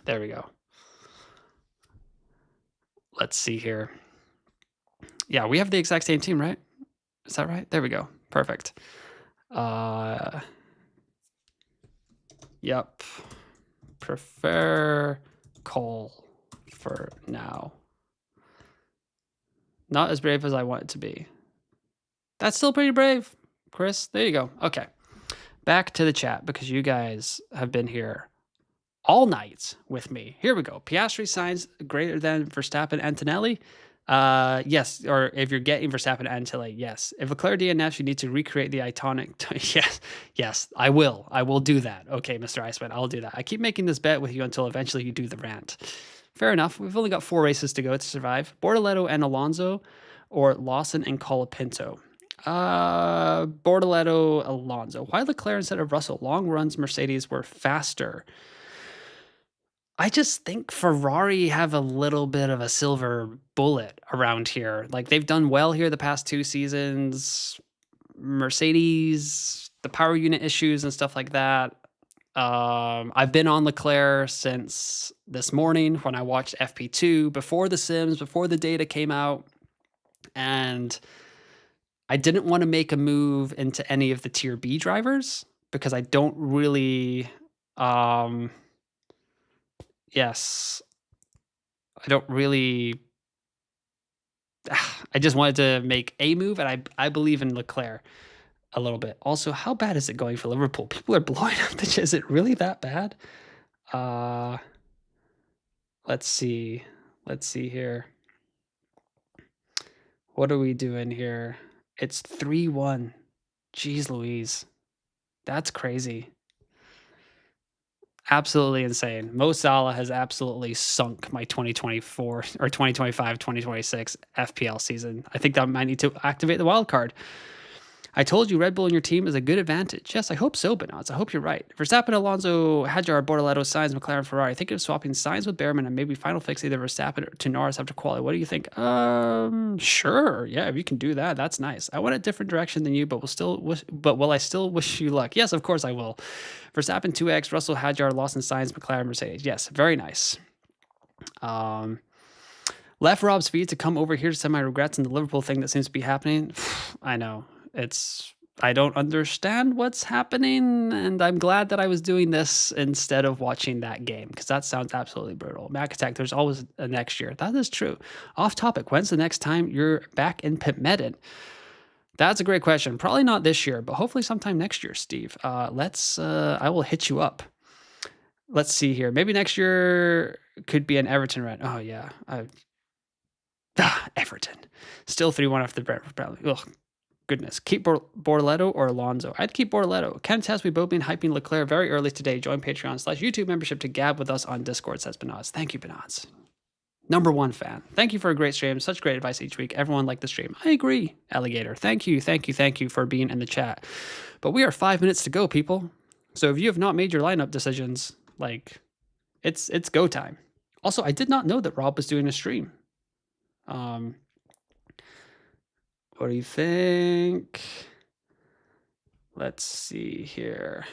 There we go. Let's see here. Yeah, we have the exact same team, right? Is that right? There we go. Perfect. Yep. Prefer Cole for now. Not as brave as I want it to be. That's still pretty brave, Chris. There you go. Okay. Back to the chat because you guys have been here all night with me. Here we go. Piastri Sainz greater than Verstappen Antonelli. Yes, or if you're getting Verstappen Antonelli, yes. If Leclerc DNF, you need to recreate the iconic. Yes, I will. I will do that. Okay, Mr. Iceman, I'll do that. I keep making this bet with you until eventually you do the rant. Fair enough. We've only got 4 races to go to survive. Bortoleto and Alonso, or Lawson and Colapinto. Bortoleto, Alonso. Why Leclerc instead of Russell? Long runs, Mercedes were faster. I just think Ferrari have a little bit of a silver bullet around here. Like, they've done well here the past 2 seasons. Mercedes, the power unit issues and stuff like that. I've been on Leclerc since this morning when I watched FP2, before the sims, before the data came out. And I didn't want to make a move into any of the tier B drivers because I don't really, yes, I don't really, I just wanted to make a move, and I believe in Leclerc a little bit. Also, how bad is it going for Liverpool? People are blowing up the chat. Is it really that bad? Let's see. Let's see here. What are we doing here? It's 3-1. Jeez Louise. That's crazy. Absolutely insane. Mo Salah has absolutely sunk my 2024 or 2025, 2026 FPL season. I think that might need to activate the wild card. I told you Red Bull in your team is a good advantage. Yes, I hope so, Benoz. I hope you're right. Verstappen, Alonso, Hadjar, Bortoleto, Sainz, McLaren, Ferrari. Think of swapping Sainz with Behrman and maybe final fix either Verstappen to Norris after quali. What do you think? Sure. Yeah, if you can do that, that's nice. I went a different direction than you, but will I still wish you luck? Yes, of course I will. Verstappen 2x, Russell, Hadjar, Lawson, Sainz, McLaren, Mercedes. Yes, very nice. Left Rob's feet to come over here to send my regrets and the Liverpool thing that seems to be happening. I know. I don't understand what's happening, and I'm glad that I was doing this instead of watching that game, because that sounds absolutely brutal. Mac Attack, there's always a next year. That is true. Off topic, when's the next time you're back in Pit Medin? That's a great question. Probably not this year, but hopefully sometime next year, Steve. I will hit you up. Let's see here. Maybe next year could be an Everton run. Oh, yeah. Everton. Still 3-1 after the Brentford penalty. Ugh, goodness. Keep Bortoleto or Alonso? I'd keep Bortoleto. Ken Tess, we both been hyping Leclerc very early today. Join Patreon/YouTube membership to gab with us on Discord, says Benoz. Thank you, Benoz. Number one fan. Thank you for a great stream. Such great advice each week. Everyone liked the stream. I agree, Alligator. Thank you for being in the chat. But we are 5 minutes to go, people. So if you have not made your lineup decisions, it's go time. Also, I did not know that Rob was doing a stream. What do you think? Let's see here.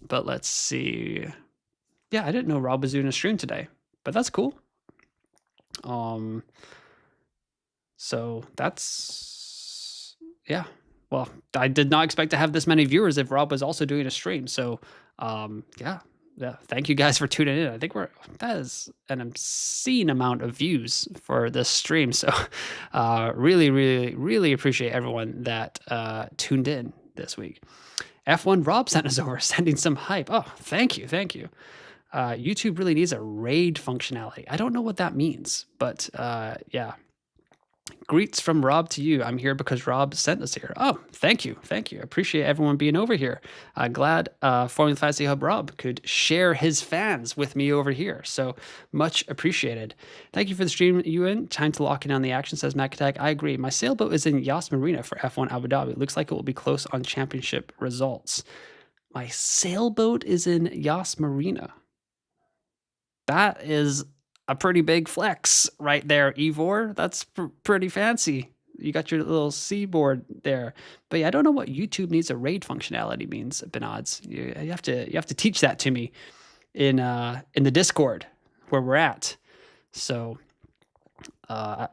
But let's see. Yeah, I didn't know Rob was doing a stream today, but that's cool. So that's, yeah. Well, I did not expect to have this many viewers if Rob was also doing a stream. So, yeah. Thank you guys for tuning in. I think that is an obscene amount of views for this stream. So, really, really, really appreciate everyone that tuned in this week. F1 Rob sent us over, sending some hype. Oh, thank you. YouTube really needs a raid functionality. I don't know what that means, but yeah. Greets from Rob to you. I'm here because Rob sent us here. Oh, thank you. Appreciate everyone being over here. Glad Formula Fantasy Hub Rob could share his fans with me over here. So much appreciated. Thank you for the stream, Ewan. Time to lock in on the action, says Mac Attack. I agree. My sailboat is in Yas Marina for F1 Abu Dhabi. It looks like it will be close on championship results. My sailboat is in Yas Marina. That is a pretty big flex right there, Ivor. That's pretty fancy. You got your little seaboard there. But yeah, I don't know what YouTube needs a raid functionality means, Benods. You have to teach that to me in the Discord where we're at. So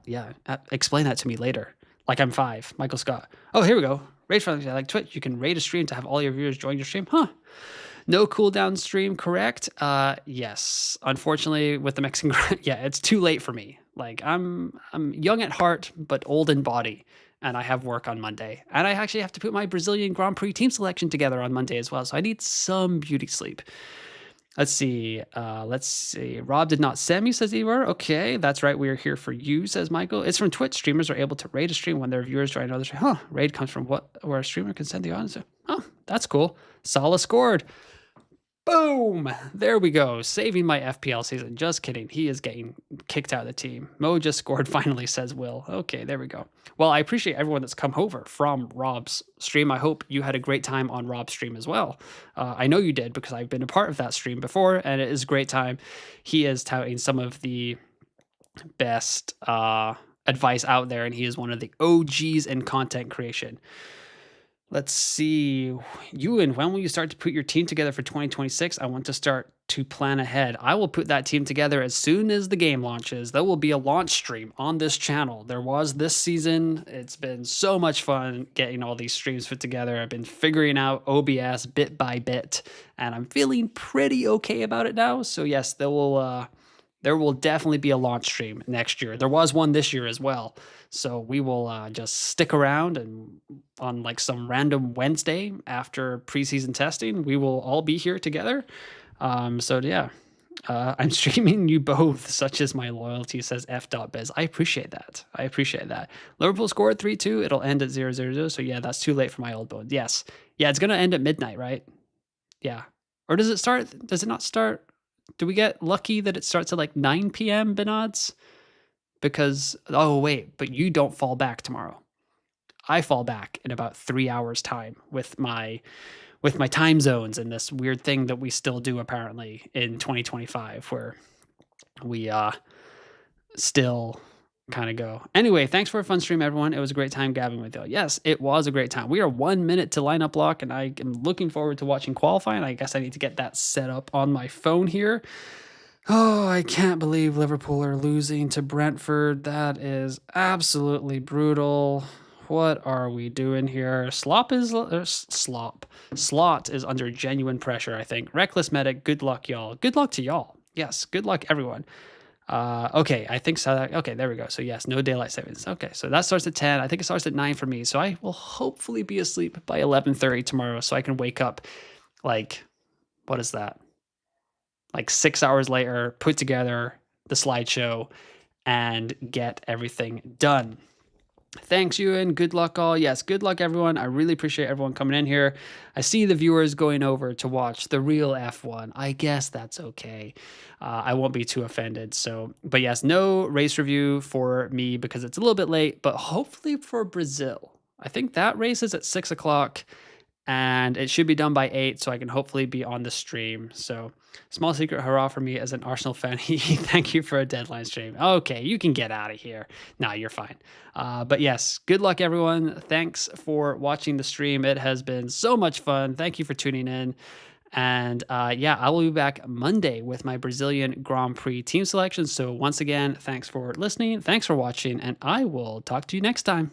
yeah, explain that to me later. Like I'm 5. Michael Scott. Oh, here we go. Raid functionality like Twitch. You can raid a stream to have all your viewers join your stream. Huh. No cooldown stream, correct? Yes. Unfortunately, with the Mexican Grand, yeah, it's too late for me. I'm young at heart, but old in body, and I have work on Monday. And I actually have to put my Brazilian Grand Prix team selection together on Monday as well, so I need some beauty sleep. Let's see. Rob did not send me, says Ivor. Okay, that's right. We are here for you, says Michael. It's from Twitch. Streamers are able to raid a stream when their viewers join another stream. Huh. Raid comes from where a streamer can send the audience. Oh, that's cool. Sala scored. Boom! There we go. Saving my FPL season. Just kidding. He is getting kicked out of the team. Mo just scored finally, says Will. Okay, there we go. Well, I appreciate everyone that's come over from Rob's stream. I hope you had a great time on Rob's stream as well. I know you did because I've been a part of that stream before, and it is a great time. He is touting some of the best advice out there, and he is one of the OGs in content creation. Let's see. Ewan, when will you start to put your team together for 2026? I want to start to plan ahead. I will put that team together as soon as the game launches. There will be a launch stream on this channel. There was this season. It's been so much fun getting all these streams put together. I've been figuring out OBS bit by bit, and I'm feeling pretty okay about it now. So yes, there will definitely be a launch stream next year. There was one this year as well. So we will just stick around, and on some random Wednesday after preseason testing, we will all be here together. So yeah, I'm streaming you both, such as my loyalty, says F.biz. I appreciate that. Liverpool scored 3-2. It'll end at 0-0. So yeah, that's too late for my old mode. Yes. Yeah, it's going to end at midnight, right? Yeah. Or does it not start Do we get lucky that it starts at like 9 p.m. Benods? Because, oh wait, but you don't fall back tomorrow. I fall back in about 3 hours time with my time zones and this weird thing that we still do apparently in 2025 where we still kind of go. Anyway, thanks for a fun stream, everyone. It was a great time gabbing with you. Yes, it was a great time. We are 1 minute to lineup block, and I am looking forward to watching qualifying. I guess I need to get that set up on my phone here. Oh, I can't believe Liverpool are losing to Brentford. That is absolutely brutal. What are we doing here? Slot is under genuine pressure, I think. Reckless Medic, good luck, y'all. Good luck to y'all. Yes, good luck, everyone. Okay, I think so. Okay, there we go. So yes, no daylight savings. Okay, so that starts at 10. I think it starts at 9 for me. So I will hopefully be asleep by 11:30 tomorrow so I can wake up like, what is that? Like 6 hours later, put together the slideshow and get everything done. Thanks, Ewan. Good luck, all. Yes, good luck, everyone. I really appreciate everyone coming in here. I see the viewers going over to watch the real F1. I guess that's okay. I won't be too offended. So, but yes, no race review for me because it's a little bit late, but hopefully for Brazil. I think that race is at 6 o'clock and it should be done by 8, so I can hopefully be on the stream. So, small secret hurrah for me as an Arsenal fan. Thank you for a deadline stream. Okay, you can get out of here. Nah, you're fine. But yes, good luck, everyone. Thanks for watching the stream. It has been so much fun. Thank you for tuning in. And yeah, I will be back Monday with my Brazilian Grand Prix team selection. So once again, thanks for listening. Thanks for watching, and I will talk to you next time.